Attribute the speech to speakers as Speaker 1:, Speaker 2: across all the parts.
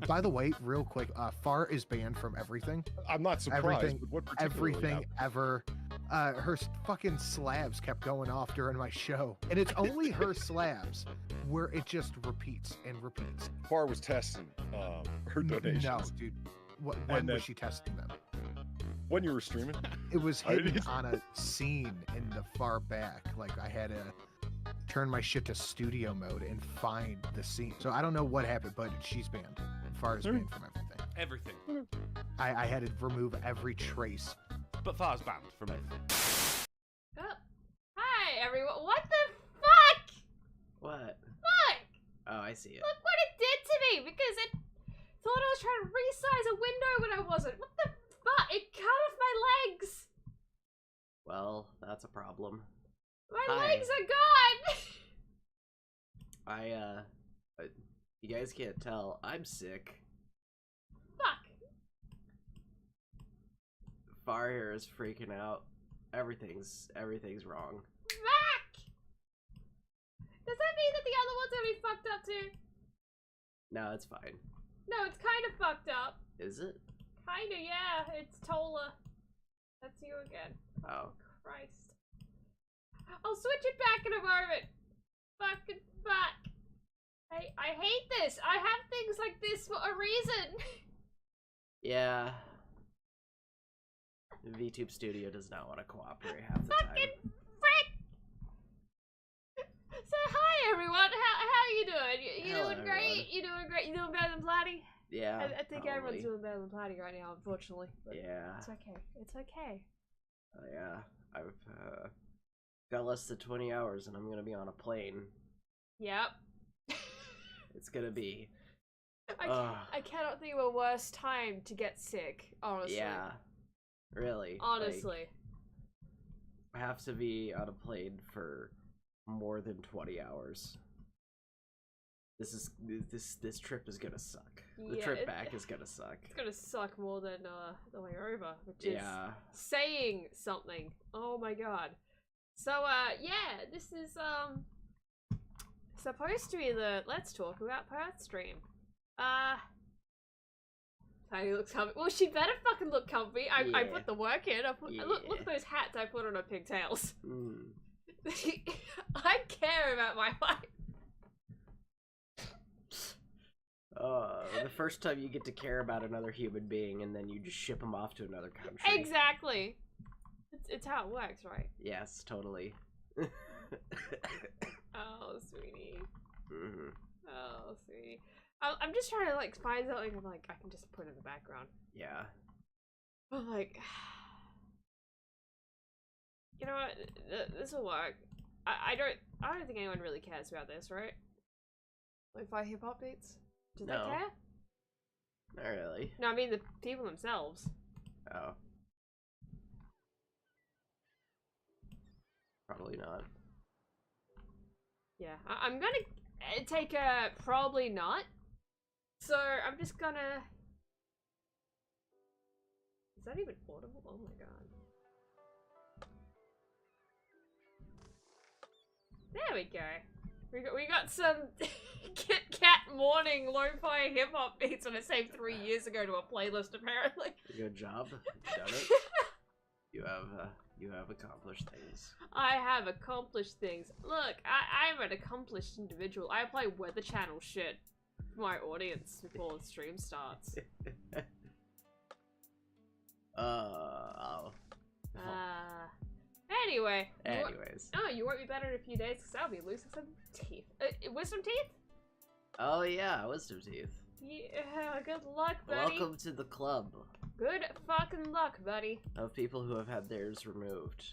Speaker 1: By the way, real quick, Far is banned from everything.
Speaker 2: I'm not surprised.
Speaker 1: Everything,
Speaker 2: but what particularly
Speaker 1: everything
Speaker 2: happened?
Speaker 1: ever. Her fucking slabs kept going off during my show, and it's only her slabs where it just repeats and repeats.
Speaker 2: Far was testing her donations.
Speaker 1: No, dude. When was she testing them?
Speaker 2: When you were streaming?
Speaker 1: It was hidden on a scene in the far back. Like I had to turn my shit to studio mode and find the scene. So I don't know what happened, but she's banned. Far is banned from everything.
Speaker 3: Everything.
Speaker 1: I had to remove every trace.
Speaker 3: But Far's banned from everything.
Speaker 4: Oh. Hi, everyone. What the fuck?
Speaker 5: What?
Speaker 4: Fuck!
Speaker 5: Oh, I see it.
Speaker 4: Look what it did to me, because it thought I was trying to resize a window when I wasn't. What the fuck? It cut off my legs.
Speaker 5: Well, that's a problem.
Speaker 4: My
Speaker 5: Hi.
Speaker 4: legs are gone.
Speaker 5: You guys can't tell. I'm sick.
Speaker 4: Fuck.
Speaker 5: Far here is freaking out. Everything's wrong.
Speaker 4: Fuck! Does that mean that the other one's gonna be fucked up too?
Speaker 5: No, it's fine.
Speaker 4: No, it's kind of fucked up.
Speaker 5: Is it?
Speaker 4: Kinda, yeah. It's Tola. That's you again.
Speaker 5: Oh.
Speaker 4: Christ. I'll switch it back in a moment. Fucking fuck. I hate this. I have things like this for a reason.
Speaker 5: Yeah. The VTube studio does not want to cooperate half the
Speaker 4: Fucking
Speaker 5: time.
Speaker 4: frick. So hi everyone. How you doing? You
Speaker 5: Hello,
Speaker 4: doing great?
Speaker 5: everyone.
Speaker 4: You doing great? You doing better than Platty?
Speaker 5: Yeah.
Speaker 4: I think everyone's doing better than Platty right now, unfortunately. But
Speaker 5: Yeah.
Speaker 4: it's okay. It's okay.
Speaker 5: Yeah. I've got less than 20 hours and I'm gonna be on a plane.
Speaker 4: Yep.
Speaker 5: It's gonna be.
Speaker 4: I cannot think of a worse time to get sick, honestly.
Speaker 5: Yeah. Really.
Speaker 4: Honestly.
Speaker 5: I have to be on a plane for more than 20 hours. This trip is gonna suck. The
Speaker 4: Yeah,
Speaker 5: trip back is gonna suck.
Speaker 4: It's gonna suck more than the way over, which is
Speaker 5: Yeah.
Speaker 4: saying something. Oh my god. So yeah, this is supposed to be the Let's Talk About Perth stream. Tiny looks comfy. Well, she better fucking look comfy. I
Speaker 5: Yeah.
Speaker 4: put the work in. Look
Speaker 5: Yeah.
Speaker 4: at those hats I put on her pigtails.
Speaker 5: Mm.
Speaker 4: I care about my life.
Speaker 5: The first time you get to care about another human being and then you just ship them off to another country.
Speaker 4: Exactly. It's how it works, right?
Speaker 5: Yes, totally.
Speaker 4: Oh, sweetie.
Speaker 5: Mm-hmm.
Speaker 4: Oh, sweetie. I'm just trying to like find something I'm like I can just put in the background.
Speaker 5: Yeah.
Speaker 4: But like, you know what? This will work. I don't think anyone really cares about this, right? Lo-fi hip hop beats. Do they
Speaker 5: No.
Speaker 4: care?
Speaker 5: Not really.
Speaker 4: No, I mean the people themselves.
Speaker 5: Oh. Probably not.
Speaker 4: Yeah, I'm gonna take a probably not. So I'm just gonna. Is that even audible? Oh my god. There we go. We got some Kit Kat morning lo-fi hip hop beats on I saved 3 years ago to a playlist apparently.
Speaker 5: Good job. You've done it. You have accomplished things.
Speaker 4: I have accomplished things. Look, I'm an accomplished individual. I apply Weather Channel shit for my audience before the stream starts.
Speaker 5: Oh.
Speaker 4: Anyway.
Speaker 5: Anyways.
Speaker 4: You won't be better in a few days because I'll be losing some teeth. Wisdom teeth?
Speaker 5: Oh yeah, wisdom teeth.
Speaker 4: Yeah, good luck, buddy.
Speaker 5: Welcome to the club
Speaker 4: Good fucking luck, buddy.
Speaker 5: of people who have had theirs removed.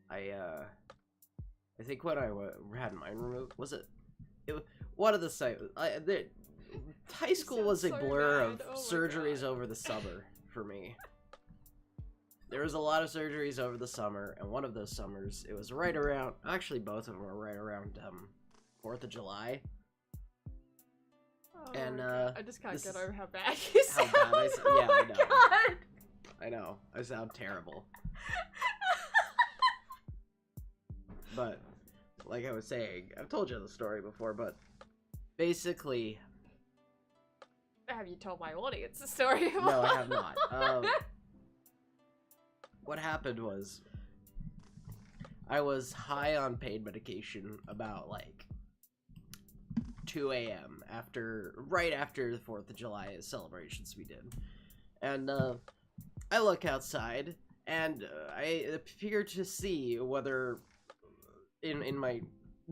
Speaker 5: I think when I had mine removed, was it one of the site? High school was a
Speaker 4: so
Speaker 5: blur of
Speaker 4: bad. Oh my
Speaker 5: surgeries
Speaker 4: God.
Speaker 5: over the summer for me. There was a lot of surgeries over the summer, and one of those summers, it was right around. Actually, both of them were right around 4th of July.
Speaker 4: Oh
Speaker 5: And,
Speaker 4: my God. I just can't
Speaker 5: this
Speaker 4: get
Speaker 5: is
Speaker 4: over how bad you
Speaker 5: how
Speaker 4: sound.
Speaker 5: bad I sound.
Speaker 4: Oh
Speaker 5: Yeah,
Speaker 4: my
Speaker 5: I know.
Speaker 4: God.
Speaker 5: I know, I sound terrible. But, like I was saying, I've told you the story before, but basically,
Speaker 4: have you told my audience the story?
Speaker 5: No, I have not. What happened was, I was high on pain medication about like 2 a.m. right after the 4th of July celebrations we did, and I look outside and I appear to see whether in my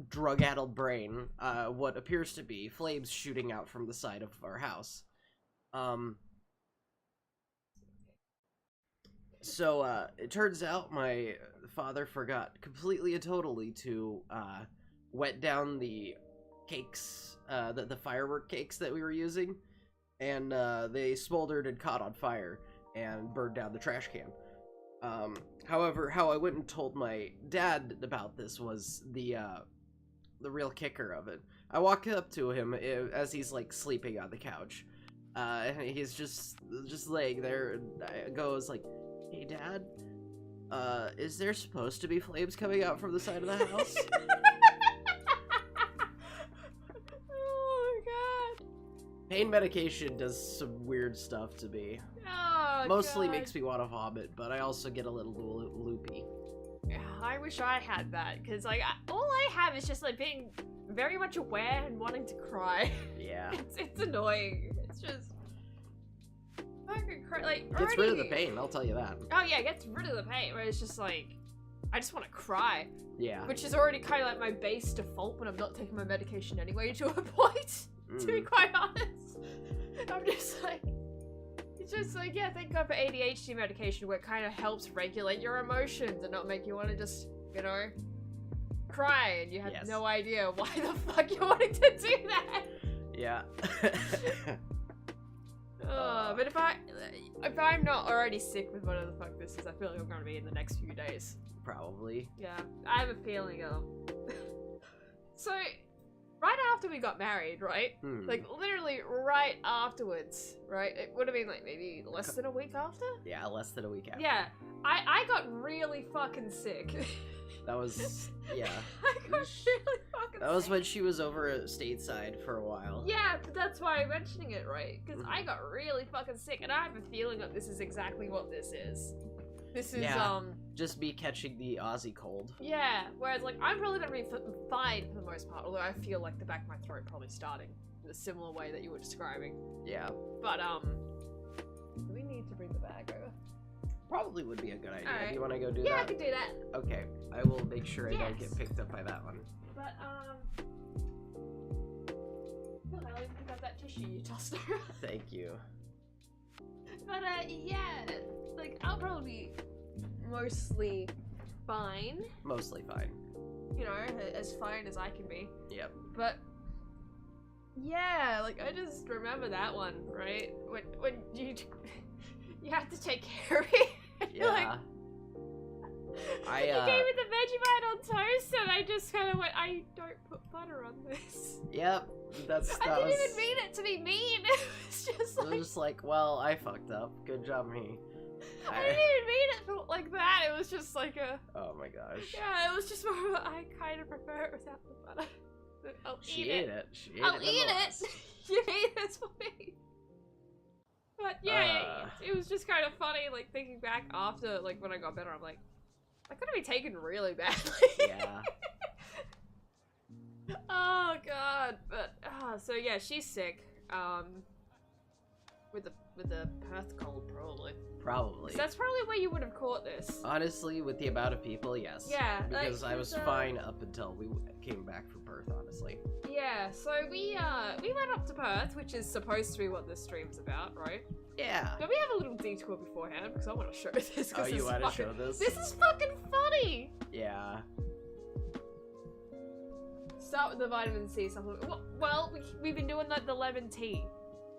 Speaker 5: drug-addled brain what appears to be flames shooting out from the side of our house. So it turns out my father forgot completely and totally to wet down the cakes, the firework cakes that we were using, and they smoldered and caught on fire and burned down the trash can. However, how I went and told my dad about this was the real kicker of it. I walk up to him as he's like sleeping on the couch, and he's just laying there, and I goes like, "Hey, Dad, is there supposed to be flames coming out from the side of the house?"
Speaker 4: Oh god.
Speaker 5: Pain medication does some weird stuff to me.
Speaker 4: Oh,
Speaker 5: Mostly
Speaker 4: God.
Speaker 5: makes me want to vomit, but I also get a little loopy.
Speaker 4: Yeah, I wish I had that, because like all I have is just like being very much aware and wanting to cry.
Speaker 5: Yeah.
Speaker 4: It's annoying. It's just fucking like
Speaker 5: Gets rid of the
Speaker 4: already-
Speaker 5: pain, I'll tell you that.
Speaker 4: Oh yeah, it gets rid of the pain. Where it's just like I just want to cry,
Speaker 5: Yeah.
Speaker 4: which is already kind of like my base default when I'm not taking my medication anyway. To a point, to be quite honest, I'm just like. It's just like, yeah, thank God for ADHD medication where it kind of helps regulate your emotions and not make you want to just, you know, cry and you have
Speaker 5: Yes.
Speaker 4: no idea why the fuck you're wanting to do that.
Speaker 5: Yeah.
Speaker 4: But if I'm not already sick with whatever the fuck this is, I feel like I'm gonna be in the next few days.
Speaker 5: Probably.
Speaker 4: Yeah, I have a feeling So, right after we got married, right? Like, literally right afterwards, right? It would have been, like, maybe less than a week after?
Speaker 5: Yeah, less than a week after.
Speaker 4: Yeah, I got really fucking sick.
Speaker 5: That was, yeah.
Speaker 4: I got really fucking
Speaker 5: That was
Speaker 4: sick.
Speaker 5: when she was over at stateside for a while.
Speaker 4: Yeah, but that's why I'm mentioning it, right? Because I got really fucking sick, and I have a feeling that this is exactly what this is. This is,
Speaker 5: Yeah. Just me catching the Aussie cold.
Speaker 4: Yeah, whereas, like, I'm probably gonna be fine for the most part, although I feel like the back of my throat probably starting in a similar way that you were describing.
Speaker 5: Yeah.
Speaker 4: But, do we need to bring the bag over?
Speaker 5: Probably would be a good idea.
Speaker 4: Alright.
Speaker 5: Do you want to go do
Speaker 4: Yeah, I
Speaker 5: that?
Speaker 4: could do that.
Speaker 5: Okay. I will make sure I don't
Speaker 4: Yes.
Speaker 5: get picked up by that one.
Speaker 4: But, look, I even got that tissue you tossed over.
Speaker 5: Thank you.
Speaker 4: But, yeah, like, I'll probably be mostly fine.
Speaker 5: Mostly fine.
Speaker 4: You know, as fine as I can be.
Speaker 5: Yep.
Speaker 4: But yeah, like I just remember that one, right? When you have to take care of it.
Speaker 5: Yeah.
Speaker 4: Like, you gave me the Vegemite on toast, and I just kind of went, I don't put butter on this.
Speaker 5: Yep.
Speaker 4: I didn't even mean it to be mean. It was just
Speaker 5: I was
Speaker 4: like
Speaker 5: just like, well, I fucked up. Good job, me.
Speaker 4: I didn't even mean it like that. It was just like a
Speaker 5: Oh my gosh.
Speaker 4: yeah. It was just more of a, I kind of prefer it without the butter. I'll
Speaker 5: She
Speaker 4: eat
Speaker 5: ate
Speaker 4: it.
Speaker 5: it. She ate
Speaker 4: I'll
Speaker 5: it.
Speaker 4: eat
Speaker 5: nonetheless.
Speaker 4: it. You made this for me. But yeah, it was just kind of funny, like thinking back after, like when I got better, I'm like, I could have been taken really badly.
Speaker 5: Yeah.
Speaker 4: Oh god, but so yeah, she's sick. With the Perth cold probably.
Speaker 5: Probably.
Speaker 4: So that's probably where you would have caught this.
Speaker 5: Honestly, with the amount of people, yes.
Speaker 4: Yeah, like,
Speaker 5: Because I was
Speaker 4: 'cause,
Speaker 5: fine up until we came back from Perth, honestly.
Speaker 4: Yeah, so we went up to Perth, which is supposed to be what this stream's about, right?
Speaker 5: Yeah.
Speaker 4: But we have a little detour beforehand because I want to show this.
Speaker 5: Oh, you want to show this?
Speaker 4: This is fucking funny.
Speaker 5: Yeah.
Speaker 4: Start with the vitamin C supplement. Well, we've been doing the lemon tea,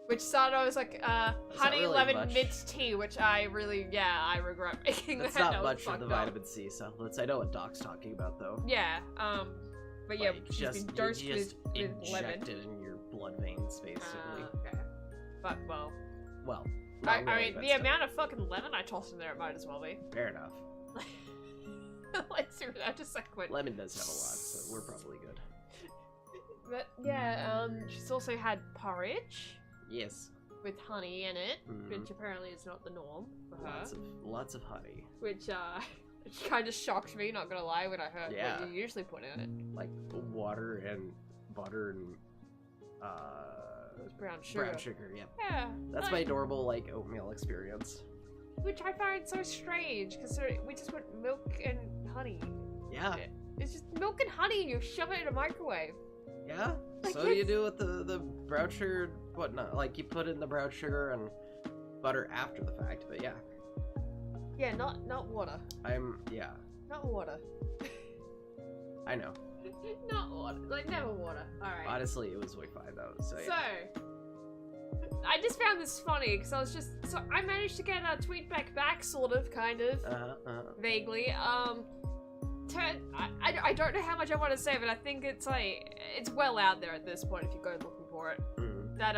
Speaker 4: which started out as like honey
Speaker 5: really
Speaker 4: lemon
Speaker 5: much.
Speaker 4: mint tea, which I really I regret making
Speaker 5: That's
Speaker 4: that.
Speaker 5: not
Speaker 4: That was
Speaker 5: much for the
Speaker 4: fucked up.
Speaker 5: vitamin C supplements. I know what Doc's talking about, though.
Speaker 4: Yeah, but yeah,
Speaker 5: Like,
Speaker 4: she's
Speaker 5: just,
Speaker 4: been dosed
Speaker 5: you just
Speaker 4: with lemon.
Speaker 5: inject it in your blood veins, basically.
Speaker 4: Okay. But well,
Speaker 5: Well,
Speaker 4: I
Speaker 5: not
Speaker 4: mean
Speaker 5: really,
Speaker 4: the
Speaker 5: but still.
Speaker 4: amount of fucking lemon I tossed in there, it might as well be.
Speaker 5: Fair enough.
Speaker 4: Like seriously, I just like went.
Speaker 5: Lemon does have a lot, so we're probably good.
Speaker 4: But yeah, she's also had porridge.
Speaker 5: Yes.
Speaker 4: with honey in it,
Speaker 5: Mhm.
Speaker 4: which apparently is not the norm for her.
Speaker 5: Lots of honey.
Speaker 4: Which kind of shocked me, not gonna lie, when I heard
Speaker 5: Yeah.
Speaker 4: what you usually put in it.
Speaker 5: Like water and butter and
Speaker 4: Brown sugar.
Speaker 5: brown sugar. Yep.
Speaker 4: Yeah.
Speaker 5: That's my normal like oatmeal experience.
Speaker 4: Which I find so strange, because we just put milk and honey.
Speaker 5: Yeah.
Speaker 4: It's just milk and honey, and you shove it in a microwave.
Speaker 5: Yeah.
Speaker 4: Like,
Speaker 5: So you do with the brown sugar, whatnot. Like you put in the brown sugar and butter after the fact. But yeah,
Speaker 4: Yeah, not water.
Speaker 5: yeah.
Speaker 4: Not water.
Speaker 5: I know.
Speaker 4: Not water. Like, never water. Alright.
Speaker 5: Honestly, it was way fine though. So
Speaker 4: So,
Speaker 5: yeah.
Speaker 4: I just found this funny, because I was just... So, I managed to get a tweet back, sort of, kind of. Vaguely. I don't know how much I want to say, but I think it's like... It's well out there at this point if you go looking for it. That,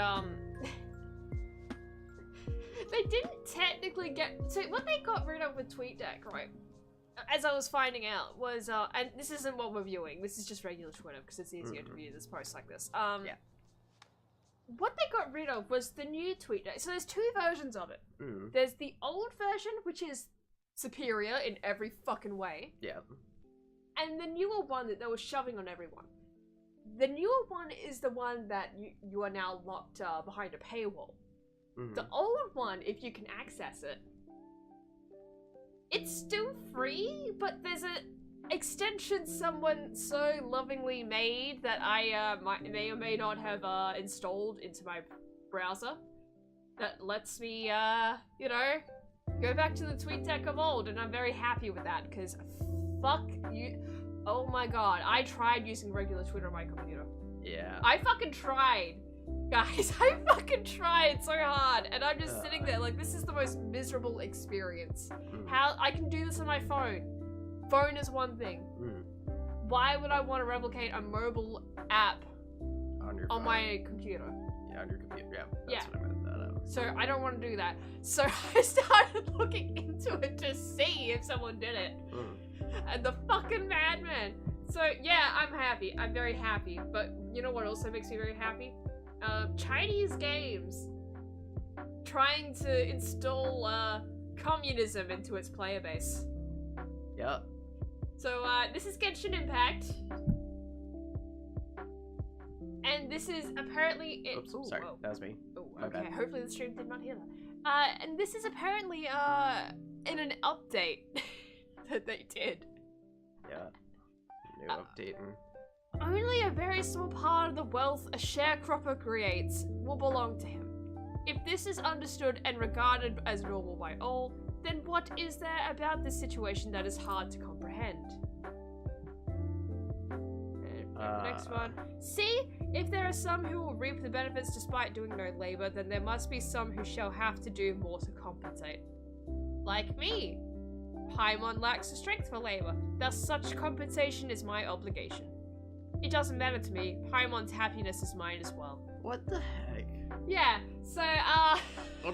Speaker 4: they didn't technically get... So, what they got rid of with TweetDeck, right? As I was finding out, was, and this isn't what we're viewing, this is just regular Twitter, because it's easier to view this post like this.
Speaker 5: Yeah.
Speaker 4: What they got rid of was the new TweetDeck. So there's two versions of it. There's the old version, which is superior in every fucking way.
Speaker 5: Yeah.
Speaker 4: And the newer one that they were shoving on everyone. The newer one is the one that you are now locked behind a paywall. The old one, if you can access it, it's still free, but there's a extension someone so lovingly made that I may or may not have installed into my browser that lets me, you know, go back to the TweetDeck of old, and I'm very happy with that, because fuck you. Oh my god, I tried using regular Twitter on my computer.
Speaker 5: Yeah.
Speaker 4: I fucking tried. Guys, I fucking tried so hard, and I'm just sitting there like, this is the most miserable experience. How I can do this on my phone. Phone is one thing. Why would I want to replicate a mobile app on my computer?
Speaker 5: Yeah, on your computer. Yeah.
Speaker 4: Yeah.
Speaker 5: That's what I meant that out.
Speaker 4: So I don't want to do that. So I started looking into it to see if someone did it. And the fucking madman. So yeah, I'm happy. I'm very happy. But you know what also makes me very happy? Chinese games trying to install communism into its player base.
Speaker 5: Yep.
Speaker 4: So this is Genshin Impact. And this is apparently it.
Speaker 5: Oops, sorry, that was me.
Speaker 4: Oh,
Speaker 5: My
Speaker 4: okay.
Speaker 5: bad.
Speaker 4: Hopefully the stream did not hear that. And this is apparently in an update that they did.
Speaker 5: Yeah. New updating.
Speaker 4: Only a very small part of the wealth a sharecropper creates will belong to him. If this is understood and regarded as normal by all, then what is there about this situation that is hard to comprehend? Next one. See, if there are some who will reap the benefits despite doing no labor, then there must be some who shall have to do more to compensate. Like me. Paimon lacks the strength for labor, thus such compensation is my obligation. It doesn't matter to me, Paimon's happiness is mine as well.
Speaker 5: What the heck?
Speaker 4: Yeah, so,
Speaker 5: I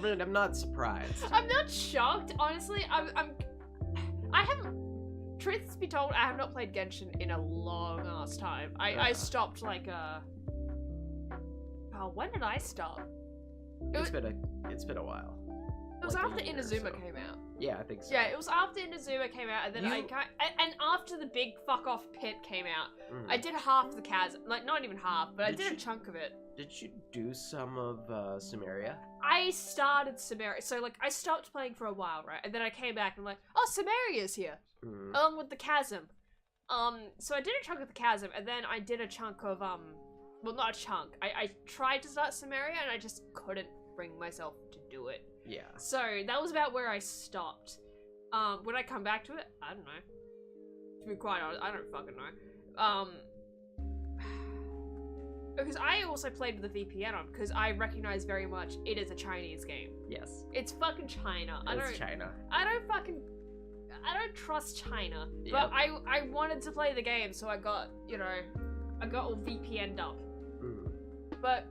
Speaker 5: mean, I'm not surprised.
Speaker 4: I'm not shocked, honestly. I haven't, truth be told, I have not played Genshin in a long ass time. I stopped like, when did I stop?
Speaker 5: It's been a while.
Speaker 4: It was
Speaker 5: like
Speaker 4: after
Speaker 5: a year or
Speaker 4: Inazuma
Speaker 5: so.
Speaker 4: came out.
Speaker 5: Yeah, I think so.
Speaker 4: Yeah, it was after Inazuma came out, and then and after the big fuck off pit came out, I did half the chasm, like not even half, but I did a chunk of it.
Speaker 5: Did you do some of Sumeria?
Speaker 4: I started Sumeria, so like I stopped playing for a while, right? And then I came back and like, oh, Sumeria's here, along with the chasm. So I did a chunk of the chasm, and then I did a chunk of well, not a chunk. I tried to start Sumeria, and I just couldn't bring myself to do it.
Speaker 5: Yeah.
Speaker 4: So that was about where I stopped. Would I come back to it? I don't know. To be quite honest, I don't fucking know. Because I also played with the VPN on, because I recognize very much it is a Chinese game.
Speaker 5: Yes.
Speaker 4: It's fucking China.
Speaker 5: It's China.
Speaker 4: I don't trust China.
Speaker 5: Yep.
Speaker 4: But I wanted to play the game, so I got, you know, I got all VPN'd up. But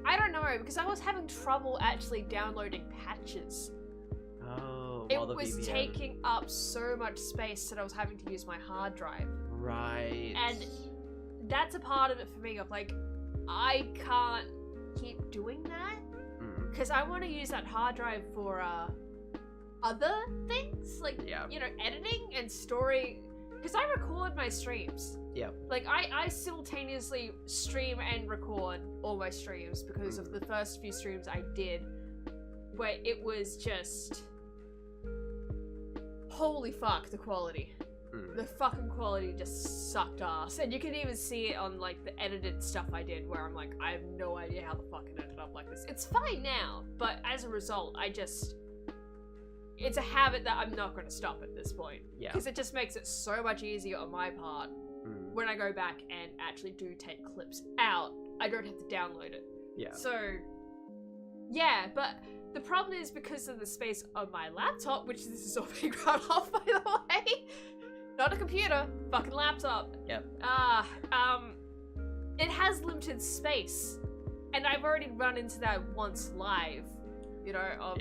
Speaker 4: I don't know, because I was having trouble actually downloading patches.
Speaker 5: Oh,
Speaker 4: It was taking up so much space that I was having to use my hard drive.
Speaker 5: Right.
Speaker 4: And that's a part of it for me, of like, I can't keep because I want to use that hard drive for other things, like
Speaker 5: Yeah.
Speaker 4: you know, editing and story. Because I record my streams.
Speaker 5: Yeah.
Speaker 4: Like I simultaneously stream and record all my streams because of the first few streams I did, where it was just holy fuck the quality. The fucking quality just sucked ass. And you can even see it on like the edited stuff I did where I'm like, I have no idea how the fuck it ended up like this. It's fine now, but as a result, it's a habit that I'm not going to stop at this point.
Speaker 5: Yeah.
Speaker 4: Because it just makes it so much easier on my part when I go back and actually do take clips out. I don't have to download it.
Speaker 5: Yeah.
Speaker 4: So, yeah, but the problem is because of the space on my laptop, which this is all being run off by the way. Not a computer, fucking laptop.
Speaker 5: Yep.
Speaker 4: It has limited space. And I've already run into that once live, you know, of,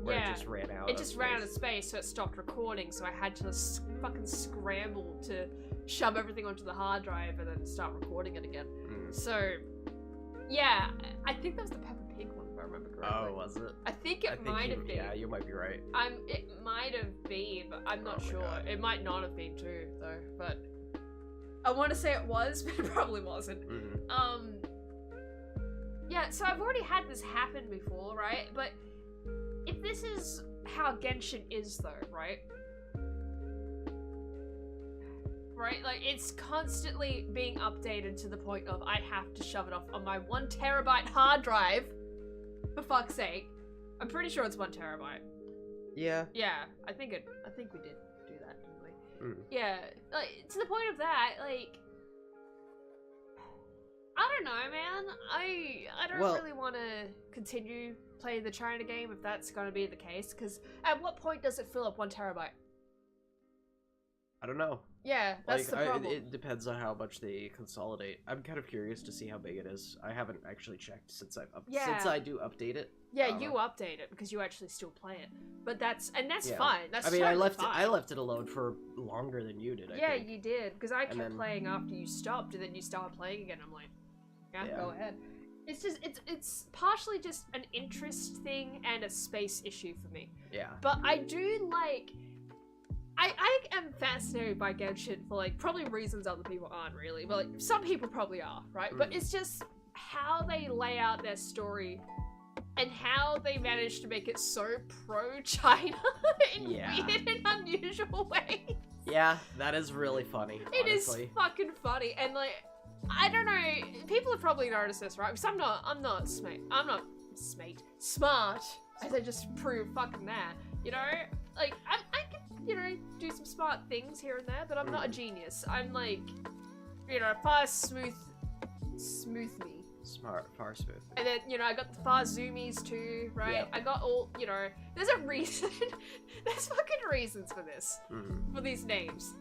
Speaker 5: Where it just ran out.
Speaker 4: It just ran out of space, so it stopped recording, so I had to fucking scramble to shove everything onto the hard drive and then start recording it again. So, yeah, I think that was the Peppa Pig one, if I remember correctly.
Speaker 5: Oh, was it?
Speaker 4: I think it might have been.
Speaker 5: Yeah, you might be right.
Speaker 4: It might have been, but I'm not sure.
Speaker 5: God.
Speaker 4: It might not have been too, though. But I want to say it was, but it probably wasn't. Yeah. So I've already had this happen before, right? But if this is how Genshin is, though, right? Right? Like, it's constantly being updated to the point of I have to shove it off on my 1 terabyte hard drive. For fuck's sake. I'm pretty sure it's 1 terabyte.
Speaker 5: Yeah.
Speaker 4: Yeah, I think we did do that, didn't we?
Speaker 5: Mm.
Speaker 4: Yeah, like, to the point of that, like, I don't know, man. I don't really want to continue playing the China game if that's going to be the case, because at what point does it fill up 1 terabyte?
Speaker 5: I don't know.
Speaker 4: Yeah, that's the problem.
Speaker 5: It depends on how much they consolidate. I'm kind of curious to see how big it is. I haven't actually checked since I do update it.
Speaker 4: Yeah, you update it because you actually still play it. But that's fine. That's
Speaker 5: I mean,
Speaker 4: totally
Speaker 5: I
Speaker 4: fine.
Speaker 5: left it alone for longer than you did. I think.
Speaker 4: You did, because I kept playing after you stopped, and then you started playing again. I'm like, yeah, go ahead. It's just it's partially just an interest thing and a space issue for me.
Speaker 5: Yeah.
Speaker 4: But I do like. I am fascinated by Genshin for like probably reasons other people aren't really, but like some people probably are, right? But it's just how they lay out their story and how they manage to make it so pro-China in weird and unusual ways.
Speaker 5: Yeah, that is really funny.
Speaker 4: It
Speaker 5: honestly.
Speaker 4: is fucking funny, and like I don't know, people have probably noticed this, right? Because I'm not smart, as I just proved fucking that, you know? Like I can, you know, do some smart things here and there, but I'm not a genius. I'm like, you know, far smooth me.
Speaker 5: Far smooth.
Speaker 4: And then, you know, I got the far zoomies too, right?
Speaker 5: Yep.
Speaker 4: I got all, you know, there's a reason. There's fucking reasons for this. For these names.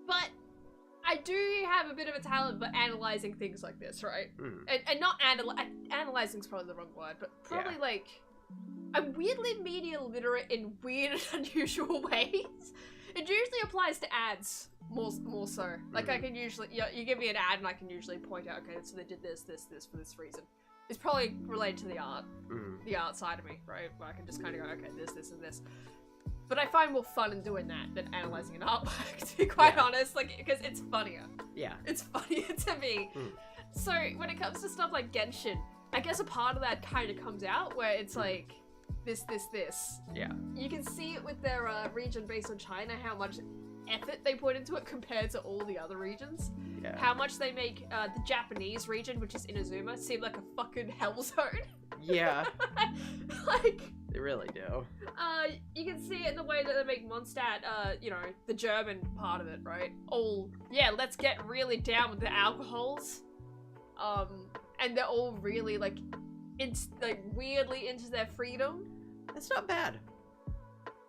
Speaker 4: But I do have a bit of a talent for analyzing things like this, right? And not analyzing is probably the wrong word, but probably like I'm weirdly media literate in weird and unusual ways. It usually applies to ads more so. Like I can usually, you give me an ad and I can usually point out, okay, so they did this for this reason. It's probably related to the art, the art side of me, right? Where I can just kind of go, okay, this and this. But I find more fun in doing that than analyzing an artwork, to be quite honest, like, because it's funnier. Yeah. It's funnier to me. So when it comes to stuff like Genshin, I guess a part of that kind of comes out where it's like, this. Yeah. You can see it with their region based on China, how much effort they put into it compared to all the other regions. Yeah. How much they make the Japanese region, which is Inazuma, seem like a fucking hell zone. Yeah. Like...
Speaker 5: They really do.
Speaker 4: You can see it in the way that they make Mondstadt, you know, the German part of it, right? Let's get really down with the alcohols. And they're all really, like weirdly into their freedom.
Speaker 5: That's not bad.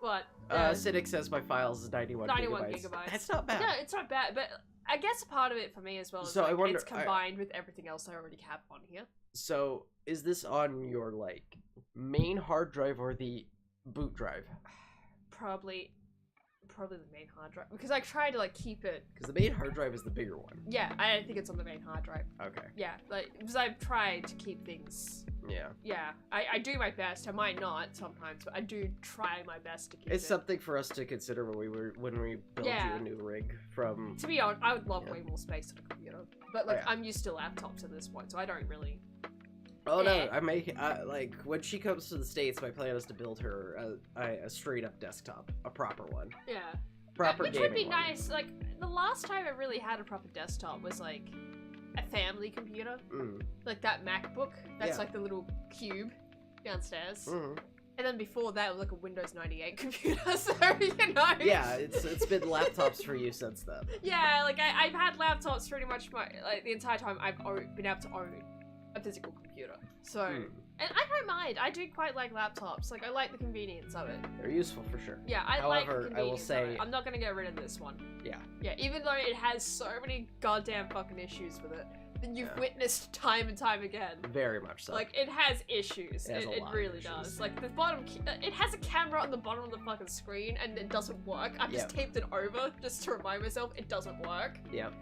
Speaker 4: What?
Speaker 5: Cynic says my files is 91 gigabytes. That's not bad.
Speaker 4: No, it's not bad, but I guess part of it for me as well is
Speaker 5: so
Speaker 4: like,
Speaker 5: I wonder,
Speaker 4: it's combined with everything else I already have on here.
Speaker 5: So, is this on your, like, main hard drive or the boot drive?
Speaker 4: Probably probably the main hard drive because I try to like keep it.
Speaker 5: Because the main hard drive is the bigger one.
Speaker 4: Yeah, I think it's on the main hard drive.
Speaker 5: Okay.
Speaker 4: Yeah, like because I've tried to keep things.
Speaker 5: Yeah.
Speaker 4: Yeah, I do my best. I might not sometimes, but I do try my best to keep
Speaker 5: It's
Speaker 4: it.
Speaker 5: something for us to consider when we built you
Speaker 4: Yeah.
Speaker 5: a new rig from.
Speaker 4: To be honest, I would love
Speaker 5: Yeah.
Speaker 4: way more space on a computer, but like
Speaker 5: yeah.
Speaker 4: I'm used to laptops at this point, so I don't really.
Speaker 5: Oh
Speaker 4: Yeah.
Speaker 5: no! Like when she comes to the States, my plan is to build her a straight up desktop, a proper one,
Speaker 4: Yeah.
Speaker 5: proper
Speaker 4: Which
Speaker 5: gaming
Speaker 4: would be
Speaker 5: one.
Speaker 4: nice. Like the last time I really had a proper desktop was like a family computer,
Speaker 5: Mm.
Speaker 4: like that MacBook. That's
Speaker 5: Yeah.
Speaker 4: like the little cube downstairs.
Speaker 5: Mm.
Speaker 4: And then before that, it was like a Windows 98 computer. So you know.
Speaker 5: Yeah, it's been laptops for you since then.
Speaker 4: Yeah, like I've had laptops pretty much the entire time I've been able to own a physical computer. So,
Speaker 5: Mm.
Speaker 4: and I don't mind. I do quite like laptops. Like I like the convenience of it.
Speaker 5: They're useful for sure.
Speaker 4: Yeah, I like the
Speaker 5: However,
Speaker 4: convenience
Speaker 5: I will
Speaker 4: of
Speaker 5: say-
Speaker 4: it. I'm not gonna get rid of this one.
Speaker 5: Yeah.
Speaker 4: Yeah, even though it has so many goddamn fucking issues with it that you've
Speaker 5: Yeah.
Speaker 4: witnessed time and time again.
Speaker 5: Very much so.
Speaker 4: Like, it has issues.
Speaker 5: It has a
Speaker 4: It
Speaker 5: lot of
Speaker 4: really
Speaker 5: issues.
Speaker 4: does. Like, the bottom... It has a camera on the bottom of the fucking screen, and it doesn't work. I've just taped it over, just to remind myself it doesn't work.
Speaker 5: Yep.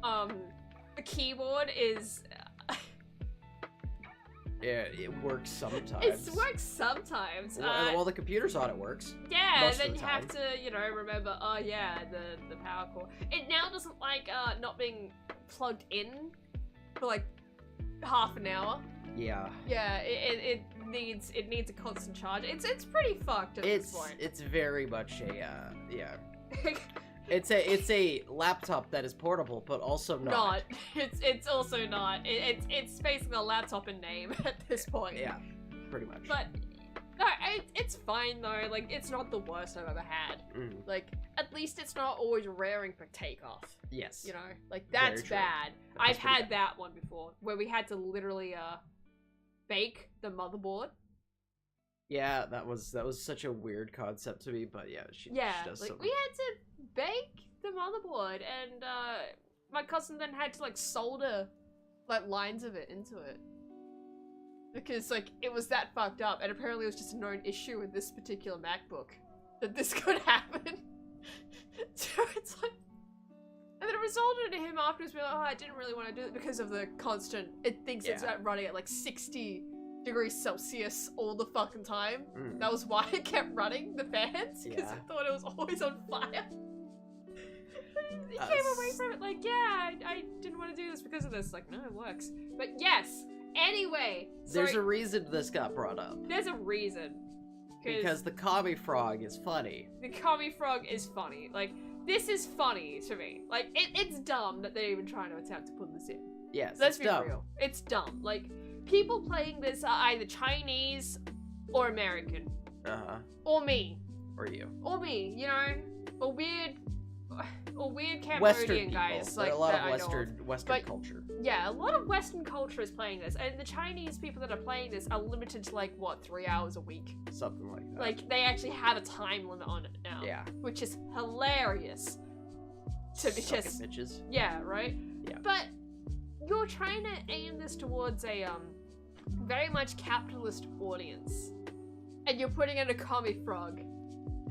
Speaker 4: The keyboard is...
Speaker 5: Yeah, it works sometimes.
Speaker 4: It works sometimes.
Speaker 5: Well, the computer's on, it works.
Speaker 4: Yeah,
Speaker 5: most
Speaker 4: and
Speaker 5: of
Speaker 4: then
Speaker 5: the
Speaker 4: you have
Speaker 5: time.
Speaker 4: to, you know, remember, oh yeah, the power cord. It now doesn't like, not being plugged in for like half an hour.
Speaker 5: Yeah.
Speaker 4: Yeah, it needs a constant charge. It's pretty fucked at this point.
Speaker 5: It's very much a yeah. It's a laptop that is portable, but also not.
Speaker 4: It's also not. It's basically a laptop in name at this point.
Speaker 5: Yeah, pretty much.
Speaker 4: But no, it's fine though. Like it's not the worst I've ever had.
Speaker 5: Mm.
Speaker 4: Like at least it's not always raring for takeoff.
Speaker 5: Yes.
Speaker 4: You know, like that's
Speaker 5: Very true.
Speaker 4: bad.
Speaker 5: That's
Speaker 4: I've
Speaker 5: pretty
Speaker 4: had
Speaker 5: bad.
Speaker 4: that one before where we had to literally bake the motherboard.
Speaker 5: Yeah, that was such a weird concept to me, but yeah, she does
Speaker 4: like
Speaker 5: some...
Speaker 4: we had to bake the motherboard, and my cousin then had to like solder like lines of it into it because like it was that fucked up, and apparently it was just a known issue with this particular MacBook that this could happen. So it's like, and then it resulted in him afterwards being like, oh, I didn't really want to do it because of the constant. It thinks it's running at like 60 degrees Celsius all the fucking time.
Speaker 5: Mm.
Speaker 4: That was why it kept running the fans, because
Speaker 5: Yeah.
Speaker 4: it thought it was always on fire. He came away from it like, yeah, I didn't want to do this because of this. Like, no, it works. But yes, anyway.
Speaker 5: There's
Speaker 4: sorry,
Speaker 5: a reason this got brought up.
Speaker 4: there's a reason.
Speaker 5: Because the commie frog is funny.
Speaker 4: the commie frog is funny. Like, this is funny to me. Like, it's dumb that they're even trying to attempt to put this in.
Speaker 5: Yes,
Speaker 4: Let's
Speaker 5: it's
Speaker 4: be
Speaker 5: dumb.
Speaker 4: real. It's dumb. Like, people playing this are either Chinese or American.
Speaker 5: Uh-huh.
Speaker 4: Or me.
Speaker 5: Or you.
Speaker 4: Or me, you know? Or weird Cambodian
Speaker 5: Western people.
Speaker 4: guys.
Speaker 5: There are
Speaker 4: Like,
Speaker 5: a lot
Speaker 4: that
Speaker 5: of
Speaker 4: I know of.
Speaker 5: Western
Speaker 4: But-
Speaker 5: culture.
Speaker 4: Yeah, a lot of Western culture is playing this, and the Chinese people that are playing this are limited to like, what, 3 hours a week?
Speaker 5: Something like that.
Speaker 4: Like, they actually have a time limit on it now.
Speaker 5: Yeah.
Speaker 4: Which is hilarious. To be
Speaker 5: Suck it,
Speaker 4: just...
Speaker 5: bitches.
Speaker 4: Yeah, right?
Speaker 5: Yeah.
Speaker 4: But you're trying to aim this towards a, very much capitalist audience. And you're putting in a commie frog.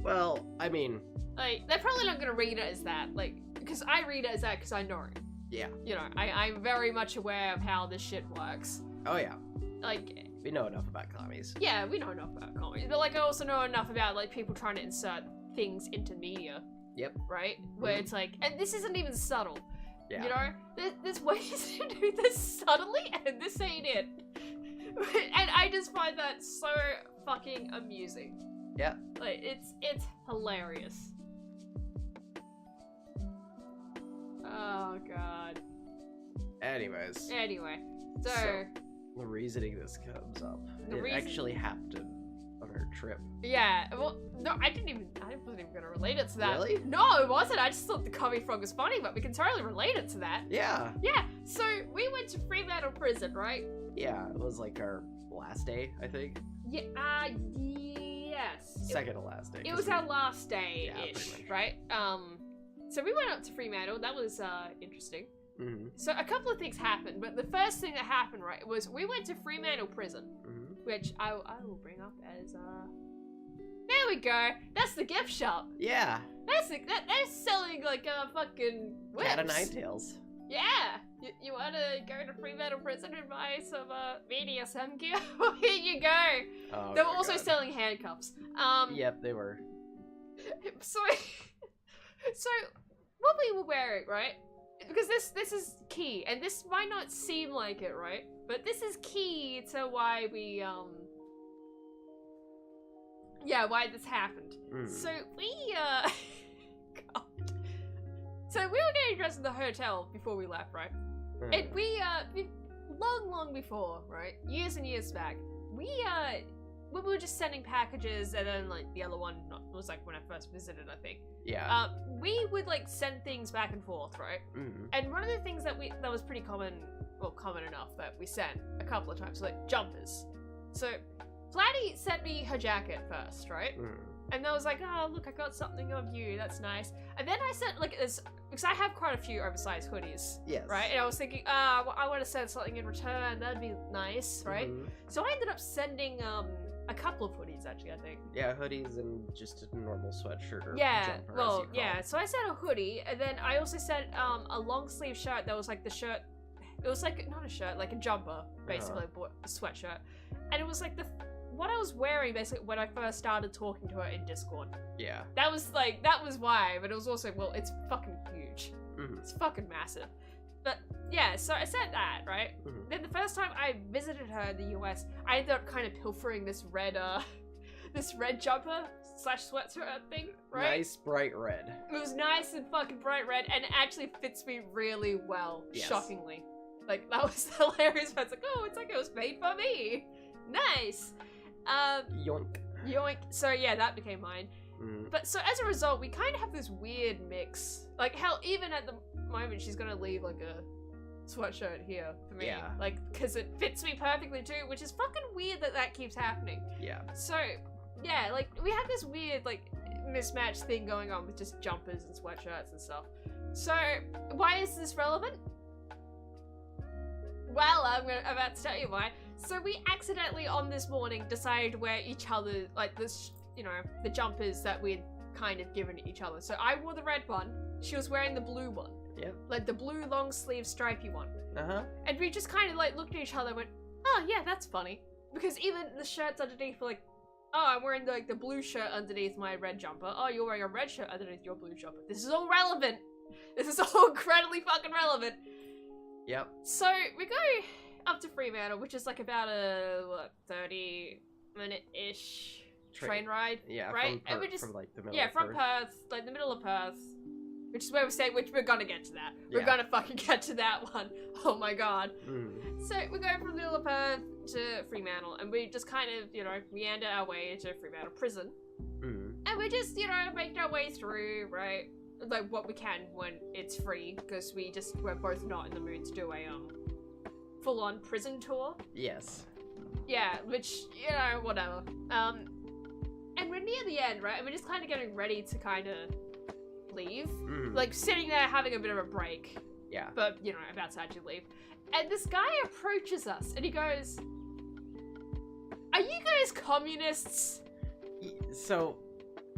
Speaker 5: Well, I mean,
Speaker 4: Like, they're probably not gonna read it as that, like, because I read it as that because I know.
Speaker 5: yeah.
Speaker 4: You know, I'm very much aware of how this shit works.
Speaker 5: Oh yeah.
Speaker 4: Like,
Speaker 5: We know enough about commies.
Speaker 4: yeah, we know enough about comedies, but like, I also know enough about like people trying to insert things into media.
Speaker 5: Yep.
Speaker 4: Right? Where it's like, and this isn't even subtle.
Speaker 5: Yeah.
Speaker 4: You know, there's ways to do this subtly, and this ain't it. And I just find that so fucking amusing.
Speaker 5: Yeah.
Speaker 4: Like, it's hilarious. Oh god.
Speaker 5: Anyways,
Speaker 4: Anyway, so
Speaker 5: the reasoning this comes up,
Speaker 4: The
Speaker 5: it
Speaker 4: reason-
Speaker 5: actually happened on our trip.
Speaker 4: yeah. Well, no, I wasn't even gonna relate it to that.
Speaker 5: Really?
Speaker 4: No, it wasn't. I just thought the commie frog was funny, but we can totally relate it to that.
Speaker 5: Yeah.
Speaker 4: Yeah. So we went to Fremantle Prison, right?
Speaker 5: Yeah, it was like our last day, I think.
Speaker 4: Yeah. Yes.
Speaker 5: Second to last day.
Speaker 4: It
Speaker 5: 'cause
Speaker 4: was
Speaker 5: we-
Speaker 4: our last day
Speaker 5: Yeah, pretty
Speaker 4: ish,
Speaker 5: much.
Speaker 4: right? So we went up to Fremantle. That was interesting.
Speaker 5: Mhm,
Speaker 4: So a couple of things happened, but the first thing that happened, right, was we went to Fremantle Prison,
Speaker 5: mhm.
Speaker 4: which I will bring up as there we go. That's the gift shop.
Speaker 5: Yeah.
Speaker 4: they're selling like fucking whips.
Speaker 5: Cat of Nine Tails.
Speaker 4: Yeah, you want to go to Fremantle Prison and buy some BDSM gear? Well, here you go.
Speaker 5: Oh,
Speaker 4: They were
Speaker 5: my
Speaker 4: also
Speaker 5: God.
Speaker 4: selling handcuffs.
Speaker 5: Yep, they were.
Speaker 4: So, so what we were wearing, right? Because this is key, and this might not seem like it, right? But this is key to why we why this happened.
Speaker 5: Mm.
Speaker 4: So we God. So we were getting dressed in the hotel before we left, right?
Speaker 5: Mm.
Speaker 4: And we long before, right? Years and years back, we were just sending packages, and then like the other one was like when I first visited, I think.
Speaker 5: Yeah.
Speaker 4: We would like send things back and forth, right?
Speaker 5: Mm.
Speaker 4: And one of the things that was pretty common, well, common enough that we sent a couple of times, like jumpers. So Flatty sent me her jacket first, right?
Speaker 5: Mm.
Speaker 4: And I was like, oh, look, I got something of you. That's nice. And then I sent like this, because I have quite a few oversized hoodies,
Speaker 5: Yes.
Speaker 4: right? And I was thinking, I want to send something in return. That'd be nice, right?
Speaker 5: Mhm.
Speaker 4: So I ended up sending a couple of hoodies, actually, I think.
Speaker 5: Yeah, hoodies and just a normal sweatshirt or
Speaker 4: Yeah,
Speaker 5: jumper, as
Speaker 4: well,
Speaker 5: you call
Speaker 4: yeah.
Speaker 5: it.
Speaker 4: So I sent a hoodie, and then I also sent a long sleeve shirt that was like the shirt. It was like not a shirt, like a jumper, basically, a sweatshirt, and it was like what I was wearing basically when I first started talking to her in Discord.
Speaker 5: Yeah.
Speaker 4: That was why, but it was also, well, it's fucking huge.
Speaker 5: Mhm.
Speaker 4: It's fucking massive. But yeah, so I said that, right?
Speaker 5: Mhm.
Speaker 4: Then the first time I visited her in the US, I ended up kind of pilfering this red jumper / sweatshirt thing, right?
Speaker 5: Nice bright red.
Speaker 4: It was nice and fucking bright red, and it actually fits me really well,
Speaker 5: Yes.
Speaker 4: shockingly. Like, that was hilarious. I was like, oh, it's like it was made for me. Nice.
Speaker 5: Yoink.
Speaker 4: Yoink. So yeah, that became mine.
Speaker 5: Mm.
Speaker 4: But so as a result, we kind of have this weird mix. Like, hell, even at the moment, she's gonna leave like a sweatshirt here for me.
Speaker 5: Yeah.
Speaker 4: Like, because it fits me perfectly too, which is fucking weird that keeps happening.
Speaker 5: Yeah.
Speaker 4: So, yeah, like, we have this weird, like, mismatched thing going on with just jumpers and sweatshirts and stuff. So, why is this relevant? Well, I'm about to tell you why. So we accidentally on this morning decided to wear each other, like, this, you know, the jumpers that we'd kind of given each other. So I wore the red one, she was wearing the blue one.
Speaker 5: Yep.
Speaker 4: Like the blue long sleeve stripy one.
Speaker 5: Uh-huh.
Speaker 4: And we just kind of like looked at each other and went, oh yeah, that's funny. Because even the shirts underneath were like, oh, I'm wearing the blue shirt underneath my red jumper. Oh, you're wearing a red shirt underneath your blue jumper. This is all relevant. This is all incredibly fucking relevant.
Speaker 5: Yep.
Speaker 4: So we go up to Fremantle, which is like about a 30-minute-ish train ride.
Speaker 5: Yeah,
Speaker 4: right?
Speaker 5: from
Speaker 4: And
Speaker 5: Perth,
Speaker 4: we just
Speaker 5: from like the middle
Speaker 4: yeah,
Speaker 5: of
Speaker 4: from
Speaker 5: Perth.
Speaker 4: Perth, like the middle of Perth, which is where we're staying. Which we're gonna get to that. We're
Speaker 5: Yeah.
Speaker 4: gonna fucking get to that one. Oh my god.
Speaker 5: Mm.
Speaker 4: So we're going from the middle of Perth to Fremantle, and we just kind of, you know, meander our way to Fremantle Prison,
Speaker 5: Mm.
Speaker 4: and we just, you know, make our way through, right? Like what we can when it's free, because we're both not in the mood to do a full-on prison tour.
Speaker 5: Yes.
Speaker 4: Yeah, which, you know, whatever. And we're near the end, right? And we're just kind of getting ready to kind of leave.
Speaker 5: Mm.
Speaker 4: Like, sitting there having a bit of a break,
Speaker 5: Yeah.
Speaker 4: but, you know, about to actually leave. And this guy approaches us, and he goes, are you guys communists?
Speaker 5: So,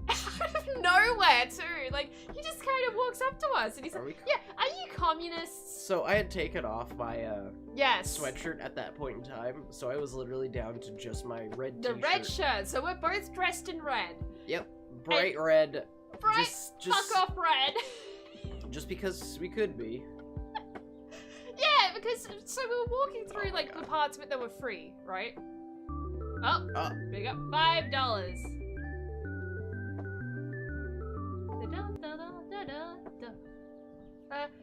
Speaker 4: Out of nowhere, too. Like, he just kind of walks up to us, and he's
Speaker 5: are
Speaker 4: like,
Speaker 5: we?
Speaker 4: yeah, are you communists?
Speaker 5: So I had taken off my
Speaker 4: Yes.
Speaker 5: sweatshirt at that point in time, so I was literally down to just my red
Speaker 4: The
Speaker 5: t-shirt.
Speaker 4: red shirt. So we're both dressed in red.
Speaker 5: Yep. Bright red.
Speaker 4: Bright
Speaker 5: Just
Speaker 4: fuck off red.
Speaker 5: Just because we could be.
Speaker 4: Yeah, because so we were walking
Speaker 5: Oh
Speaker 4: through
Speaker 5: my
Speaker 4: like the
Speaker 5: God.
Speaker 4: parts of it that were free, right? Oh,
Speaker 5: Oh.
Speaker 4: we got $5.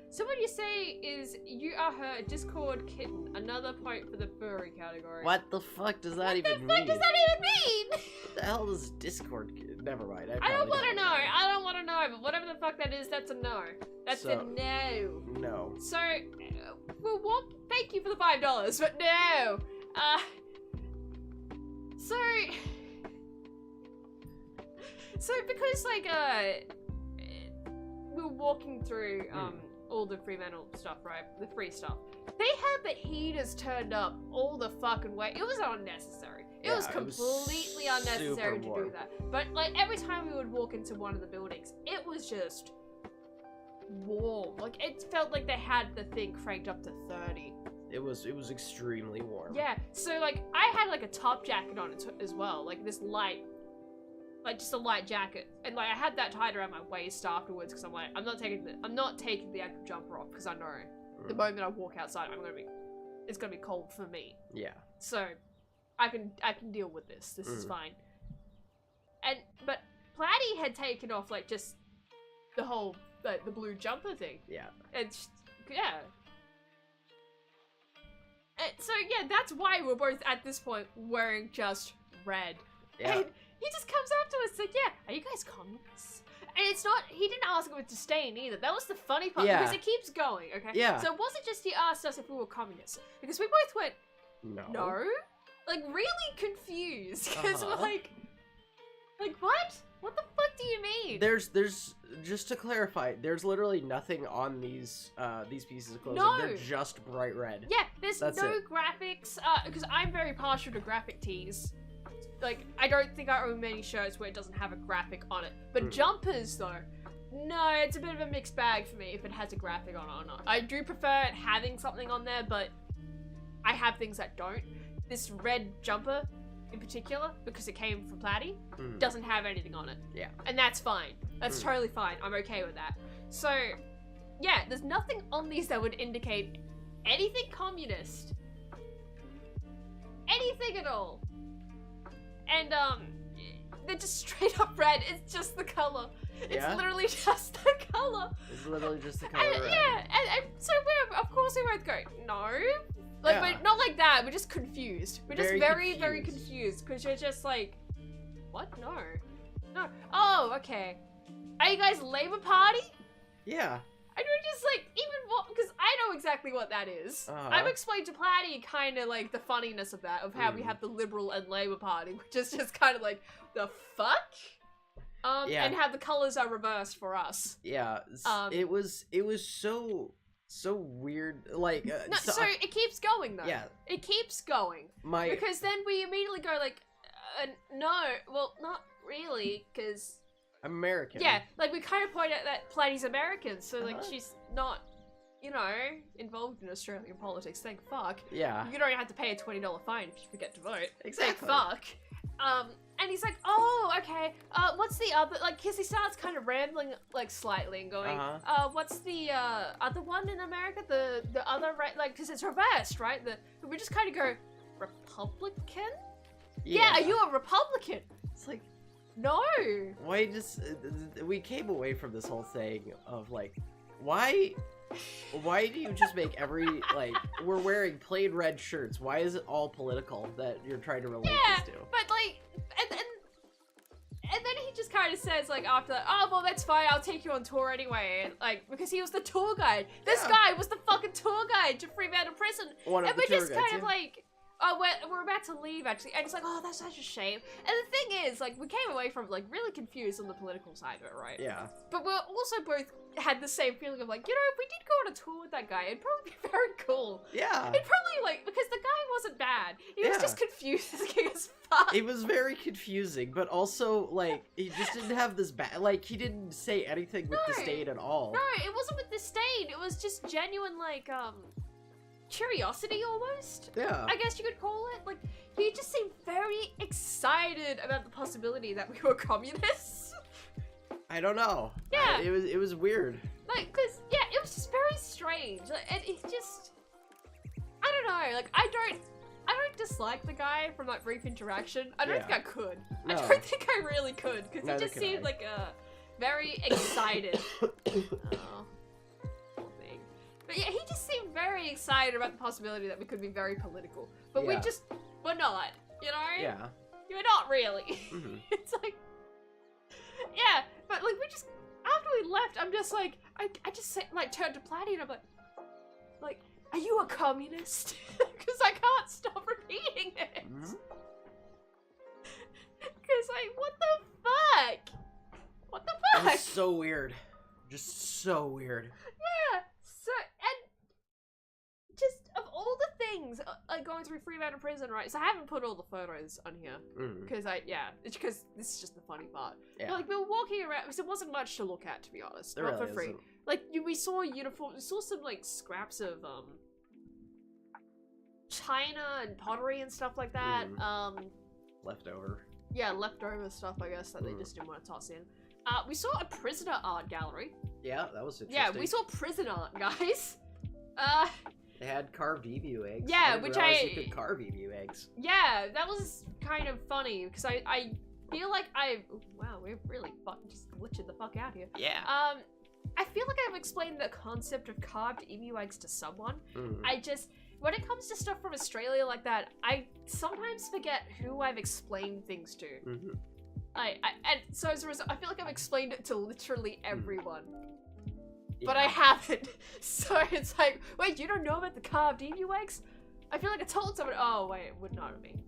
Speaker 4: So what you say is you are her Discord kitten. Another point for the furry category.
Speaker 5: What the fuck does that
Speaker 4: What
Speaker 5: even
Speaker 4: the
Speaker 5: mean?
Speaker 4: fuck does that even mean?
Speaker 5: What the hell does Discord? Never mind.
Speaker 4: I don't want to know. I don't want to know. But whatever the fuck that is, that's a no. That's a
Speaker 5: So-
Speaker 4: no.
Speaker 5: No.
Speaker 4: So, we'll walk. Thank you for the $5, but no. So because like we were walking through all the Fremantle stuff, right? The free stuff. They had the heaters turned up all the fucking way. It was unnecessary. It was
Speaker 5: Yeah, it was
Speaker 4: completely unnecessary
Speaker 5: super
Speaker 4: to
Speaker 5: warm.
Speaker 4: do that. But like every time we would walk into one of the buildings, it was was just warm. Like, it felt like they had the thing cranked up to 30.
Speaker 5: It was extremely warm.
Speaker 4: Yeah, so, like, I had, like, a top jacket on as well. Like, this light, like, just a light jacket. And, like, I had that tied around my waist afterwards because I'm like, I'm not taking the actual jumper off because I know the moment I walk outside, it's gonna be cold for me.
Speaker 5: Yeah.
Speaker 4: So, I can deal with this. This is fine. But Platy had taken off, like, just the whole, like, the blue jumper thing.
Speaker 5: Yeah.
Speaker 4: And, yeah. And so, yeah, that's why we're both, at this point, wearing just red.
Speaker 5: Yeah.
Speaker 4: And he just comes up to us like, yeah, are you guys communists? And it's not, he didn't ask it with disdain either. That was the funny part,
Speaker 5: Yeah.
Speaker 4: because it keeps going, okay?
Speaker 5: Yeah.
Speaker 4: So it wasn't just he asked us if we were communists. Because we both went, no? Like, really confused. Because we're like, what? What the fuck do you mean?
Speaker 5: There's just to clarify, there's literally nothing on these pieces of clothing.
Speaker 4: No.
Speaker 5: They're just bright red.
Speaker 4: Yeah, there's
Speaker 5: That's
Speaker 4: no
Speaker 5: it.
Speaker 4: graphics, because I'm very partial to graphic tees. Like, I don't think I own many shirts where it doesn't have a graphic on it. But jumpers, though, no, it's a bit of a mixed bag for me if it has a graphic on it or not. I do prefer it having something on there, but I have things that don't. This red jumper, in particular, because it came from Platy, doesn't have anything on it.
Speaker 5: Yeah.
Speaker 4: And that's fine. That's totally fine. I'm okay with that. So, yeah, there's nothing on these that would indicate anything communist. Anything at all. And, they're just straight up red. It's just the color. It's
Speaker 5: Yeah?
Speaker 4: literally just the color.
Speaker 5: It's literally just the color
Speaker 4: And,
Speaker 5: red.
Speaker 4: yeah, and so of course we both go, no. Like,
Speaker 5: Yeah.
Speaker 4: but not like that. We're just confused. We're just
Speaker 5: Very
Speaker 4: very
Speaker 5: confused.
Speaker 4: confused because you're just like, what? No. No. Oh, okay. Are you guys Labour Party?
Speaker 5: Yeah.
Speaker 4: And we're just like, even more, because I know exactly what that is. I've explained to Platy kind of like the funniness of that, of how we have the Liberal and Labour Party, which is just kind of like, the fuck?
Speaker 5: Yeah.
Speaker 4: And how the colours are reversed for us.
Speaker 5: Yeah. It was so weird. Like,
Speaker 4: No, so it keeps going though.
Speaker 5: yeah.
Speaker 4: It keeps going. Because then we immediately go like, no, well, not really, because...
Speaker 5: I'm American.
Speaker 4: Yeah, like we kind of point out that Platy's American, so like she's not, you know, involved in Australian politics, thank fuck.
Speaker 5: Yeah.
Speaker 4: You don't have to pay a $20 fine if you forget to vote.
Speaker 5: Exactly.
Speaker 4: Thank fuck. And he's like, oh, okay, what's the other, like, because he starts kind of rambling, like, slightly and going, what's the, other one in America? The other, right, like, because it's reversed, right? We just kind of go, Republican? Yeah, are you a Republican? It's like, no.
Speaker 5: Why just, we came away from this whole thing of, like, why do you just make every, like, we're wearing plain red shirts, why is it all political that you're trying to relate this to?
Speaker 4: But, like, and then he just kind of says, like, after that, oh, well, that's fine, I'll take you on tour anyway, and, like, because he was the tour guide. This guy was the fucking tour guide to Fremantle Prison.
Speaker 5: One of
Speaker 4: And
Speaker 5: the
Speaker 4: we're
Speaker 5: tour
Speaker 4: just
Speaker 5: guides,
Speaker 4: kind of like, oh, we're about to leave, actually. And it's like, oh, that's such a shame. And the thing is, like, we came away from, like, really confused on the political side of it, right?
Speaker 5: Yeah.
Speaker 4: But we're also both had the same feeling of, like, you know, if we did go on a tour with that guy, it'd probably be very cool.
Speaker 5: Yeah.
Speaker 4: It'd probably, like, because the guy wasn't bad. He was
Speaker 5: Yeah.
Speaker 4: just confused as fuck.
Speaker 5: It was very confusing, but also, like, he just didn't have this like, he didn't say anything with
Speaker 4: No.
Speaker 5: disdain at all.
Speaker 4: No, it wasn't with disdain. It was just genuine, like, curiosity almost.
Speaker 5: Yeah.
Speaker 4: I guess you could call it. Like, he just seemed very excited about the possibility that we were communists.
Speaker 5: I don't know.
Speaker 4: Yeah.
Speaker 5: It was weird.
Speaker 4: Like, cause yeah, it was just very strange. Like, and it just, I don't know. Like, I don't dislike the guy from that brief interaction. I don't think I could.
Speaker 5: No.
Speaker 4: I don't think I really could, because he
Speaker 5: Neither
Speaker 4: just
Speaker 5: can
Speaker 4: seemed
Speaker 5: I.
Speaker 4: like very excited. Oh, poor thing. But yeah, he just seemed very excited about the possibility that we could be very political. But
Speaker 5: Yeah.
Speaker 4: we're not, you know?
Speaker 5: Yeah.
Speaker 4: You're not really.
Speaker 5: Mhm.
Speaker 4: It's like, yeah, but like we just, after we left, I'm just like, I just say, like turned to Platy and I'm like, are you a communist? Because I can't stop repeating it.
Speaker 5: Mhm.
Speaker 4: Because like, what the fuck? What the
Speaker 5: It
Speaker 4: fuck?
Speaker 5: was so weird. Just so weird.
Speaker 4: Yeah. So, and just of all the things, like going through Fremantle Prison, right? So I haven't put all the photos on here, because it's because this is just the funny part.
Speaker 5: Yeah.
Speaker 4: But, like, we were walking around, because there wasn't much to look at, to be honest.
Speaker 5: There
Speaker 4: Not
Speaker 5: really
Speaker 4: for free.
Speaker 5: isn't.
Speaker 4: Like, we saw uniforms, we saw some, like, scraps of, china and pottery and stuff like that.
Speaker 5: Leftover.
Speaker 4: Yeah, leftover stuff, I guess, that they just didn't want to toss in. We saw a prisoner art gallery.
Speaker 5: Yeah, that was interesting.
Speaker 4: Yeah, we saw prison art, guys.
Speaker 5: They had carved emu eggs.
Speaker 4: Yeah,
Speaker 5: didn't
Speaker 4: which
Speaker 5: realize you could carve emu eggs.
Speaker 4: Yeah, that was kind of funny, because I feel like wow, we're really just glitching the fuck out here.
Speaker 5: Yeah.
Speaker 4: I feel like I've explained the concept of carved emu eggs to someone. When it comes to stuff from Australia like that, I sometimes forget who I've explained things to. And so as a result, I feel like I've explained it to literally everyone. But I haven't. So it's like, wait, you don't know about the carved emu eggs? I feel like I told someone, oh wait, it would not have been.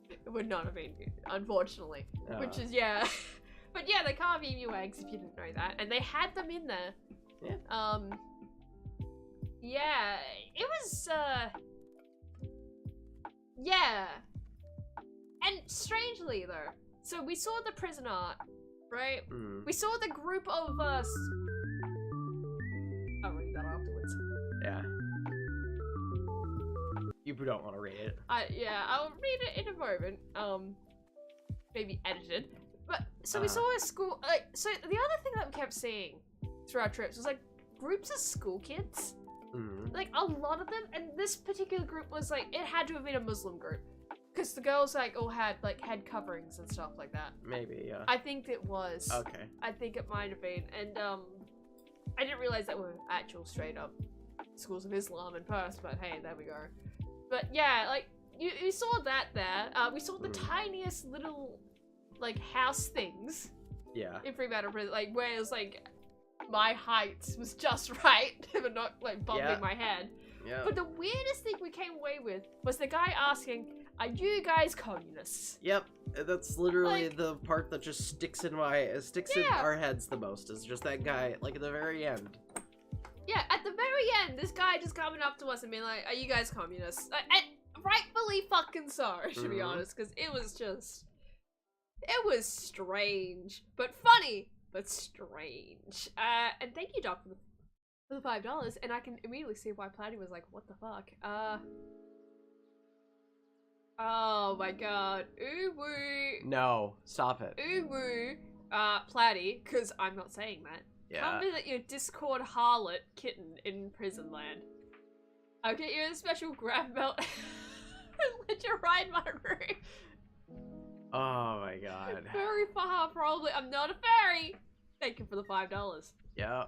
Speaker 4: It would not have been, unfortunately. Which is, yeah. But yeah, they carve emu eggs, if you didn't know that. And they had them in there.
Speaker 5: Yeah.
Speaker 4: Yeah, it was, yeah. And strangely, though, so we saw the prison art, right? We saw the group of us. I'll read that afterwards.
Speaker 5: Yeah. You don't want to read it.
Speaker 4: Yeah, I'll read it in a moment. Maybe edited. But, so we saw a school, like, so the other thing that we kept seeing through our trips was, like, groups of school kids. Like, a lot of them, and this particular group was, like, it had to have been a Muslim group. Because the girls, like, all had, like, head coverings and stuff like that.
Speaker 5: Maybe, yeah.
Speaker 4: I think it was.
Speaker 5: Okay.
Speaker 4: I think it might have been. And, I didn't realize that were actual straight-up schools of Islam in Perth, but hey, there we go. But, yeah, like, you saw that there. We saw the tiniest little, like, house things.
Speaker 5: Yeah.
Speaker 4: In Fremantle Prison, like, where it was, like, my height was just right, but not, like, bumping my head.
Speaker 5: Yeah.
Speaker 4: But the weirdest thing we came away with was the guy asking, are you guys communists?
Speaker 5: Yep, that's literally
Speaker 4: like,
Speaker 5: the part that just sticks in our heads the most, is just that guy, like, at the very end.
Speaker 4: Yeah, at the very end, this guy just coming up to us and being like, are you guys communists? And rightfully fucking so, to be honest, because it was strange, but funny. But strange. And thank you, Doc, for the $5, and I can immediately see why Platy was like, what the fuck? Oh my god. Ooh-woo.
Speaker 5: No, stop it.
Speaker 4: Ooh-woo. Platy, because I'm not saying that.
Speaker 5: Yeah.
Speaker 4: Come visit your Discord harlot kitten in prison land. I'll get you a special grab belt and let you ride my room.
Speaker 5: Oh my god.
Speaker 4: Furry far, probably. I'm not a fairy. Thank you for the $5.
Speaker 5: Yeah.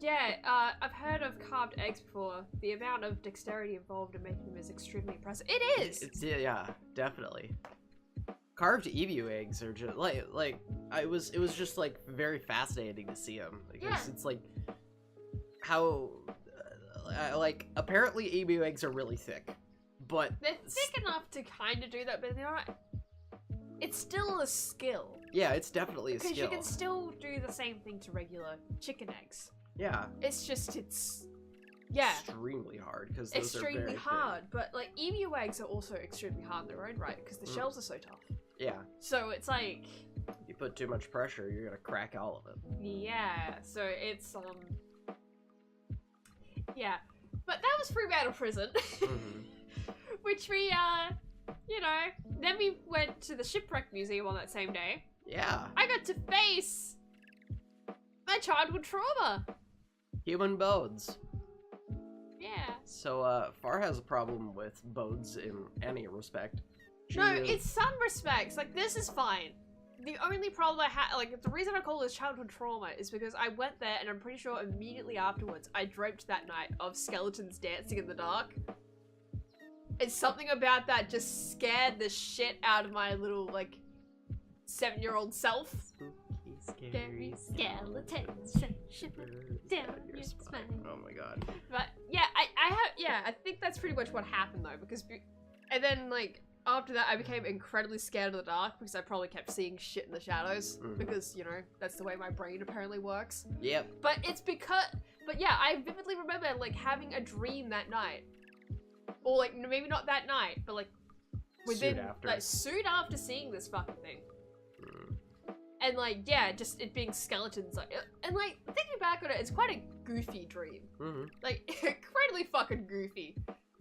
Speaker 4: Yeah, I've heard of carved eggs before. The amount of dexterity involved in making them is extremely impressive. It is!
Speaker 5: Yeah, definitely. Carved emu eggs are just, it was just, like, very fascinating to see them. Because it's, like, how, apparently emu eggs are really thick. But
Speaker 4: they're thick enough to kind of do that, but they're not. It's still a skill.
Speaker 5: Yeah, it's definitely a skill.
Speaker 4: Because you can still do the same thing to regular chicken eggs.
Speaker 5: Yeah.
Speaker 4: It's just, extremely
Speaker 5: hard, because
Speaker 4: those are very hard, but, like, emu eggs are also extremely hard in their own right, because the shells are so tough.
Speaker 5: Yeah.
Speaker 4: So it's like...
Speaker 5: You put too much pressure, you're gonna crack all of it.
Speaker 4: Yeah, so it's, yeah. But that was Fremantle Prison. Which we, you know, then we went to the Shipwreck Museum on that same day.
Speaker 5: Yeah.
Speaker 4: I got to face my childhood trauma.
Speaker 5: Human bones.
Speaker 4: Yeah.
Speaker 5: So, Far has a problem with bones in any respect.
Speaker 4: No, in some respects, like, this is fine. The only problem I had, like, the reason I call this childhood trauma is because I went there and I'm pretty sure immediately afterwards I dreamt that night of skeletons dancing in the dark. And something about that just scared the shit out of my little, like, 7-year-old self.
Speaker 5: Scary
Speaker 4: skeletons shiver down your spine.
Speaker 5: Oh my god.
Speaker 4: But yeah, I think that's pretty much what happened though, because and then like after that I became incredibly scared of the dark because I probably kept seeing shit in the shadows because, you know, that's the way my brain apparently works.
Speaker 5: Yep.
Speaker 4: But it's because But yeah, I vividly remember like having a dream that night, or like maybe not that night, but like within soon after seeing this fucking thing. And like, yeah, just it being skeletons, like, and like, thinking back on it, it's quite a goofy dream. Like, incredibly fucking goofy.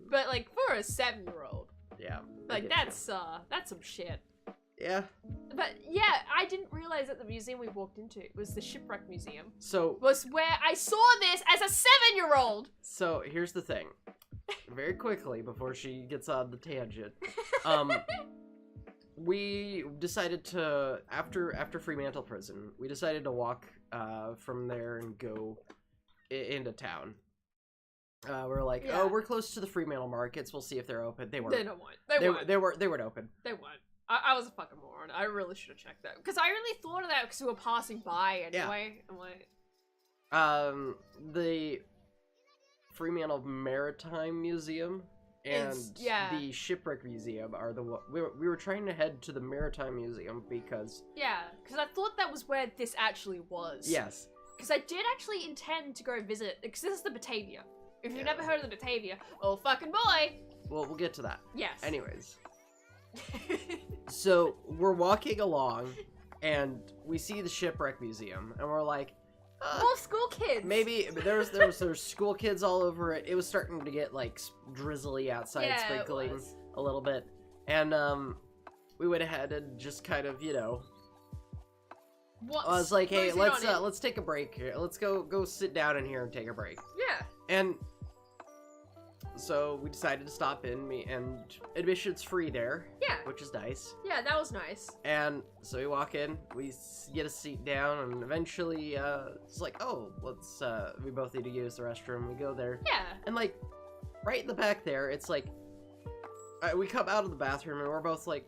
Speaker 4: But like, for a 7-year-old.
Speaker 5: Yeah.
Speaker 4: Like, that's some shit.
Speaker 5: Yeah.
Speaker 4: But yeah, I didn't realize that the museum we walked into was the Shipwreck Museum.
Speaker 5: So.
Speaker 4: Was where I saw this as a 7-year-old!
Speaker 5: So, here's the thing. Very quickly, before she gets on the tangent. We decided to, after Fremantle Prison, we decided to walk from there and go into town. We're like, oh, we're close to the Fremantle markets. We'll see if they're open. They weren't.
Speaker 4: They don't want. They weren't.
Speaker 5: They weren't open.
Speaker 4: They weren't. I was a fucking moron. I really should have checked that because I really thought of that because we were passing by anyway. Yeah. I'm like,
Speaker 5: the Fremantle Maritime Museum and the Shipwreck Museum are the we were trying to head to the Maritime Museum because
Speaker 4: I thought that was where this actually was.
Speaker 5: Yes.
Speaker 4: Because I did actually intend to go visit, because this is the Batavia. If you've never heard of the Batavia, oh fucking boy!
Speaker 5: Well, we'll get to that.
Speaker 4: Yes.
Speaker 5: Anyways. So, we're walking along, and we see the Shipwreck Museum, and we're like,
Speaker 4: more school kids!
Speaker 5: Maybe, there's school kids all over it. It was starting to get, like, drizzly outside, sprinkling a little bit. And, we went ahead and just kind of, you know... I was like, hey, let's take a break here. Let's go sit down in here and take a break.
Speaker 4: Yeah.
Speaker 5: And so we decided to stop in, and admission's free there.
Speaker 4: Yeah.
Speaker 5: Which is nice.
Speaker 4: Yeah, that was nice.
Speaker 5: And so we walk in, we get a seat down, and eventually it's like, oh, we both need to use the restroom. We go there.
Speaker 4: Yeah.
Speaker 5: And like, right in the back there, it's like, we come out of the bathroom, and we're both like,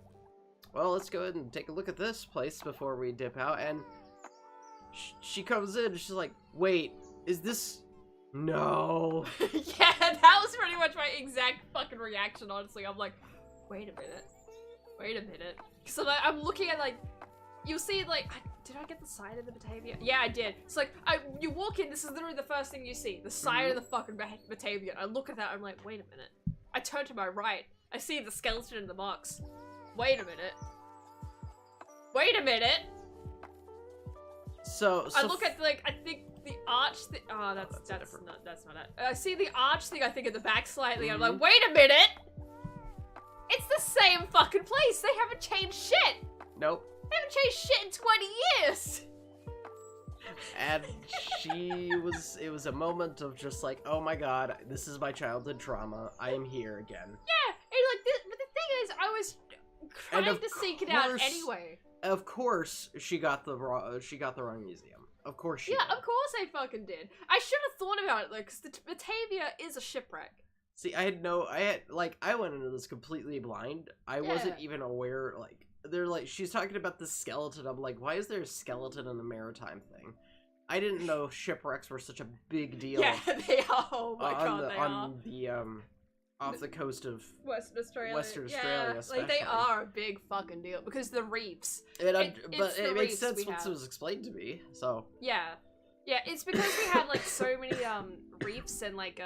Speaker 5: well, let's go ahead and take a look at this place before we dip out. And she comes in, she's like, wait, is this... No.
Speaker 4: Yeah, that was pretty much my exact fucking reaction, honestly. I'm like, wait a minute. So like, I'm looking at like, you'll see like, did I get the side of the Batavia? Yeah, I did. It's like, you walk in, this is literally the first thing you see, the side of the fucking Batavia. I look at that, I'm like, wait a minute. I turn to my right, I see the skeleton in the box. Wait a minute.
Speaker 5: So
Speaker 4: I look at like, I think the arch thing. Oh, that's not it. I see the arch thing, I think, at the back slightly. I'm like, wait a minute! It's the same fucking place! They haven't changed shit!
Speaker 5: Nope.
Speaker 4: They haven't changed shit in 20 years!
Speaker 5: And it was a moment of just like, oh my god, this is my childhood trauma. I am here again.
Speaker 4: Yeah, and like, but the thing is, I was trying to seek it out anyway.
Speaker 5: Of course, she got the wrong museum. Of course she did.
Speaker 4: Of course I fucking did. I should have thought about it, like, because the Batavia is a shipwreck.
Speaker 5: See, I went into this completely blind. I wasn't even aware, like, they're like, she's talking about the skeleton. I'm like, why is there a skeleton in the maritime thing? I didn't know shipwrecks were such a big deal.
Speaker 4: Yeah, they are. Oh my god, they are.
Speaker 5: On the, off the coast of
Speaker 4: Western Australia.
Speaker 5: Especially.
Speaker 4: Like, they are a big fucking deal, because the reefs.
Speaker 5: But it makes sense once it was explained to me, so.
Speaker 4: Yeah. Yeah, it's because we have, like, so many, reefs and, like,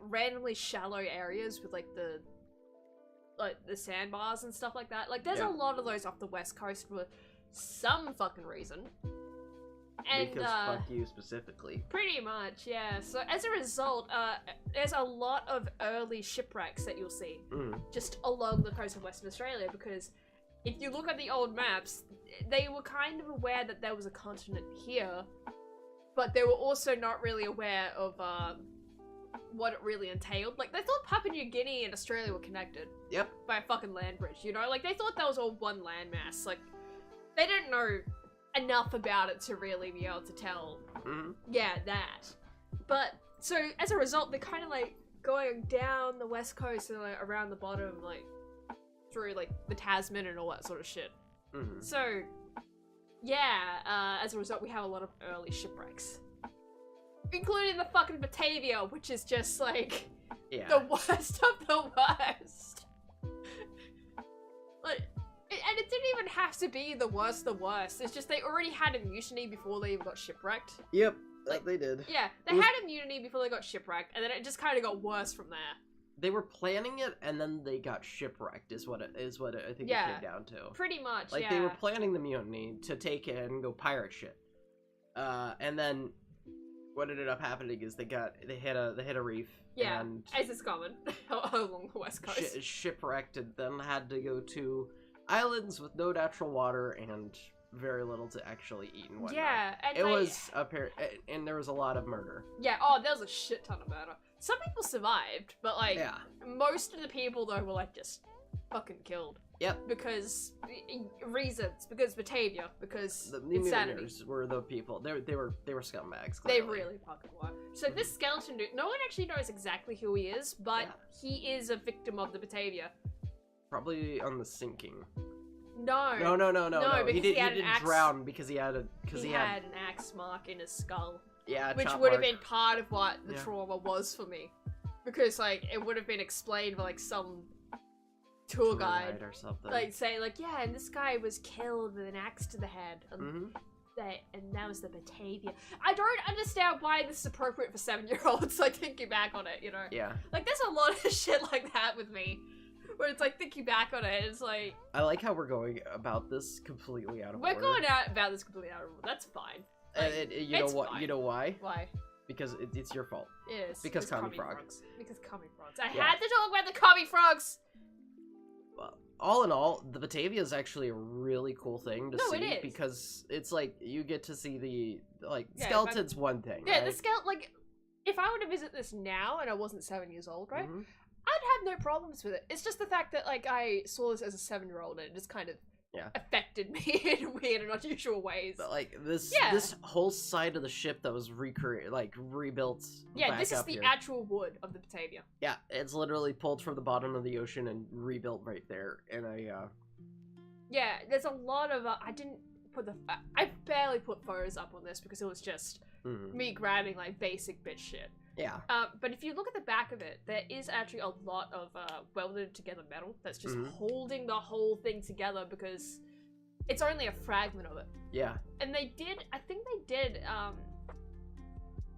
Speaker 4: randomly shallow areas with, like, the sandbars and stuff like that. Like, there's a lot of those off the west coast for some fucking reason. And,
Speaker 5: because fuck you specifically.
Speaker 4: Pretty much, yeah. So as a result, there's a lot of early shipwrecks that you'll see just along the coast of Western Australia, because if you look at the old maps, they were kind of aware that there was a continent here, but they were also not really aware of what it really entailed. Like, they thought Papua New Guinea and Australia were connected.
Speaker 5: Yep.
Speaker 4: By a fucking land bridge, you know? Like, they thought that was all one landmass. Like, they didn't know enough about it to really be able to tell, that. But, so, as a result, they're kind of, like, going down the west coast and, like, around the bottom, like, through, like, the Tasman and all that sort of shit. So, yeah, as a result, we have a lot of early shipwrecks. Including the fucking Batavia, which is just, like, the worst of the worst. Like, and it didn't even have to be the worst. It's just they already had a mutiny before they even got shipwrecked.
Speaker 5: Yep.
Speaker 4: Like,
Speaker 5: they did.
Speaker 4: Yeah, they
Speaker 5: It was-
Speaker 4: had immunity before they got shipwrecked, and then it just kind of got worse from there.
Speaker 5: They were planning it, and then they got shipwrecked. Is what I think
Speaker 4: Yeah.
Speaker 5: it came down to.
Speaker 4: Pretty much,
Speaker 5: Like
Speaker 4: yeah.
Speaker 5: they were planning the mutiny to take it and go pirate shit. And then what ended up happening is they hit a reef.
Speaker 4: Yeah,
Speaker 5: And
Speaker 4: as is common along the west coast.
Speaker 5: shipwrecked and then had to go to islands with no natural water and very little to actually eat and whatnot.
Speaker 4: Yeah, and
Speaker 5: It
Speaker 4: like,
Speaker 5: was and there was a lot of murder.
Speaker 4: Yeah, oh, there was a shit ton of murder. Some people survived, but like
Speaker 5: Yeah.
Speaker 4: most of the people though were like just fucking killed.
Speaker 5: Yep.
Speaker 4: Because reasons, because Batavia, because
Speaker 5: The
Speaker 4: insanity.
Speaker 5: mutineers were the people. They were scumbags.
Speaker 4: They
Speaker 5: clearly.
Speaker 4: really fucking were. So this skeleton dude, no one actually knows exactly who he is, but
Speaker 5: Yeah.
Speaker 4: he is a victim of the Batavia.
Speaker 5: Probably on the sinking.
Speaker 4: No.
Speaker 5: No.
Speaker 4: because
Speaker 5: He
Speaker 4: he had an
Speaker 5: didn't
Speaker 4: axe-
Speaker 5: drown because he had
Speaker 4: He had an axe mark in his skull.
Speaker 5: yeah,
Speaker 4: Which
Speaker 5: chop
Speaker 4: would have
Speaker 5: mark.
Speaker 4: been part of what the
Speaker 5: Yeah.
Speaker 4: trauma was for me. Because, like, it would have been explained by, like, some tour guide.
Speaker 5: or something.
Speaker 4: Like, say, like, yeah, and this guy was killed with an axe to the head. And,
Speaker 5: Mhm.
Speaker 4: that was the Batavia. I don't understand why this is appropriate for 7-year-olds, like, thinking back on it, you know?
Speaker 5: Yeah.
Speaker 4: Like, there's a lot of shit like that with me. Where it's, like, thinking back on it, it's like,
Speaker 5: I like how we're going about this completely out of
Speaker 4: we're
Speaker 5: order.
Speaker 4: going out about this completely out of order. That's fine.
Speaker 5: And you know
Speaker 4: it's
Speaker 5: what?
Speaker 4: fine.
Speaker 5: You know why?
Speaker 4: Why?
Speaker 5: Because it's your fault.
Speaker 4: Yes.
Speaker 5: Because
Speaker 4: it's
Speaker 5: commie
Speaker 4: commie
Speaker 5: frog.
Speaker 4: frogs. Because commie frogs. I
Speaker 5: Yeah.
Speaker 4: had to talk about the commie frogs!
Speaker 5: Well, all in all, the Batavia is actually a really cool thing to
Speaker 4: No, it
Speaker 5: see
Speaker 4: is.
Speaker 5: because it's like you get to see the
Speaker 4: Yeah,
Speaker 5: skeleton's one thing.
Speaker 4: Yeah,
Speaker 5: right?
Speaker 4: the skeleton, like, if I were to visit this now and I wasn't 7 years old, right?
Speaker 5: Mhm.
Speaker 4: I'd have no problems with it. It's just the fact that, like, I saw this as a 7-year-old and it just kind of
Speaker 5: Yeah.
Speaker 4: affected me in weird and unusual ways.
Speaker 5: But like this
Speaker 4: Yeah.
Speaker 5: this whole side of the ship that was rebuilt.
Speaker 4: Yeah,
Speaker 5: back
Speaker 4: this is
Speaker 5: up
Speaker 4: the
Speaker 5: here.
Speaker 4: actual wood of the Batavia.
Speaker 5: Yeah, it's literally pulled from the bottom of the ocean and rebuilt right there in a
Speaker 4: Yeah, there's a lot of, I didn't put I barely put photos up on this because it was just
Speaker 5: mhm.
Speaker 4: me grabbing, like, basic bitch shit.
Speaker 5: Yeah.
Speaker 4: But if you look at the back of it, there is actually a lot of welded together metal that's just
Speaker 5: Mhm.
Speaker 4: holding the whole thing together because it's only a fragment of it.
Speaker 5: Yeah.
Speaker 4: And I think they did,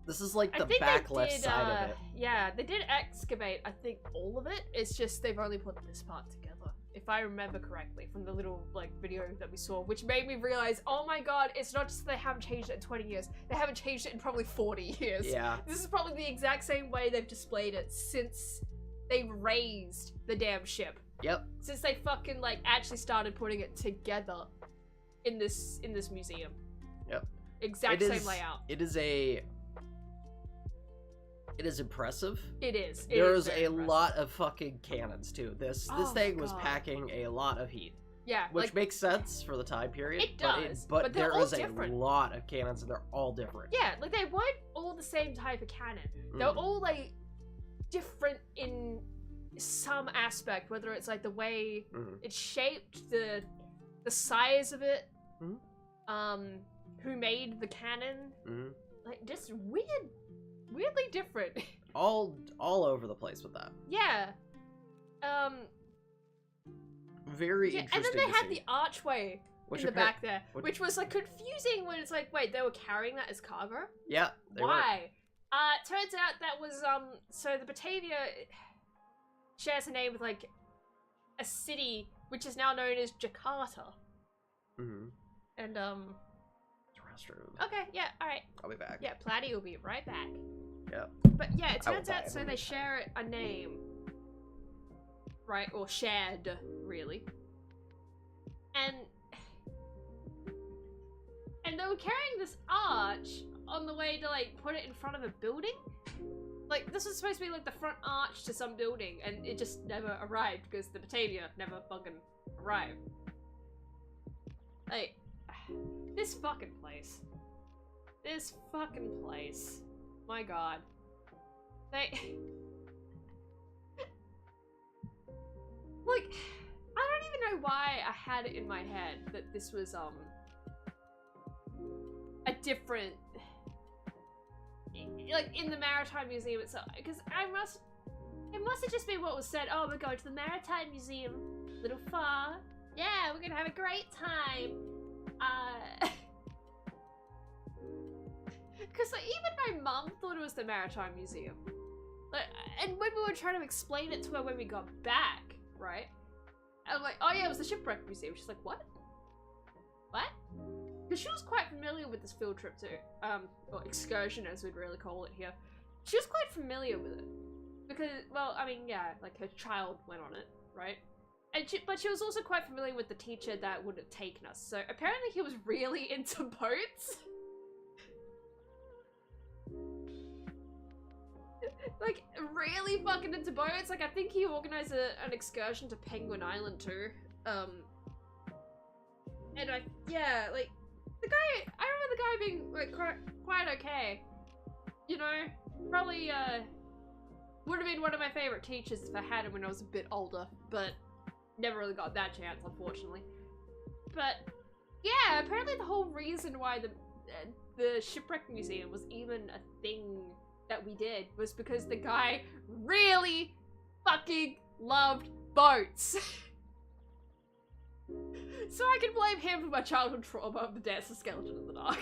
Speaker 5: This is like
Speaker 4: I
Speaker 5: the
Speaker 4: think
Speaker 5: back
Speaker 4: they
Speaker 5: left
Speaker 4: did,
Speaker 5: side of it.
Speaker 4: yeah, they did excavate, I think, all of it. It's just they've only put this part together, if I remember correctly, from the little, like, video that we saw, which made me realize, oh my god, it's not just that they haven't changed it in 20 years, they haven't changed it in probably 40 years.
Speaker 5: Yeah.
Speaker 4: This is probably the exact same way they've displayed it since they raised the damn ship.
Speaker 5: Yep.
Speaker 4: Since they fucking, like, actually started putting it together in this museum.
Speaker 5: Yep.
Speaker 4: Exact
Speaker 5: It
Speaker 4: same
Speaker 5: is-
Speaker 4: layout.
Speaker 5: It is impressive.
Speaker 4: It is.
Speaker 5: There's
Speaker 4: very
Speaker 5: a
Speaker 4: impressive.
Speaker 5: lot of fucking cannons too. This
Speaker 4: Oh my
Speaker 5: thing was
Speaker 4: God.
Speaker 5: packing a lot of heat,
Speaker 4: Yeah,
Speaker 5: which
Speaker 4: like,
Speaker 5: makes sense for the time period.
Speaker 4: It does,
Speaker 5: but
Speaker 4: but they're
Speaker 5: there
Speaker 4: all
Speaker 5: is
Speaker 4: different.
Speaker 5: a lot of cannons, and they're all different.
Speaker 4: yeah, like, they weren't all the same type of cannon. They're
Speaker 5: Mm.
Speaker 4: all, like, different in some aspect, whether it's, like, the way
Speaker 5: Mhm.
Speaker 4: it's shaped, the size of it,
Speaker 5: Mhm.
Speaker 4: who made the cannon,
Speaker 5: Mhm.
Speaker 4: like, just weirdly different.
Speaker 5: All over the place with that.
Speaker 4: Yeah.
Speaker 5: Very
Speaker 4: Yeah, and
Speaker 5: interesting.
Speaker 4: then they
Speaker 5: to
Speaker 4: had
Speaker 5: see.
Speaker 4: the archway
Speaker 5: Which
Speaker 4: in the
Speaker 5: appar-
Speaker 4: back there,
Speaker 5: which-
Speaker 4: which was, like, confusing when it's like, wait, they were carrying that as cargo?
Speaker 5: Yeah. They were.
Speaker 4: Why? Turns out that was, so the Batavia shares a name with, like, a city which is now known as Jakarta.
Speaker 5: Mhm.
Speaker 4: And,
Speaker 5: Restroom.
Speaker 4: okay, yeah, alright.
Speaker 5: I'll be back.
Speaker 4: Yeah, Platy will be right back.
Speaker 5: Yep.
Speaker 4: But yeah, it
Speaker 5: I will
Speaker 4: turns
Speaker 5: buy
Speaker 4: out
Speaker 5: it
Speaker 4: so
Speaker 5: when
Speaker 4: they
Speaker 5: we
Speaker 4: share a name. Right? Or shared, really. And they were carrying this arch on the way to, like, put it in front of a building. Like, this was supposed to be, like, the front arch to some building, and it just never arrived because the Batavia never fucking arrived. Like, this fucking place. This fucking place. My god. They... Like, I don't even know why I had it in my head that this was, a different... Like, in the Maritime Museum itself. Because it must have just been what was said, oh, we're going to the Maritime Museum. A little far. Yeah, we're gonna have a great time. because like, even my mum thought it was the Maritime Museum. Like, and when we were trying to explain it to her when we got back, right? I'm like, oh yeah, it was the Shipwreck Museum. She's like, what? What? Because she was quite familiar with this field trip too. Or excursion as we'd really call it here. She was quite familiar with it. Because, well, I mean, yeah, like her child went on it, right? And but she was also quite familiar with the teacher that would have taken us. So apparently he was really into boats. Like, really fucking into boats. Like, I think he organized an excursion to Penguin Island too. And yeah, like, the guy, I remember the guy being, like, quite okay. You know, probably, would have been one of my favorite teachers if I had him when I was a bit older, but never really got that chance, unfortunately. But, yeah, apparently the whole reason why the Shipwreck Museum was even a thing that we did was because the guy really fucking loved boats. So I can blame him for my childhood trauma of the dancer skeleton in the dark.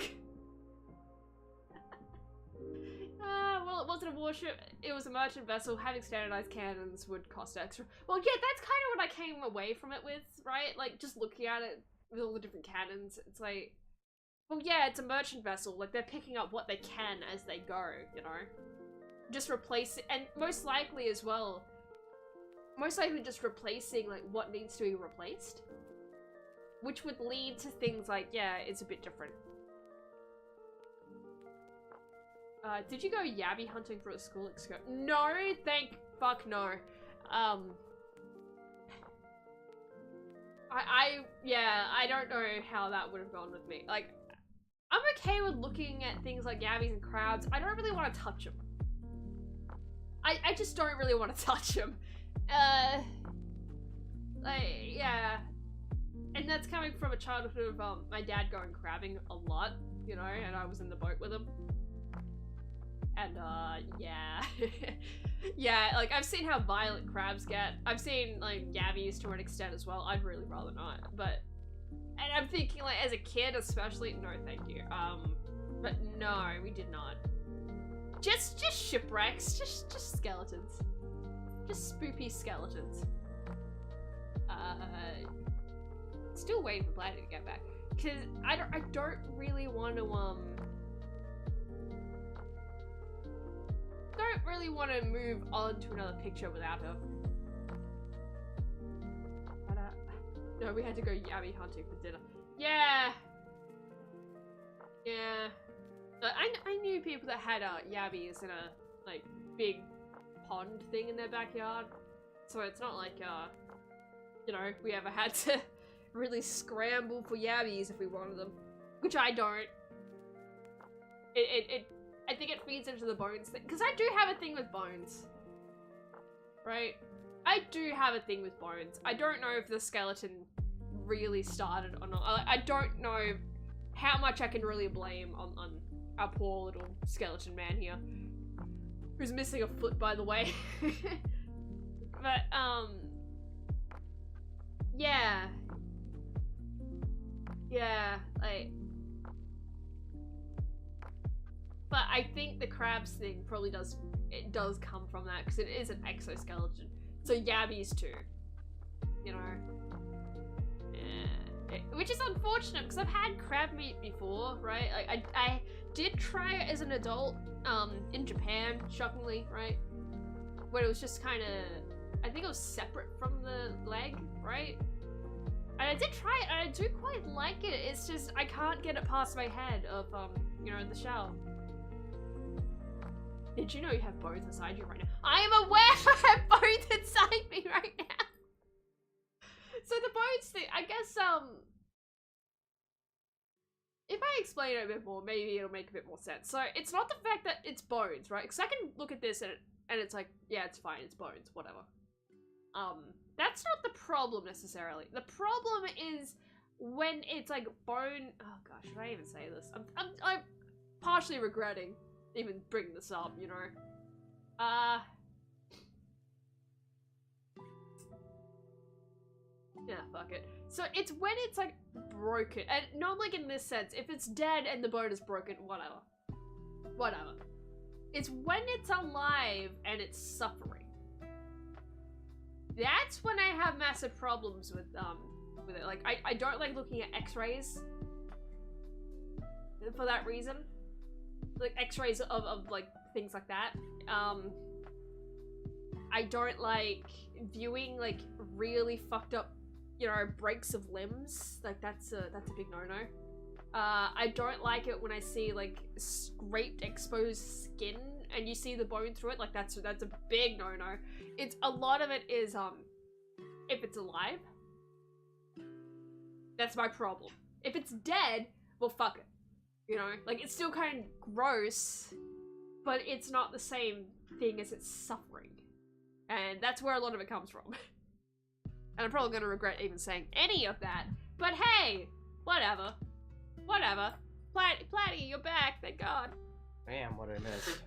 Speaker 4: Well, it wasn't a warship, it was a merchant vessel. Having standardized cannons would cost extra. Well, yeah, that's kind of what I came away from it with, right? Like, just looking at it with all the different cannons, it's like, well, yeah, it's a merchant vessel. Like, they're picking up what they can as they go, you know? Just replace it, and most likely as well, most likely just replacing, like, what needs to be replaced. Which would lead to things like, yeah, it's a bit different. Did you go yabby hunting for a school excursion? No, thank fuck no. Yeah, I don't know how that would have gone with me. Like, I'm okay with looking at things like yabbies and crabs. I don't really want to touch them. I just don't really want to touch them. Like, yeah. And that's coming from a childhood of my dad going crabbing a lot, you know, and I was in the boat with him. And, yeah. Yeah, like, I've seen how violent crabs get. I've seen, like, yabbies to an extent as well. I'd really rather not, but... And I'm thinking, like, as a kid especially, no thank you. But no, we did not. Just shipwrecks, just skeletons. Just spoopy skeletons. Still waiting for Bladdy to get back. Cause I don't really want to, don't really want to move on to another picture without her. But, no, we had to go yabby hunting for dinner. Yeah! Yeah. I knew people that had, yabbies in a, like, big pond thing in their backyard. So it's not like, you know, we ever had to really scramble for yabbies if we wanted them. Which I don't. I think it feeds into the bones thing. Because I do have a thing with bones. Right? I do have a thing with bones. I don't know if the skeleton really started or not. I don't know how much I can really blame on our poor little skeleton man here. Who's missing a foot, by the way. But, yeah. Yeah, like... But I think the crabs thing probably does come from that, because it is an exoskeleton. So yabbies too. You know? Yeah. Which is unfortunate, because I've had crab meat before, right? Like, I did try it as an adult, in Japan, shockingly, right? Where it was just kind of... I think it was separate from the leg, right? And I did try it, and I do quite like it. It's just, I can't get it past my head of, you know, the shell. Did you know you have bones inside you right now? I am aware I have bones inside me right now. So the bones thing, I guess, if I explain it a bit more, maybe it'll make a bit more sense. So it's not the fact that it's bones, right? Because I can look at this and it's like, yeah, it's fine, it's bones, whatever. That's not the problem necessarily. The problem is when it's like bone. Oh gosh, should I even say this? I'm partially regretting even bringing this up, you know. Yeah, fuck it. So it's when it's like broken, and not like in this sense. If it's dead and the bone is broken, whatever. whatever. It's when it's alive and it's suffering. That's when I have massive problems with it. Like, I don't like looking at X-rays for that reason. Like, X-rays of like, things like that. I don't like viewing, like, really fucked up, you know, breaks of limbs. Like, that's a big no-no. I don't like it when I see, like, scraped, exposed skin and you see the bone through it. Like, that's a big no-no. It's, a lot of it is, if it's alive, that's my problem. If it's dead, well, fuck it. You know? Like, it's still kind of gross, but it's not the same thing as it's suffering. And that's where a lot of it comes from. And I'm probably gonna regret even saying any of that. But hey, whatever. Whatever. Platty, you're back, thank God.
Speaker 5: Damn, what I missed.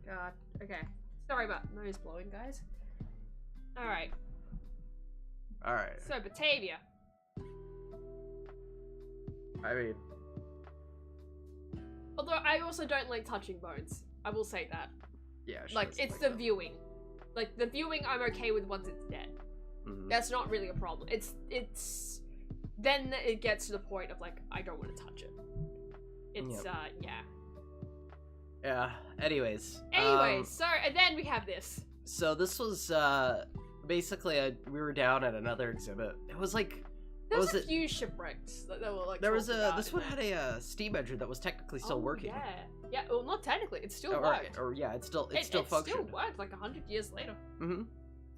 Speaker 4: God, okay. Sorry about nose blowing, guys. Alright.
Speaker 5: Alright.
Speaker 4: So, Batavia.
Speaker 5: I mean...
Speaker 4: Although, I also don't like touching bones. I will say that.
Speaker 5: Yeah, she
Speaker 4: like,
Speaker 5: doesn't
Speaker 4: it's
Speaker 5: like
Speaker 4: the
Speaker 5: them.
Speaker 4: viewing. Like, the viewing I'm okay with once it's dead.
Speaker 5: Mhm.
Speaker 4: That's not really a problem. It's... Then it gets to the point of, like, I don't want to touch it. It's, yeah.
Speaker 5: Yeah, anyways.
Speaker 4: So, and then we have this.
Speaker 5: So this was, basically, we were down at another exhibit. It was like...
Speaker 4: There was a few shipwrecks that they were, like,
Speaker 5: There was
Speaker 4: talking
Speaker 5: a...
Speaker 4: about
Speaker 5: This
Speaker 4: in
Speaker 5: one
Speaker 4: it.
Speaker 5: had a steam engine that was technically still working.
Speaker 4: Yeah. Yeah, well, not technically. It still
Speaker 5: Or
Speaker 4: worked.
Speaker 5: yeah, it still
Speaker 4: It
Speaker 5: functioned.
Speaker 4: still worked, like, 100 years later.
Speaker 5: Mm-hmm.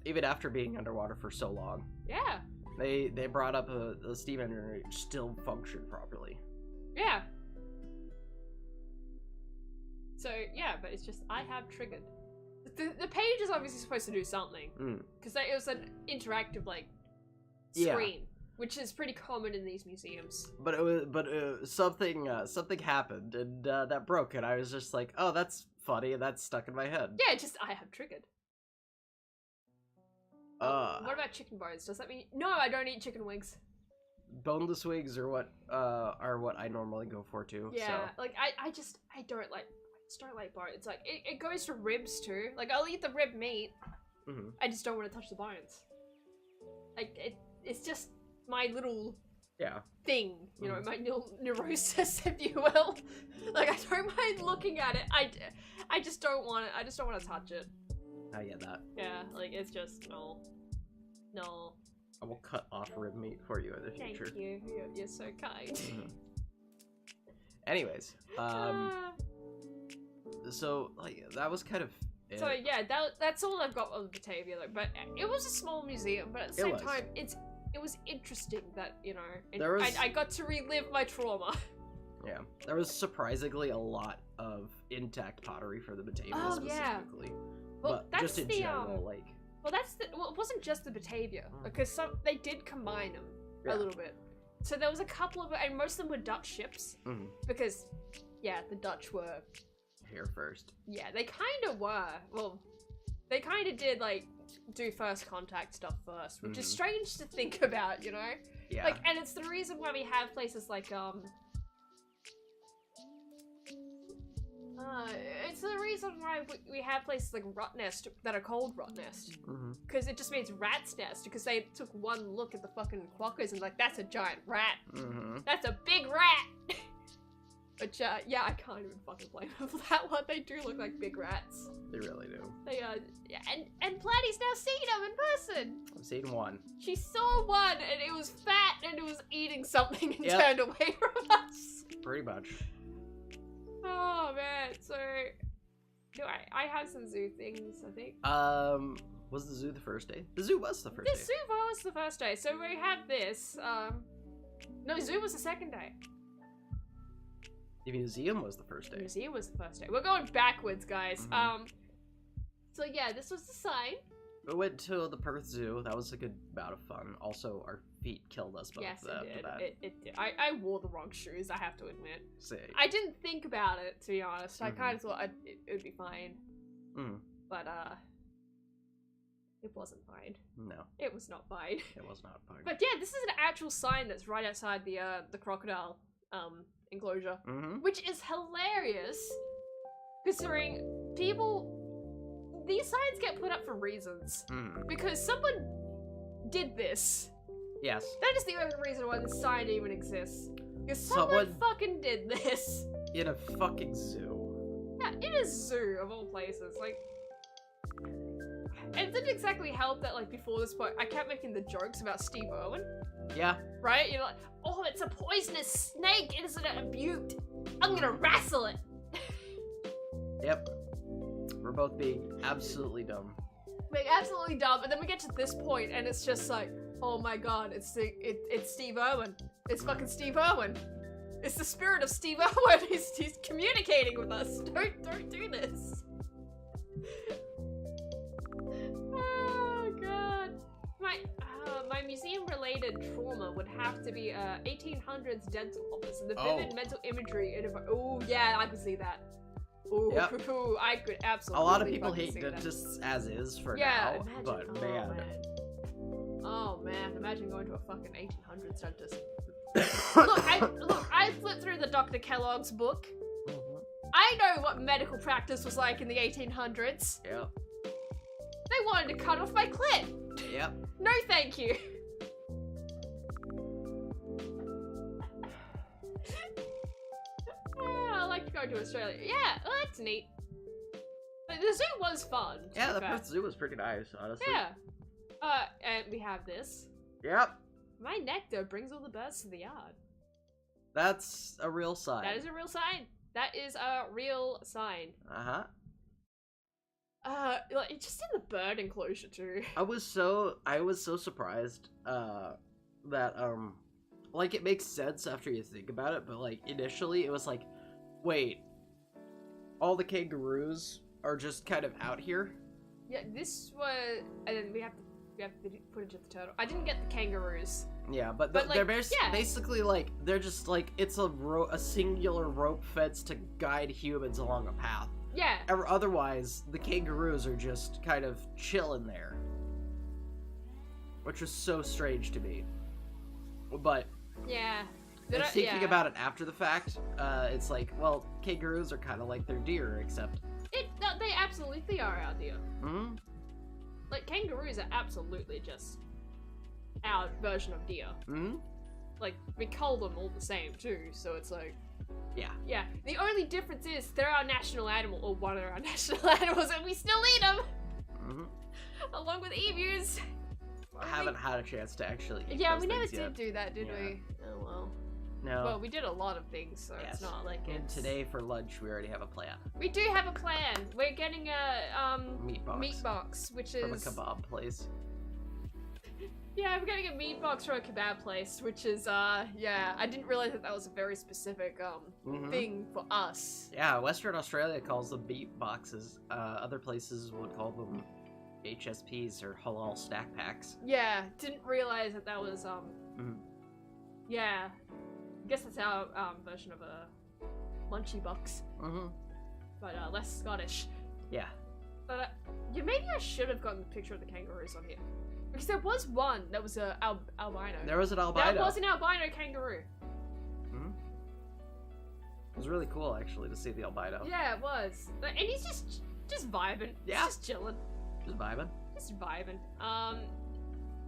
Speaker 5: Even after being underwater for so long.
Speaker 4: Yeah.
Speaker 5: They brought up a steam engine and it still functioned properly.
Speaker 4: Yeah. So, yeah, but it's just, I have triggered. The page is obviously supposed to do something. Because it was an interactive, like, screen. Which is pretty common in these museums.
Speaker 5: But it was, something happened and that broke and I was just like, oh, that's funny and that's stuck in my head.
Speaker 4: Yeah, it's just, I have triggered. What about chicken bones? Does that mean... No, I don't eat chicken wings.
Speaker 5: Boneless wings are what I normally go for too.
Speaker 4: Yeah,
Speaker 5: So.
Speaker 4: like, I just don't like bones. It's like, it goes to ribs too. Like, I'll eat the rib meat.
Speaker 5: Mm-hmm.
Speaker 4: I just don't want to touch the bones. Like, it's just my little thing, you know, my little neurosis, if you will. Like, I don't mind looking at it. I just don't want it. I just don't want to touch it.
Speaker 5: I get that.
Speaker 4: Yeah, like, it's just, no.
Speaker 5: I will cut off rib meat for you in the future.
Speaker 4: Thank you. You're so kind.
Speaker 5: Mm-hmm. Anyways, so, like, that was kind of it.
Speaker 4: So yeah, that's all I've got on Batavia, though. But it was a small museum, but at the same time, it was interesting that, you know, I got to relive my trauma.
Speaker 5: Yeah, there was surprisingly a lot of intact pottery for the Batavia specifically.
Speaker 4: Well,
Speaker 5: but just in general, like...
Speaker 4: Well, it wasn't just the Batavia, because they did combine them a little bit. So there was a couple of, and most of them were Dutch ships, because, yeah, the Dutch were...
Speaker 5: Here first.
Speaker 4: Yeah, they kind of were. Well, they kind of did, like, do first contact stuff first, which is strange to think about, you know?
Speaker 5: Yeah.
Speaker 4: Like, and it's the reason why we have places like, it's the reason why we have places like Rottnest that are called Rottnest. Because it just means rat's nest, because they took one look at the fucking quokkas and like, that's a giant rat. That's a big rat! Which, yeah, I can't even fucking blame them for that one. They do look like big rats.
Speaker 5: They really do.
Speaker 4: They, yeah, and Platty's now seen them in person!
Speaker 5: I've seen one.
Speaker 4: She saw one, and it was fat, and it was eating something and turned away from us.
Speaker 5: Pretty much.
Speaker 4: Oh, man, so... I have some zoo things, I think.
Speaker 5: Was the zoo the first day? The zoo was the first day.
Speaker 4: The zoo was the first day, so we have this, no, zoo was the second day.
Speaker 5: The museum was the first day.
Speaker 4: The museum was the first day. We're going backwards, guys. So yeah, this was the sign.
Speaker 5: We went to the Perth Zoo. That was a good bout of fun. Also, our feet killed us both.
Speaker 4: Yes,
Speaker 5: after
Speaker 4: it did.
Speaker 5: that.
Speaker 4: It did. I wore the wrong shoes, I have to admit.
Speaker 5: Sick.
Speaker 4: I didn't think about it, to be honest. I kind of thought it would be fine. But, it wasn't fine.
Speaker 5: No.
Speaker 4: It was not fine.
Speaker 5: It was not fine.
Speaker 4: But yeah, this is an actual sign that's right outside the crocodile, enclosure. Which is hilarious, considering these signs get put up for reasons. Because someone did this.
Speaker 5: Yes.
Speaker 4: That is the only reason why this sign even exists. Because someone fucking did this.
Speaker 5: In a fucking zoo.
Speaker 4: Yeah, in a zoo of all places. Like, it didn't exactly help that, like, before this point, I kept making the jokes about Steve Irwin.
Speaker 5: Yeah.
Speaker 4: Right? You're like, oh, it's a poisonous snake. It isn't a butte. I'm gonna wrestle it.
Speaker 5: Yep. We're both being absolutely dumb.
Speaker 4: Like, absolutely dumb. And then we get to this point, and it's just like, oh my god, it's Steve Irwin. It's fucking Steve Irwin. It's the spirit of Steve Irwin. He's communicating with us. Don't do this. Oh god. My museum-related trauma would have to be 1800s dental office and the vivid mental imagery. Oh yeah, I could see that. Ooh,
Speaker 5: Yep.
Speaker 4: I could absolutely.
Speaker 5: A lot of people
Speaker 4: fucking
Speaker 5: hate
Speaker 4: see
Speaker 5: it
Speaker 4: that.
Speaker 5: just as is for
Speaker 4: Yeah,
Speaker 5: now,
Speaker 4: imagine.
Speaker 5: but man.
Speaker 4: Oh man, imagine going to a fucking 1800s dentist. Look, I flipped through the Dr. Kellogg's book. I know what medical practice was like in the 1800s.
Speaker 5: Yep.
Speaker 4: They wanted to cut off my clit.
Speaker 5: Yep.
Speaker 4: No, thank you. I like to go to Australia. Yeah, well, that's neat. But the zoo was fun. to
Speaker 5: Yeah,
Speaker 4: be
Speaker 5: the
Speaker 4: fair.
Speaker 5: Perth Zoo was pretty nice, honestly.
Speaker 4: Yeah. And we have this.
Speaker 5: Yep.
Speaker 4: My nectar brings all the birds to the yard.
Speaker 5: That's a real sign.
Speaker 4: That is a real sign. That is a real sign.
Speaker 5: Uh-huh.
Speaker 4: Like, just in the bird enclosure too.
Speaker 5: I was so surprised, that, like, it makes sense after you think about it, but, like, initially it was like, wait, all the kangaroos are just kind of out here?
Speaker 4: Yeah, this was, and then we have to put it to the turtle. I didn't get the kangaroos.
Speaker 5: Yeah, but,
Speaker 4: But,
Speaker 5: they're
Speaker 4: like, yeah.
Speaker 5: basically, like, they're just, like, it's a singular rope fence to guide humans along a path.
Speaker 4: Yeah.
Speaker 5: Otherwise, the kangaroos are just kind of chilling there. Which was so strange to me. But
Speaker 4: Yeah.
Speaker 5: and thinking about it after the fact, it's like, well, kangaroos are kind of like their deer, except...
Speaker 4: They absolutely are our deer.
Speaker 5: Hmm?
Speaker 4: Like, kangaroos are absolutely just our version of deer.
Speaker 5: Hmm?
Speaker 4: Like, we cull them all the same too, so it's like...
Speaker 5: Yeah.
Speaker 4: Yeah, the only difference is they're our national animal, or one of our national animals, and we still eat them!
Speaker 5: Hmm?
Speaker 4: Along with emus!
Speaker 5: I haven't had a chance to actually eat
Speaker 4: Yeah,
Speaker 5: those
Speaker 4: we never
Speaker 5: things
Speaker 4: did
Speaker 5: yet.
Speaker 4: do that, did
Speaker 5: Yeah.
Speaker 4: we? Oh well.
Speaker 5: No.
Speaker 4: Well, we did a lot of things, so
Speaker 5: Yes.
Speaker 4: it's not like
Speaker 5: And
Speaker 4: it's...
Speaker 5: today for lunch, we already have a plan.
Speaker 4: We do have a plan! We're getting a,
Speaker 5: Meat box.
Speaker 4: meat box, which
Speaker 5: From a
Speaker 4: is...
Speaker 5: kebab place.
Speaker 4: Yeah, we're getting a meat box from a kebab place, which is, yeah, I didn't realize that was a very specific,
Speaker 5: Mhm.
Speaker 4: thing for us.
Speaker 5: Yeah, Western Australia calls them meat boxes. Other places would call them HSPs, or halal snack packs.
Speaker 4: Yeah, didn't realize that that was,
Speaker 5: Mhm.
Speaker 4: yeah. I guess that's our, version of a lunchy box,
Speaker 5: Mm-hmm.
Speaker 4: but, less Scottish.
Speaker 5: Yeah.
Speaker 4: But, yeah, maybe I should have gotten a picture of the kangaroos on here. Because there was one that was a albino.
Speaker 5: There was an albino.
Speaker 4: That was an albino kangaroo.
Speaker 5: Mhm. It was really cool, actually, to see the albino.
Speaker 4: Yeah, it was. And he's just vibing.
Speaker 5: Yeah.
Speaker 4: He's just chilling.
Speaker 5: Just vibing.
Speaker 4: Just vibing.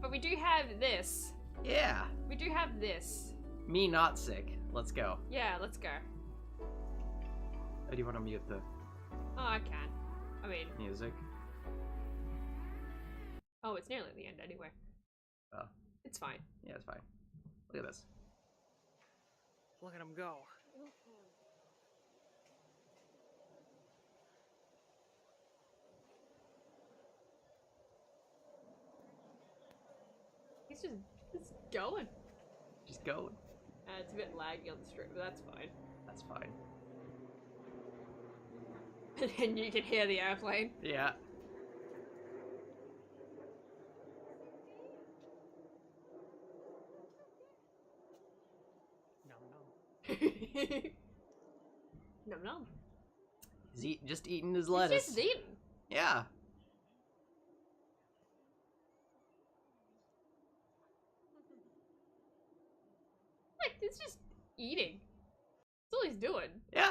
Speaker 4: But we do have this.
Speaker 5: Yeah.
Speaker 4: We do have this.
Speaker 5: Me not sick. Let's go.
Speaker 4: Yeah, let's go.
Speaker 5: Oh, do you want to mute the
Speaker 4: Oh, I can. I mean,
Speaker 5: music?
Speaker 4: oh, it's nearly the end anyway.
Speaker 5: Oh.
Speaker 4: It's fine.
Speaker 5: Yeah, it's fine. Look at this.
Speaker 6: Look at him go.
Speaker 4: He's just going.
Speaker 5: Just going.
Speaker 4: It's a bit laggy on the stream, but that's fine.
Speaker 5: That's fine.
Speaker 4: And then you can hear the airplane.
Speaker 5: Yeah.
Speaker 6: Nom nom.
Speaker 4: Nom nom.
Speaker 5: He's just eating his lettuce.
Speaker 4: He's just eating.
Speaker 5: Yeah.
Speaker 4: Like, it's just eating. That's all he's doing.
Speaker 5: Yeah.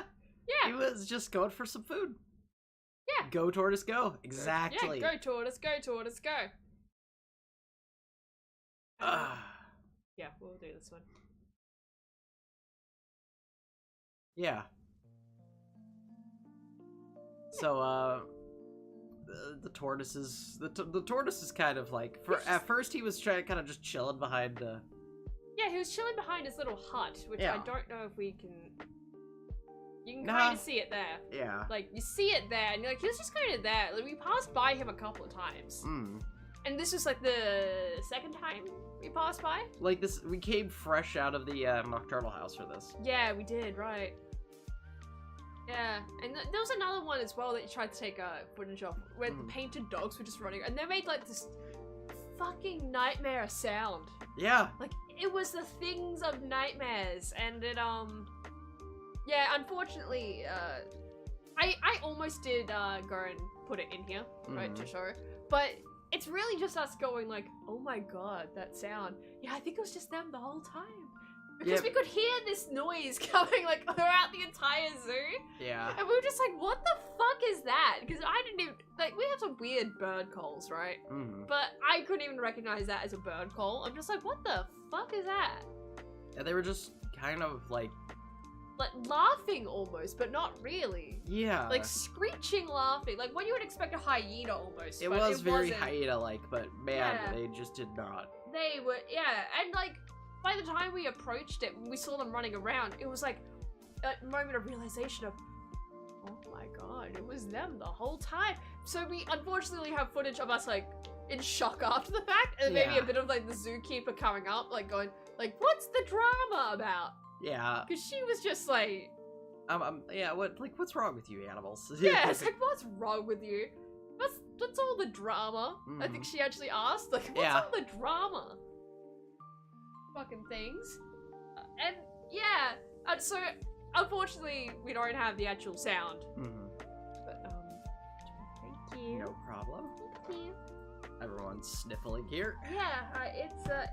Speaker 5: He was just going for some food.
Speaker 4: Yeah.
Speaker 5: Go tortoise, go. Exactly.
Speaker 4: Yeah, go tortoise, go tortoise, go. Yeah, we'll do this one.
Speaker 5: Yeah. So, the tortoise is the tortoise is kind of like at first he was trying kind of just chilling behind.
Speaker 4: Yeah, he was chilling behind his little hut, which
Speaker 5: Yeah.
Speaker 4: I don't know if we can. You can
Speaker 5: Nah.
Speaker 4: kind of see it there.
Speaker 5: Yeah.
Speaker 4: Like you see it there, and you're like, he was just kind of there. Like we passed by him a couple of times, and this is like the second time we passed by.
Speaker 5: Like this, we came fresh out of the nocturnal house for this.
Speaker 4: Yeah, we did, right. Yeah, and there was another one as well that you tried to take footage of, where the painted dogs were just running, and they made like this fucking nightmare sound.
Speaker 5: Yeah.
Speaker 4: Like, it was the things of nightmares, and it, yeah, unfortunately, I almost did, go and put it in here, right, to show, but it's really just us going like, oh my god, that sound. Yeah, I think it was just them the whole time. Because we could hear this noise coming, like, throughout the entire zoo.
Speaker 5: Yeah.
Speaker 4: And we were just like, what the fuck is that? Because I didn't even, like, we have some weird bird calls, right? But I couldn't even recognize that as a bird call. I'm just like, what the fuck is that?
Speaker 5: Yeah, they were just kind of like
Speaker 4: laughing almost, but not really.
Speaker 5: Yeah.
Speaker 4: Like screeching laughing. Like what you would expect a hyena almost.
Speaker 5: It
Speaker 4: but
Speaker 5: was very
Speaker 4: wasn't.
Speaker 5: hyena-like, but man,
Speaker 4: Yeah.
Speaker 5: they just did not.
Speaker 4: They were, yeah. And like, by the time we approached it, when we saw them running around, it was like a moment of realization of, oh my god, it was them the whole time. So we unfortunately have footage of us like in shock after the fact, and maybe
Speaker 5: Yeah.
Speaker 4: a bit of like the zookeeper coming up, like going, like, what's the drama about?
Speaker 5: Yeah.
Speaker 4: Because she was just like,
Speaker 5: yeah, what's wrong with you animals?
Speaker 4: yeah, it's like, what's wrong with you? What's all the drama? I think she actually asked, like, what's
Speaker 5: Yeah.
Speaker 4: all the drama? Fucking things. And yeah, so unfortunately we don't have the actual sound. But thank you.
Speaker 5: No problem.
Speaker 4: Thank you.
Speaker 5: Everyone's sniffling here.
Speaker 4: Yeah,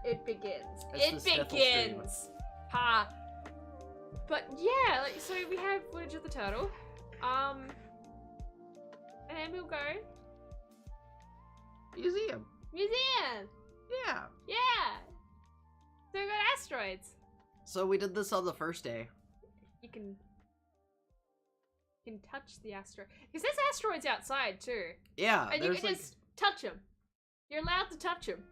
Speaker 4: it begins.
Speaker 5: It's the
Speaker 4: It
Speaker 5: sniffle stream.
Speaker 4: begins. Ha. But yeah, like, so we have footage of the turtle. And then we'll go
Speaker 5: Museum.
Speaker 4: museum.
Speaker 5: Yeah.
Speaker 4: Yeah. So we got asteroids.
Speaker 5: So we did this on the first day.
Speaker 4: You can touch the asteroid because there's asteroids outside too,
Speaker 5: Yeah.
Speaker 4: and you
Speaker 5: there's
Speaker 4: can
Speaker 5: like,
Speaker 4: just touch them. You're allowed to touch them.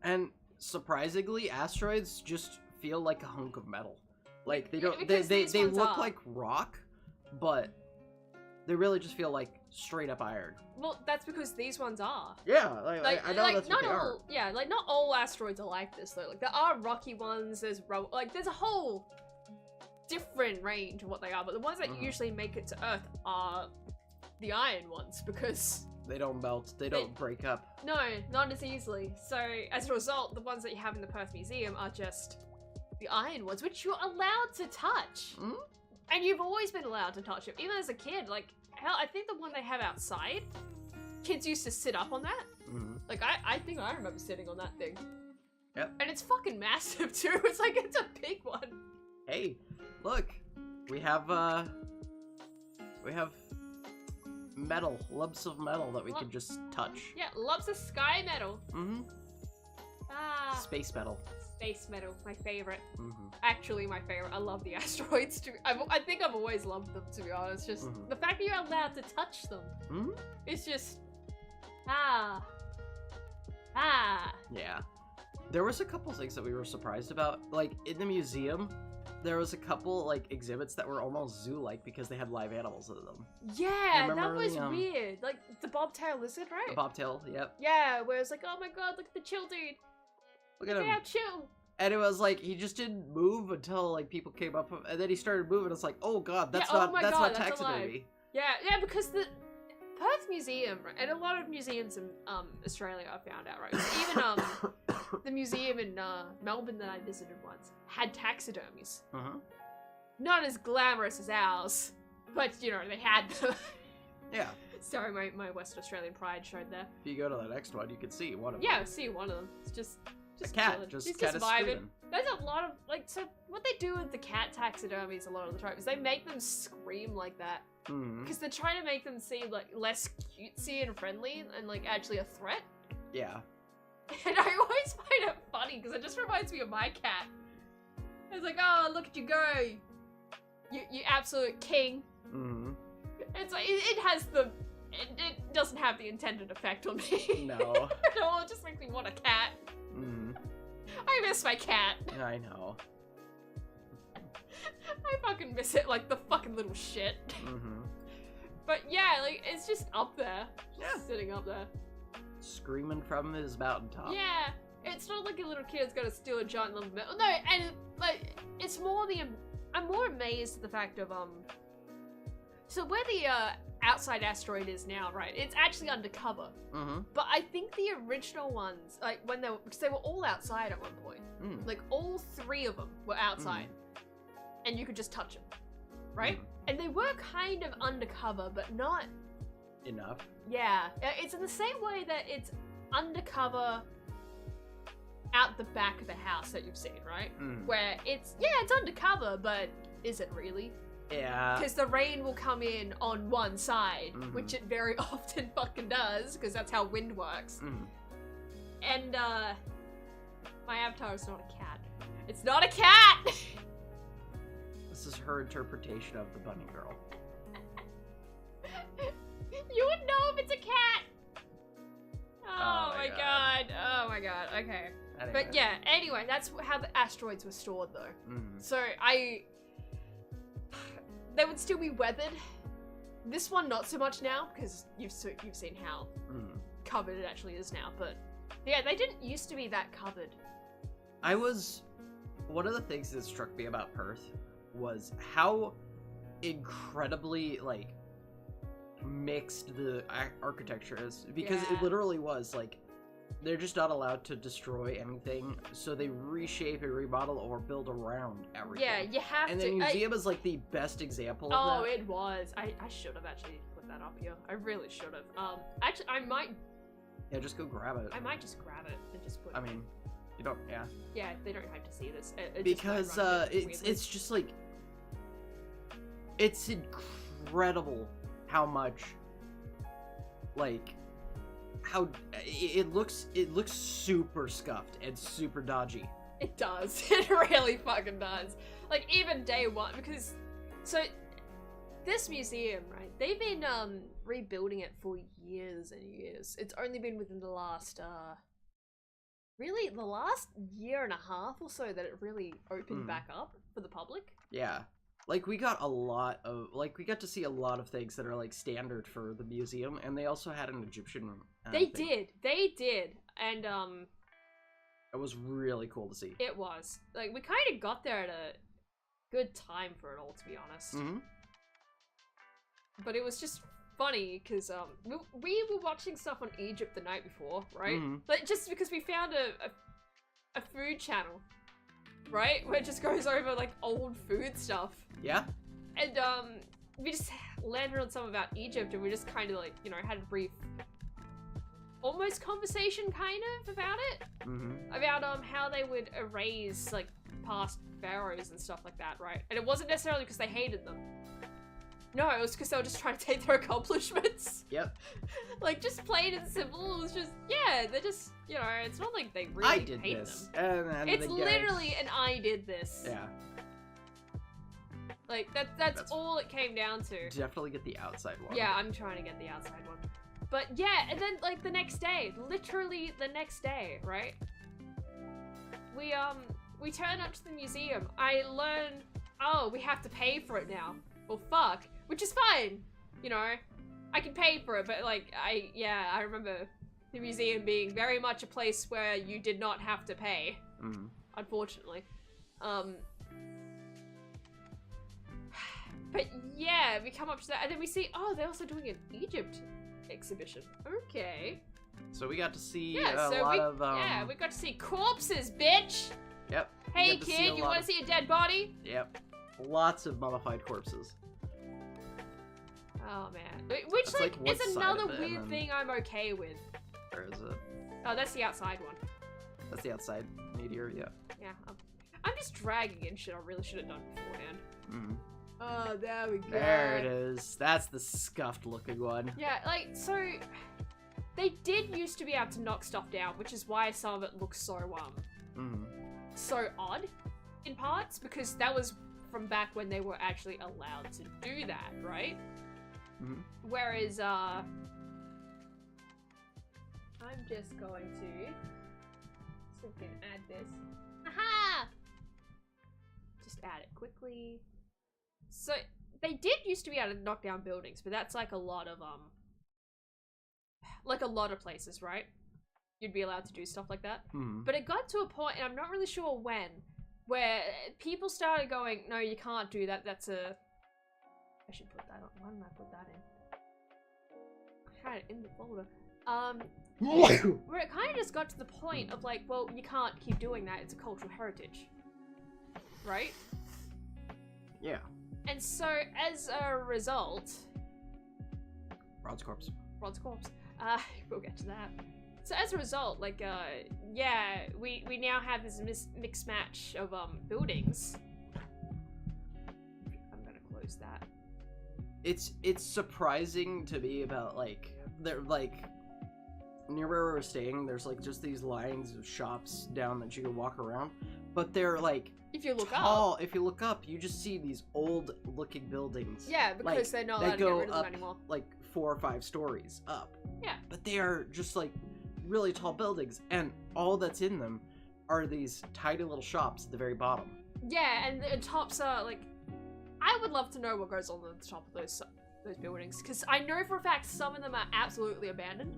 Speaker 5: and surprisingly, asteroids just feel like a hunk of metal. Like they
Speaker 4: Yeah,
Speaker 5: don't.
Speaker 4: because
Speaker 5: They
Speaker 4: these ones
Speaker 5: look
Speaker 4: are.
Speaker 5: like rock, but they really just feel like straight up iron.
Speaker 4: Well, that's because these ones are.
Speaker 5: Yeah.
Speaker 4: Like,
Speaker 5: I know that's what
Speaker 4: not
Speaker 5: they
Speaker 4: all,
Speaker 5: are.
Speaker 4: yeah, like not all asteroids are like this though. Like there are rocky ones. There's like there's a whole different range of what they are. But the ones that usually make it to Earth are the iron ones because
Speaker 5: They don't melt. They don't break up.
Speaker 4: no, not as easily. So as a result, the ones that you have in the Perth Museum are just the iron ones, which you're allowed to touch. And you've always been allowed to touch them, even as a kid. Like, hell, I think the one they have outside, kids used to sit up on that. Like, I think I remember sitting on that thing.
Speaker 5: Yep.
Speaker 4: And it's fucking massive too. It's like, it's a big one.
Speaker 5: Hey, look, we have metal, lumps of metal that we can just touch.
Speaker 4: Yeah, loves of sky metal. Ah,
Speaker 5: Space metal.
Speaker 4: space metal, my favorite. Actually, my favorite. I love the asteroids too. I think I've always loved them, to be honest. Just the fact that you're allowed to touch them. It's just,
Speaker 5: Yeah. There was a couple things that we were surprised about. Like, in the museum, there was a couple, like, exhibits that were almost zoo-like because they had live animals in them.
Speaker 4: Yeah, that
Speaker 5: remember
Speaker 4: was
Speaker 5: the,
Speaker 4: weird. Like, the bobtail lizard, right?
Speaker 5: The bobtail, yep.
Speaker 4: Yeah, where it's like, oh my god, look at the chill dude.
Speaker 5: Look at
Speaker 4: Look
Speaker 5: him.
Speaker 4: at how chill.
Speaker 5: And it was like, he just didn't move until, like, people came up, and then he started moving. It's like, oh god, that's
Speaker 4: Yeah, oh
Speaker 5: not,
Speaker 4: my
Speaker 5: that's
Speaker 4: God,
Speaker 5: not
Speaker 4: that's
Speaker 5: taxidermy.
Speaker 4: Yeah, because the Perth Museum, and a lot of museums in Australia I found out, right? So even the museum in Melbourne that I visited once had taxidermies. Not as glamorous as ours, but you know, they had them.
Speaker 5: Yeah.
Speaker 4: Sorry, my West Australian pride showed there.
Speaker 5: If you go to the next one, you can see one of
Speaker 4: Yeah,
Speaker 5: them.
Speaker 4: I see one of them. It's just
Speaker 5: A cat,
Speaker 4: chilling.
Speaker 5: just
Speaker 4: He's
Speaker 5: kind of
Speaker 4: vibing.
Speaker 5: screaming.
Speaker 4: There's a lot of like, so what they do with the cat taxidermies a lot of the time is they make them scream like that
Speaker 5: Mm.
Speaker 4: because they're trying to make them seem like less cutesy and friendly and like actually a threat.
Speaker 5: Yeah.
Speaker 4: And I always find it funny because it just reminds me of my cat. It's like, oh, look at you go, you absolute king.
Speaker 5: Mm.
Speaker 4: It's like it has the. It doesn't have the intended effect on me.
Speaker 5: No.
Speaker 4: No, it just makes me want a cat.
Speaker 5: Mm.
Speaker 4: I miss my cat.
Speaker 5: I know.
Speaker 4: I fucking miss it like the fucking little shit.
Speaker 5: Mm-hmm.
Speaker 4: But yeah, like it's just up there.
Speaker 5: Yeah.
Speaker 4: Just sitting up there.
Speaker 5: Screaming from his mountaintop.
Speaker 4: Yeah. It's not like a little kid's gonna steal a giant little metal. No, and like it's more the I'm more amazed at the fact of so where the outside asteroid is now, right? It's actually undercover.
Speaker 5: Mm-hmm.
Speaker 4: But I think the original ones, like when they were, because they were all outside at one point.
Speaker 5: Mm.
Speaker 4: Like all 3 of them were outside, and you could just touch them, right?
Speaker 5: Mm.
Speaker 4: And they were kind of undercover, but not.
Speaker 5: Enough.
Speaker 4: Yeah, it's in the same way that it's undercover out the back of the house that you've seen, right?
Speaker 5: Mm.
Speaker 4: Where it's undercover, but is it really?
Speaker 5: Yeah.
Speaker 4: Because the rain will come in on one side,
Speaker 5: Mhm.
Speaker 4: which it very often fucking does, because that's how wind works.
Speaker 5: Mm.
Speaker 4: And, my avatar is not a cat. It's not a cat!
Speaker 5: This is her interpretation of the bunny girl.
Speaker 4: You would know if it's a cat! Oh,
Speaker 5: my
Speaker 4: my god. Oh my god, okay.
Speaker 5: Anyway.
Speaker 4: But yeah, anyway, that's how the asteroids were stored, though.
Speaker 5: Mm.
Speaker 4: So, they would still be weathered. This one, not so much now, because you've seen how
Speaker 5: Mm.
Speaker 4: covered it actually is now, but yeah, they didn't used to be that covered.
Speaker 5: One of the things that struck me about Perth was how incredibly, like, mixed the architecture is. Because
Speaker 4: Yeah.
Speaker 5: it literally was, like, they're just not allowed to destroy anything, so they reshape and remodel or build around everything.
Speaker 4: Yeah, you have
Speaker 5: And
Speaker 4: to.
Speaker 5: the museum is, like, the best example of
Speaker 4: Oh,
Speaker 5: that.
Speaker 4: it was. I should have actually put that up here. I really should have. Actually, I might
Speaker 5: Yeah, just go grab it.
Speaker 4: just grab it and just put.
Speaker 5: I mean, you don't, yeah.
Speaker 4: Yeah, they don't have to see this. It just might
Speaker 5: Because
Speaker 4: run a bit
Speaker 5: it's
Speaker 4: weirdly.
Speaker 5: just like it's incredible how much like how it looks super scuffed and super dodgy.
Speaker 4: It does. It really fucking does. Like even day one, because so this museum, right? They've been rebuilding it for years and years. It's only been within the last really the last year and a half or so that it really opened back up for the public.
Speaker 5: Yeah. Like we got we got to see a lot of things that are like standard for the museum, and they also had an Egyptian
Speaker 4: They
Speaker 5: thing.
Speaker 4: did, and
Speaker 5: It was really cool to see.
Speaker 4: it was like we kind of got there at a good time for it all, to be honest.
Speaker 5: Mm-hmm.
Speaker 4: But it was just funny because we were watching stuff on Egypt the night before, right?
Speaker 5: Mhm.
Speaker 4: Like just because we found a food channel, right, where it just goes over like old food stuff,
Speaker 5: Yeah.
Speaker 4: and we just landed on some about Egypt, and we just kind of like had a brief, almost conversation kind of about it,
Speaker 5: Mm-hmm.
Speaker 4: about how they would erase like past pharaohs and stuff like that, right? And it wasn't necessarily because they hated them. No, it was because they were just trying to take their accomplishments.
Speaker 5: Yep.
Speaker 4: Like, just plain and simple. It was just, yeah, they're just, it's not like they really
Speaker 5: I did
Speaker 4: hate
Speaker 5: this.
Speaker 4: them.
Speaker 5: And
Speaker 4: It's
Speaker 5: the
Speaker 4: literally an I did this.
Speaker 5: Yeah.
Speaker 4: Like, that's all it came down to.
Speaker 5: Definitely get the outside one.
Speaker 4: Yeah, I'm trying to get the outside one. But yeah, and then, like, the next day, literally the next day, right? We turn up to the museum. I learn, oh, we have to pay for it now. Well, fuck. Which is fine. I can pay for it, but, like, I remember the museum being very much a place where you did not have to pay.
Speaker 5: Mm-hmm.
Speaker 4: Unfortunately. But yeah, we come up to that, and then we see, oh, they're also doing an Egypt exhibition. Okay.
Speaker 5: So we got to see
Speaker 4: Yeah,
Speaker 5: a
Speaker 4: so
Speaker 5: lot of
Speaker 4: we got to see corpses, bitch!
Speaker 5: Yep. we
Speaker 4: Hey
Speaker 5: got to see
Speaker 4: kid,
Speaker 5: a
Speaker 4: you
Speaker 5: lot
Speaker 4: wanna
Speaker 5: of-
Speaker 4: see a dead body?
Speaker 5: Yep. Lots of mummified corpses.
Speaker 4: Oh man. Which,
Speaker 5: That's, like, one
Speaker 4: is
Speaker 5: side
Speaker 4: another
Speaker 5: of it, and
Speaker 4: weird
Speaker 5: then-
Speaker 4: thing I'm okay with.
Speaker 5: Where is it?
Speaker 4: Oh, that's the outside one.
Speaker 5: That's the outside meteor, yeah.
Speaker 4: Yeah, I'm just dragging in shit I really should have done beforehand.
Speaker 5: Mm.
Speaker 4: Oh, there we go.
Speaker 5: There it is. That's the scuffed looking one.
Speaker 4: Yeah, like, so they did used to be able to knock stuff down, which is why some of it looks so, so odd in parts, because that was from back when they were actually allowed to do that, right? Whereas, I'm just going to see if we can add this. Aha! Just add it quickly. So, they did used to be able to knock down buildings, but that's like a lot of places, right? You'd be allowed to do stuff like that. But it got to a point, and I'm not really sure when, where people started going, no, you can't do that, that's a... I should put that on. Why didn't I put that in? I had it in the folder. Where it kind of just got to the point of like, well, you can't keep doing that, it's a cultural heritage. Right?
Speaker 5: Yeah.
Speaker 4: And so, as a result...
Speaker 5: Rod's corpse.
Speaker 4: Rod's corpse. We'll get to that. So as a result, like, yeah, we now have this mixed match of, buildings. I'm gonna close that.
Speaker 5: It's surprising to me about, like, they're, like, near where we're staying, there's, like, just these lines of shops down that you can walk around, but they're, like,
Speaker 4: if you look
Speaker 5: tall.
Speaker 4: up.
Speaker 5: If you look up, you just see these old-looking buildings.
Speaker 4: Yeah, because
Speaker 5: like,
Speaker 4: they're not allowed to get rid of them anymore.
Speaker 5: Like 4 or 5 stories up.
Speaker 4: Yeah.
Speaker 5: But they are just like really tall buildings, and all that's in them are these tiny little shops at the very bottom.
Speaker 4: Yeah, and the tops are like, I would love to know what goes on at the top of those buildings, because I know for a fact some of them are absolutely abandoned.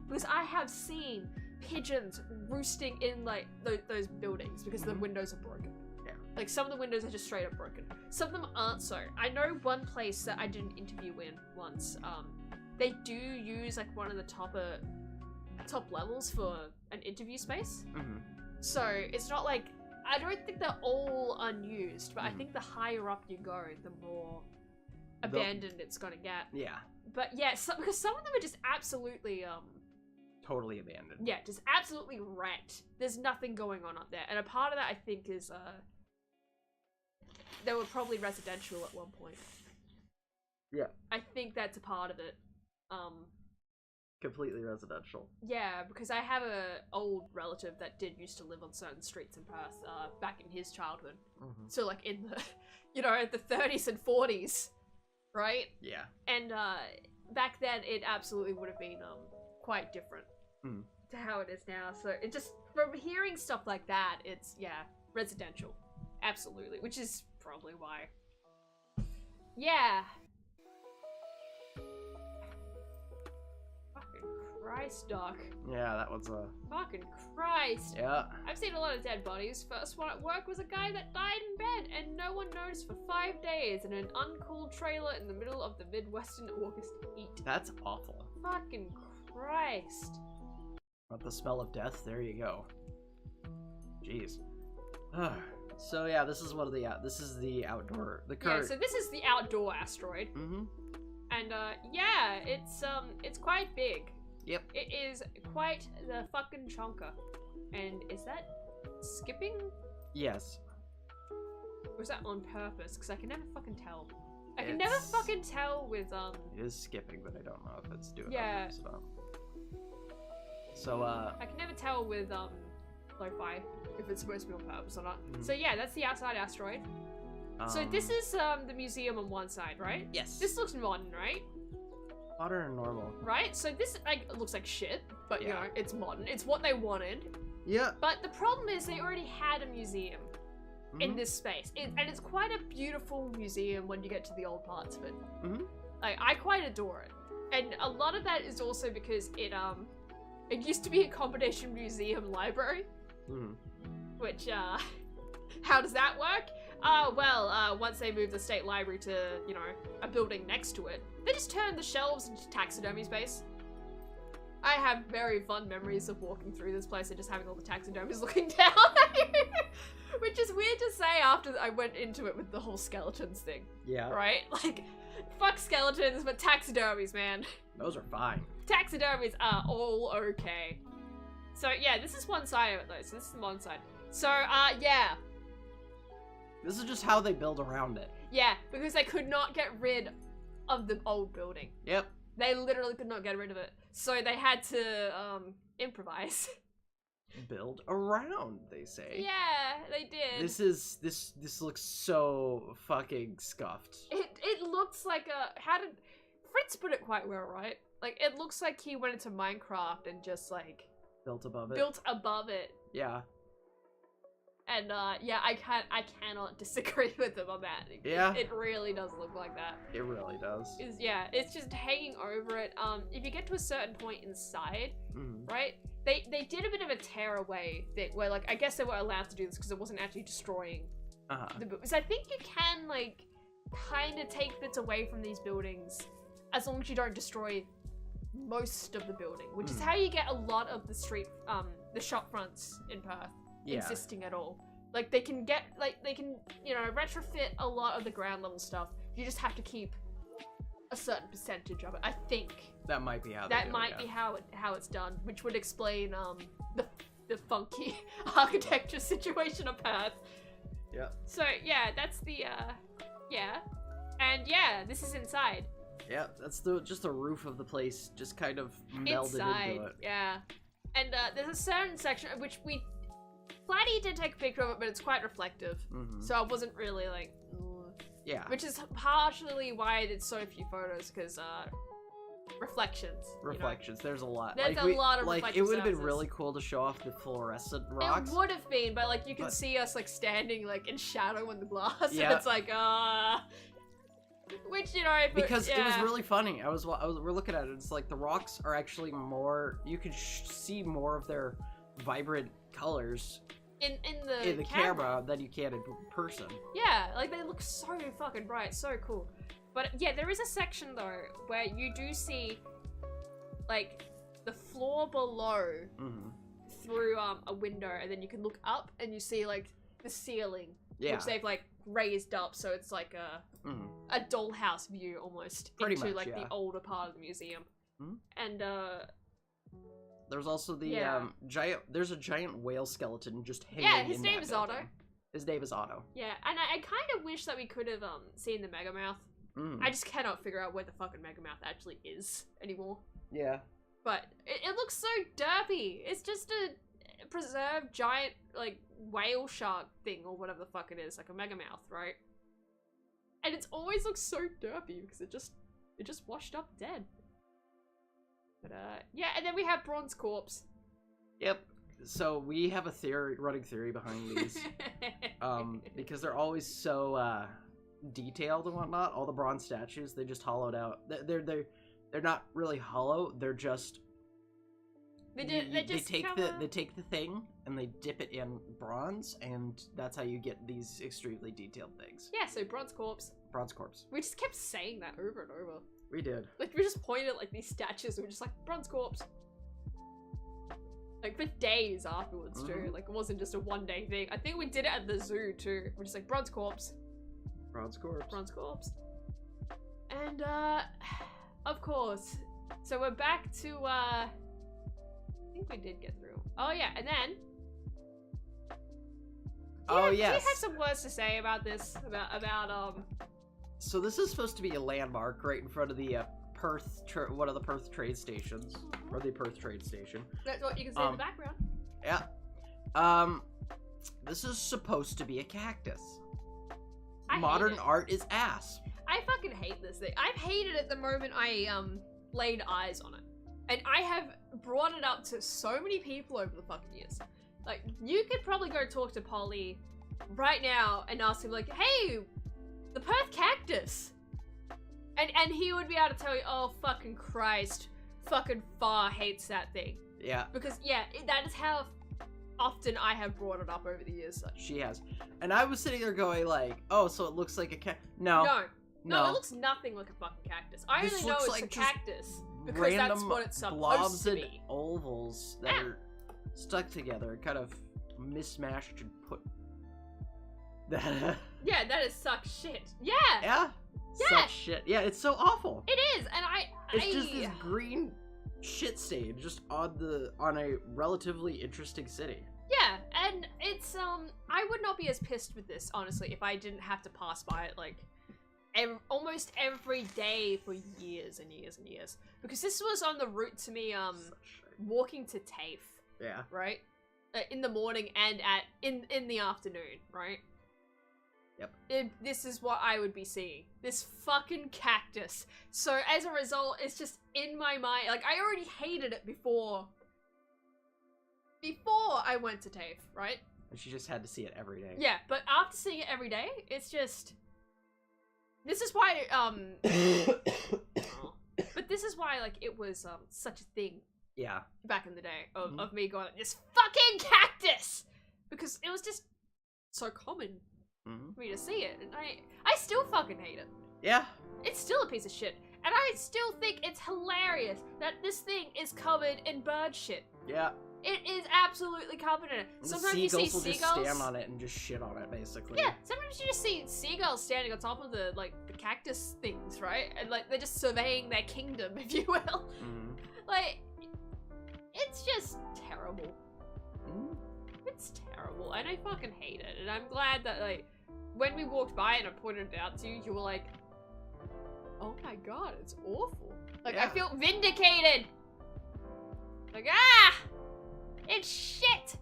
Speaker 4: Because I have seen pigeons roosting in like those buildings because the windows are broken. Like, some of the windows are just straight up broken. Some of them aren't so. I know one place that I did an interview in once, they do use, like, one of the top levels for an interview space. So, it's not like, I don't think they're all unused, but I think the higher up you go, the more abandoned it's gonna get.
Speaker 5: Yeah.
Speaker 4: But, yeah, because some of them are just absolutely,
Speaker 5: totally abandoned.
Speaker 4: yeah, just absolutely wrecked. There's nothing going on up there. And a part of that, I think, is, they were probably residential at one point.
Speaker 5: Yeah.
Speaker 4: I think that's a part of it.
Speaker 5: Completely residential.
Speaker 4: Yeah, because I have a old relative that did used to live on certain streets in Perth, back in his childhood. So like in the, you know, the 30s and 40s, right?
Speaker 5: Yeah.
Speaker 4: And back then it absolutely would have been quite different to how it is now. So it just, from hearing stuff like that, it's, yeah, residential. Absolutely, which is probably why. Yeah. Fucking Christ, Doc.
Speaker 5: Yeah, that was a...
Speaker 4: Fucking Christ.
Speaker 5: Yeah.
Speaker 4: I've seen a lot of dead bodies. First one at work was a guy that died in bed and no one noticed for 5 days in an uncooled trailer in the middle of the Midwestern August heat.
Speaker 5: That's awful.
Speaker 4: Fucking Christ.
Speaker 5: But the smell of death, there you go. Jeez. So yeah, this is one of the this is the outdoor, the current.
Speaker 4: Yeah, so this is the outdoor asteroid. And yeah, it's quite big.
Speaker 5: Yep.
Speaker 4: It is quite the fucking chonker. And is that skipping?
Speaker 5: Yes.
Speaker 4: Or is that on purpose? Because I can never fucking tell. I can never fucking tell with
Speaker 5: It is skipping, but I don't know if it's doing
Speaker 4: yeah.
Speaker 5: on purpose. So
Speaker 4: I can never tell with lo-fi if it's supposed to be on purpose or not. So yeah, that's the outside asteroid. So this is the museum on one side, right?
Speaker 5: Yes.
Speaker 4: This looks modern, right?
Speaker 5: Modern and normal.
Speaker 4: Right? So this like looks like shit, but you know, it's modern. It's what they wanted.
Speaker 5: Yeah.
Speaker 4: But the problem is they already had a museum in this space. And it's quite a beautiful museum when you get to the old parts of it. Like, I quite adore it. And a lot of that is also because it used to be a combination museum library. Which, how does that work? Well, once they moved the state library to, you know, a building next to it, they just turned the shelves into taxidermy space. I have very fond memories of walking through this place and just having all the taxidermies looking down at you. Which is weird to say after I went into it with the whole skeletons thing.
Speaker 5: Yeah.
Speaker 4: Right? Like, fuck skeletons, but taxidermies, man.
Speaker 5: Those are fine.
Speaker 4: Taxidermies are all okay. So yeah, this is one side of it though. So this is one side. So yeah.
Speaker 5: This is just how they build around it.
Speaker 4: Yeah, because they could not get rid of the old building.
Speaker 5: Yep.
Speaker 4: They literally could not get rid of it. So they had to improvise.
Speaker 5: Build around, they say.
Speaker 4: Yeah, they did.
Speaker 5: This looks so fucking scuffed.
Speaker 4: It looks like a Fritz put it quite well, right? Like it looks like he went into Minecraft and just like
Speaker 5: Built above it.
Speaker 4: built above it.
Speaker 5: Yeah.
Speaker 4: And yeah, I cannot disagree with him on that.
Speaker 5: Yeah.
Speaker 4: It really does look like that.
Speaker 5: It really does.
Speaker 4: It's just hanging over it. If you get to a certain point inside,
Speaker 5: Mhm.
Speaker 4: right? They did a bit of a tear away thing where like I guess they were allowed to do this because it wasn't actually destroying
Speaker 5: Uh-huh.
Speaker 4: the buildings. I think you can like kind of take bits away from these buildings as long as you don't destroy most of the building, which is how you get a lot of the the shop fronts in Perth
Speaker 5: Yeah.
Speaker 4: existing at all. Like they can you know retrofit a lot of the ground level stuff. You just have to keep a certain percentage of it. I think
Speaker 5: That might be how they
Speaker 4: that
Speaker 5: do
Speaker 4: might
Speaker 5: it,
Speaker 4: be
Speaker 5: yeah.
Speaker 4: how it's done, which would explain the funky architecture situation of Perth.
Speaker 5: Yeah.
Speaker 4: So yeah, that's the yeah, and yeah, this is inside.
Speaker 5: Yeah, that's just the roof of the place, just kind of melded
Speaker 4: Inside,
Speaker 5: into it.
Speaker 4: yeah. And there's a certain section which Flatty did take a picture of it, but it's quite reflective,
Speaker 5: Mhm.
Speaker 4: so I wasn't really like.
Speaker 5: Yeah.
Speaker 4: Which is partially why it's so few photos, because reflections. you know.
Speaker 5: Reflections. There's a lot.
Speaker 4: There's
Speaker 5: like,
Speaker 4: a lot of
Speaker 5: like
Speaker 4: reflective
Speaker 5: it would have been
Speaker 4: surfaces.
Speaker 5: really cool to show off the fluorescent rocks.
Speaker 4: It would have been, but like you can
Speaker 5: But-
Speaker 4: see us like standing like in shadow in the glass,
Speaker 5: Yeah.
Speaker 4: and it's like which you know
Speaker 5: Because it was
Speaker 4: yeah.
Speaker 5: really funny. We're looking at it. It's like the rocks are actually more. You can see more of their vibrant colors
Speaker 4: in the
Speaker 5: camera than you can in person.
Speaker 4: Yeah, like they look so fucking bright, so cool. But yeah, there is a section though where you do see like the floor below
Speaker 5: Mm-hmm.
Speaker 4: through a window, and then you can look up and you see like the ceiling,
Speaker 5: Yeah.
Speaker 4: which they've like raised up, so it's like
Speaker 5: Mhm.
Speaker 4: a dollhouse view almost
Speaker 5: Pretty
Speaker 4: into
Speaker 5: much,
Speaker 4: like
Speaker 5: yeah.
Speaker 4: the older part of the museum.
Speaker 5: Mhm.
Speaker 4: And
Speaker 5: There's also the
Speaker 4: Yeah.
Speaker 5: giant. There's a giant whale skeleton just hanging.
Speaker 4: Yeah, his
Speaker 5: in
Speaker 4: name
Speaker 5: that
Speaker 4: is Otto.
Speaker 5: building. His name is Otto.
Speaker 4: yeah, and I kind of wish that we could have seen the Megamouth.
Speaker 5: Mm.
Speaker 4: I just cannot figure out where the fucking Megamouth actually is anymore.
Speaker 5: Yeah.
Speaker 4: But it looks so derpy. It's just a preserved giant like whale shark thing or whatever the fuck it is, like a Megamouth, right? And it's always looks so derpy because it just washed up dead. But yeah, and then we have Bronze Corpse.
Speaker 5: Yep. So we have a running theory behind these, because they're always so detailed and whatnot. All the bronze statues, they just hollowed out. They're not really hollow. They're just
Speaker 4: they
Speaker 5: take the thing and they dip it in bronze, and that's how you get these extremely detailed things.
Speaker 4: Yeah, so Bronze Corpse.
Speaker 5: Bronze corpse.
Speaker 4: We just kept saying that over and over.
Speaker 5: We did.
Speaker 4: Like we just pointed at like these statues and we're just like Bronze Corpse. Like for days afterwards too.
Speaker 5: Mhm.
Speaker 4: Like it wasn't just a one-day thing. I think we did it at the zoo too. We're just like Bronze Corpse.
Speaker 5: Bronze corpse.
Speaker 4: Bronze Corpse. And of course. So we're back to I think we did get through. Oh yeah, and then
Speaker 5: Oh
Speaker 4: do you
Speaker 5: yes.
Speaker 4: have some words to say about this? About
Speaker 5: So this is supposed to be a landmark right in front of the Perth, one of the Perth trade stations, or the Perth trade station.
Speaker 4: that's what you can see in the background.
Speaker 5: Yeah. This is supposed to be a cactus.
Speaker 4: I hate
Speaker 5: Modern
Speaker 4: it.
Speaker 5: art is ass.
Speaker 4: I fucking hate this thing. I've hated it the moment I laid eyes on it. And I have brought it up to so many people over the fucking years. Like, you could probably go talk to Polly right now and ask him like, hey, the Perth cactus. And he would be able to tell you, oh fucking Christ, fucking Far hates that thing.
Speaker 5: Yeah,
Speaker 4: Because yeah, that is how often I have brought it up over the years. So.
Speaker 5: she has. And I was sitting there going like, oh, so it looks like a cat. No.
Speaker 4: No, it looks nothing like a fucking cactus. I
Speaker 5: This
Speaker 4: only know
Speaker 5: looks
Speaker 4: it's
Speaker 5: like
Speaker 4: a
Speaker 5: just
Speaker 4: cactus because
Speaker 5: Random
Speaker 4: that's what it's supposed
Speaker 5: blobs
Speaker 4: to
Speaker 5: and
Speaker 4: be.
Speaker 5: ovals that
Speaker 4: Yeah.
Speaker 5: are stuck together, kind of mismatched and put.
Speaker 4: Yeah, that is suck shit. Yeah,
Speaker 5: Yeah.
Speaker 4: Yeah.
Speaker 5: Such shit. Yeah, it's so awful.
Speaker 4: it is, and
Speaker 5: It's just this green shit stain just on a relatively interesting city.
Speaker 4: Yeah, and it's I would not be as pissed with this honestly if I didn't have to pass by it like almost every day for years and years and years, because this was on the route to me walking to TAFE.
Speaker 5: Yeah.
Speaker 4: Right? In the morning and in the afternoon, right?
Speaker 5: Yep.
Speaker 4: This is what I would be seeing. This fucking cactus. So as a result, it's just in my mind. Like, I already hated it before I went to TAFE, right?
Speaker 5: And she just had to see it every day.
Speaker 4: Yeah, but after seeing it every day, it's just... This is why, But this is why, like, it was, such a thing.
Speaker 5: Yeah.
Speaker 4: Back in the day, of me going, this fucking cactus! Because it was just so common for me to see it, and I still fucking hate it.
Speaker 5: Yeah.
Speaker 4: It's still a piece of shit, and I still think it's hilarious that this thing is covered in bird shit.
Speaker 5: Yeah.
Speaker 4: It is absolutely covered in it.
Speaker 5: And
Speaker 4: Sometimes
Speaker 5: the
Speaker 4: you see
Speaker 5: seagulls will
Speaker 4: seagulls.
Speaker 5: just stand on it and just shit on it, basically.
Speaker 4: Yeah, sometimes you just see seagulls standing on top of the cactus things, right? And like they're just surveying their kingdom, if you will. Like, it's just terrible. It's terrible, and I fucking hate it. And I'm glad that like when we walked by and I pointed it out to you, you were like, "Oh my god, it's awful." Like I feel vindicated. Like it's shit.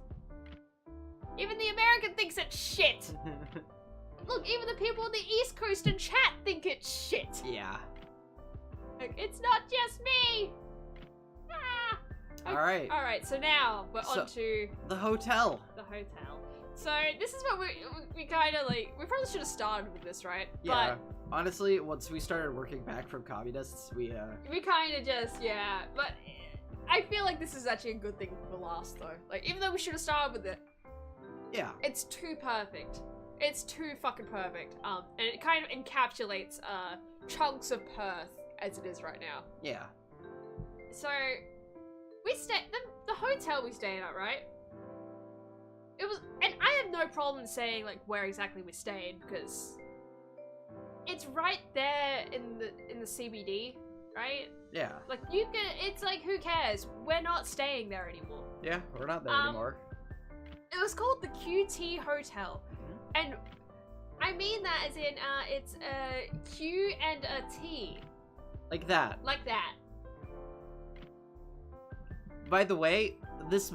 Speaker 4: Even the American thinks it's shit. Look, even the people on the East Coast in chat think it's shit.
Speaker 5: Yeah.
Speaker 4: Like, it's not just me.
Speaker 5: Alright.
Speaker 4: Alright, so now we're on to
Speaker 5: the hotel.
Speaker 4: The hotel. So this is what we kind of like, we probably should have started with this, right?
Speaker 5: Yeah. But honestly, once we started working back from communists, we
Speaker 4: kind of just, yeah. But I feel like this is actually a good thing for last, though. Like, even though we should have started with it.
Speaker 5: Yeah.
Speaker 4: It's too perfect. It's too fucking perfect. And it kind of encapsulates chunks of Perth as it is right now.
Speaker 5: Yeah.
Speaker 4: So we stayed the hotel we stayed at, right? It was, and I have no problem saying like where exactly we stayed because it's right there in the CBD, right?
Speaker 5: Yeah.
Speaker 4: Like you can, it's like who cares? We're not staying there anymore.
Speaker 5: Yeah, we're not there anymore.
Speaker 4: It was called the QT Hotel, and I mean that as in it's a Q and a T.
Speaker 5: Like that.
Speaker 4: Like that.
Speaker 5: By the way, this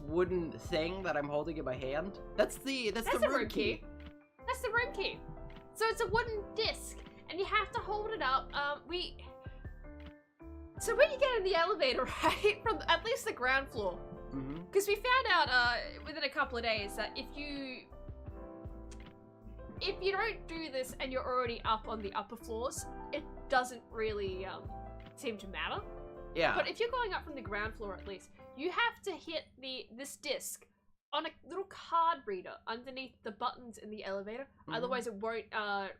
Speaker 5: wooden thing that I'm holding in my hand, that's the room key.
Speaker 4: That's the room key. So it's a wooden disc, and you have to hold it up. So when you get in the elevator, right, from at least the ground floor, because we found out within a couple of days that if you don't do this and you're already up on the upper floors, it doesn't really seem to matter.
Speaker 5: Yeah.
Speaker 4: But if you're going up from the ground floor at least, you have to hit this disc on a little card reader underneath the buttons in the elevator. Otherwise it won't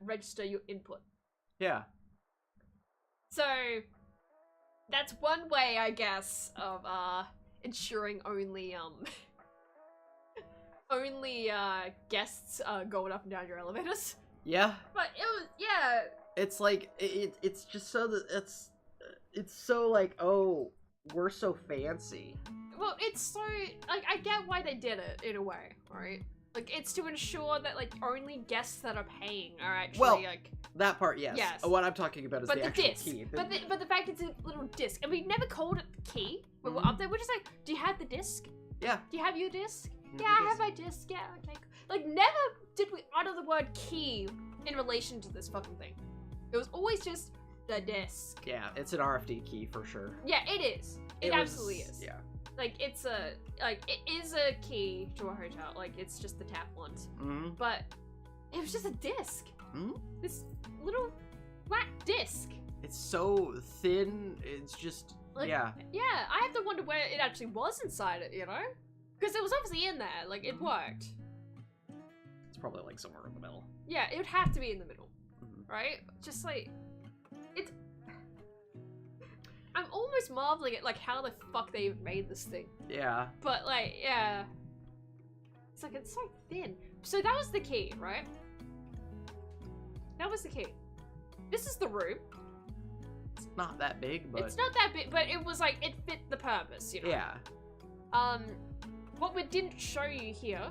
Speaker 4: register your input.
Speaker 5: Yeah.
Speaker 4: So that's one way, I guess, of ensuring only guests going up and down your elevators.
Speaker 5: Yeah.
Speaker 4: But it was, yeah.
Speaker 5: It's like it's just so that it's so like, oh, we're so fancy.
Speaker 4: Well, it's so like I get why they did it in a way, right? Like it's to ensure that like only guests that are paying are actually like
Speaker 5: that part, yes.
Speaker 4: Yes.
Speaker 5: What I'm talking about is
Speaker 4: but
Speaker 5: the
Speaker 4: the
Speaker 5: actual
Speaker 4: disc.
Speaker 5: key.
Speaker 4: But the fact it's a little disc, and we never called it the key when we're up there. We're just like, do you have the disc?
Speaker 5: Yeah.
Speaker 4: Do you have your disc?
Speaker 5: Mhm,
Speaker 4: Yeah, I have my disc. Yeah, okay. Like never did we utter the word key in relation to this fucking thing. It was always just the disc.
Speaker 5: Yeah, it's an RFD key for sure.
Speaker 4: Yeah, it is. It absolutely is.
Speaker 5: Yeah.
Speaker 4: Like it is a key to a hotel. Like it's just the tap ones. But it was just a disc. This little flat disc.
Speaker 5: It's so thin. It's just
Speaker 4: like,
Speaker 5: yeah.
Speaker 4: Yeah, I have to wonder where it actually was inside it. You know, because it was obviously in there. Like it worked.
Speaker 5: It's probably like somewhere in the middle.
Speaker 4: Yeah, it would have to be in the middle, right? Just like it's. I'm almost marveling at like how the fuck they made this thing.
Speaker 5: Yeah.
Speaker 4: But like, yeah. It's like, it's so thin. So that was the key, right? That was the key. This is the room.
Speaker 5: not that big, but
Speaker 4: It's not that big, but it was like, it fit the purpose, you know?
Speaker 5: yeah.
Speaker 4: What we didn't show you here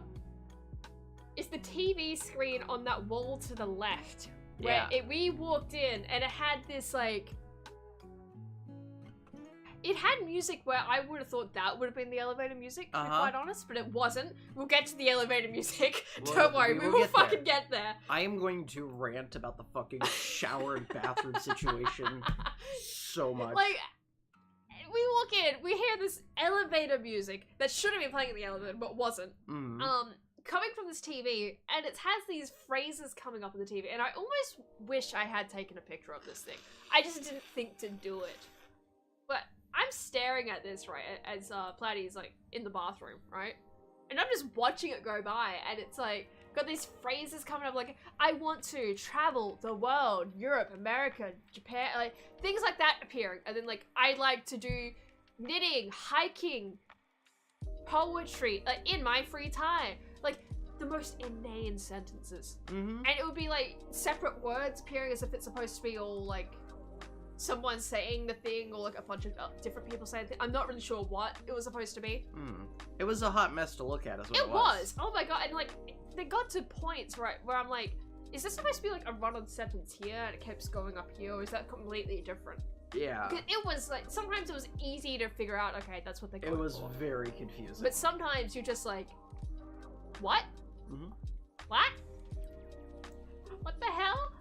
Speaker 4: is the TV screen on that wall to the left. Where we walked in and it had this like... It had music where I would have thought that would have been the elevator music, to be quite honest, but it wasn't. We'll get to the elevator music. Don't worry, we will fucking get there.
Speaker 5: I am going to rant about the fucking shower and bathroom situation so much.
Speaker 4: Like, we walk in, we hear this elevator music that should have been playing in the elevator, but wasn't. Coming from this TV, and it has these phrases coming up on the TV, and I almost wish I had taken a picture of this thing. I just didn't think to do it. But I'm staring at this, right, as Platy's, like, in the bathroom, right? And I'm just watching it go by, and it's, like, got these phrases coming up, like, I want to travel the world, Europe, America, Japan, like, things like that appearing. And then, like, I'd like to do knitting, hiking, poetry, like, in my free time. Like, the most inane sentences. And it would be, like, separate words appearing as if it's supposed to be all, like, someone saying the thing, or, like, a bunch of different people saying the thing. I'm not really sure what it was supposed to be.
Speaker 5: It was a hot mess to look at, is what
Speaker 4: it was. Oh my god, and, like, they got to points where I'm like, is this supposed to be, like, a run-on sentence here, and it keeps going up here, or is that completely different?
Speaker 5: Yeah.
Speaker 4: It was, like, sometimes it was easy to figure out, okay, that's what they're going
Speaker 5: for. It was
Speaker 4: for.
Speaker 5: very confusing.
Speaker 4: But sometimes you're just like, what? What? What the hell?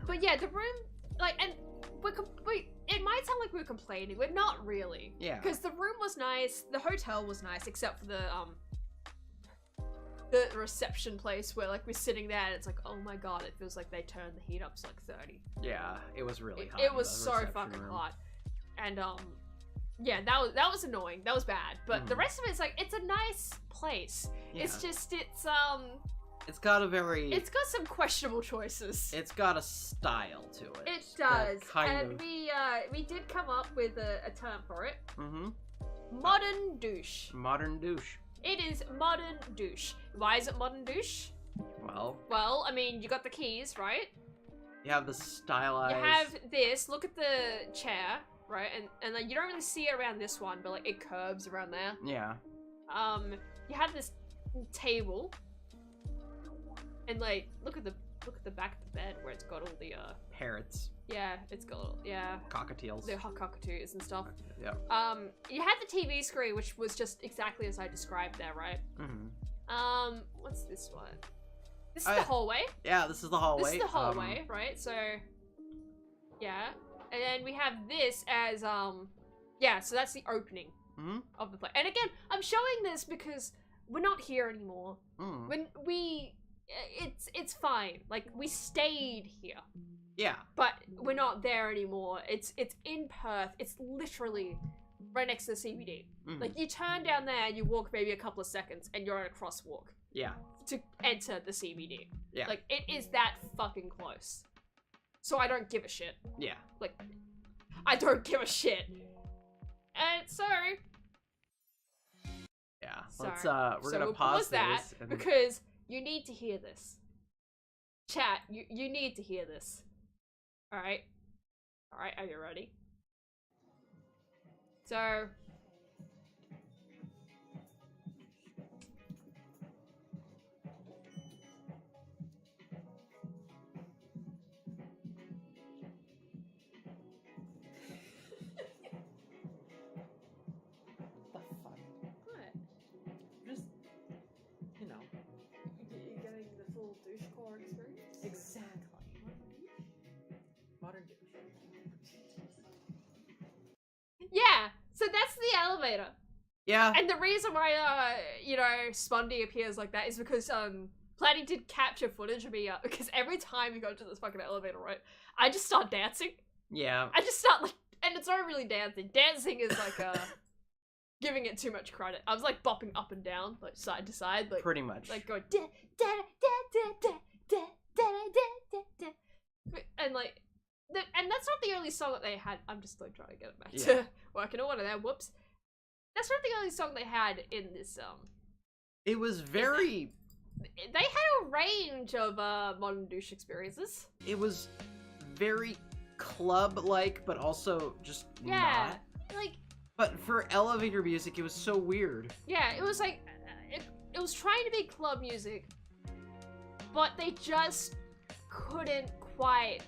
Speaker 4: But yeah, the room, like, and it might sound like we're complaining. We're not really.
Speaker 5: Yeah.
Speaker 4: Because the room was nice, the hotel was nice, except for the reception place where, like, we're sitting there and it's like, oh my god, it feels like they turned the heat up to, like, 30.
Speaker 5: Yeah, it was really hot.
Speaker 4: It was so fucking hot. And, yeah, that was annoying. That was bad. But the rest of it is, like, it's a nice place. Yeah. It's just, it's
Speaker 5: got a very...
Speaker 4: It's got some questionable choices.
Speaker 5: It's got a style to it.
Speaker 4: It does. And we did come up with a term for it. Modern douche.
Speaker 5: Modern douche.
Speaker 4: It is modern douche. Why is it modern douche? Well, I mean, you got the keys, right?
Speaker 5: You have the stylized...
Speaker 4: You have this. Look at the chair, right? And like, you don't really see it around this one, but, like, it curves around there.
Speaker 5: Yeah.
Speaker 4: You have this table. And, like, look at the back of the bed where it's got all the
Speaker 5: parrots.
Speaker 4: Yeah, it's got
Speaker 5: cockatiels.
Speaker 4: The cockatoos and stuff.
Speaker 5: Yeah.
Speaker 4: You had the TV screen, which was just exactly as I described there, right? What's this one? This is the hallway.
Speaker 5: Yeah, this is the hallway.
Speaker 4: This is the hallway, right? So, yeah. And then we have this as, yeah, so that's the opening of the place. And again, I'm showing this because we're not here anymore. When it's fine. Like, we stayed here.
Speaker 5: Yeah.
Speaker 4: But we're not there anymore. It's in Perth. It's literally right next to the CBD. Like, you turn down there and you walk maybe a couple of seconds and you're at a crosswalk.
Speaker 5: Yeah. To
Speaker 4: enter the CBD.
Speaker 5: Yeah.
Speaker 4: Like, it is that fucking close. So I don't give a shit.
Speaker 5: Yeah.
Speaker 4: Like, I don't give a shit. And so...
Speaker 5: Yeah. Let's, we're gonna
Speaker 4: we'll
Speaker 5: pause
Speaker 4: that
Speaker 5: this. And...
Speaker 4: because you need to hear this. Chat, you need to hear this. Alright? Alright, are you ready? So... Yeah, so that's the elevator.
Speaker 5: Yeah.
Speaker 4: And the reason why, you know, Spundy appears like that is because, Platy did capture footage of me, because every time you go to this fucking elevator, right, I just start dancing.
Speaker 5: Yeah.
Speaker 4: I just start, like, and it's not really dancing. Dancing is, like, giving it too much credit. I was, like, bopping up and down, like, side to side, like...
Speaker 5: Pretty much.
Speaker 4: Like, going, da da da da da da da da da da. And, like... And that's not the only song that they had. I'm just like trying to get it back to working order there. Whoops. That's not the only song they had in this.
Speaker 5: It was very.
Speaker 4: They had a range of modern douche experiences.
Speaker 5: It was very club-like, but also just
Speaker 4: Yeah,
Speaker 5: not.
Speaker 4: like
Speaker 5: But for elevator music, it was so weird.
Speaker 4: yeah, it was like it was trying to be club music, but they just couldn't quite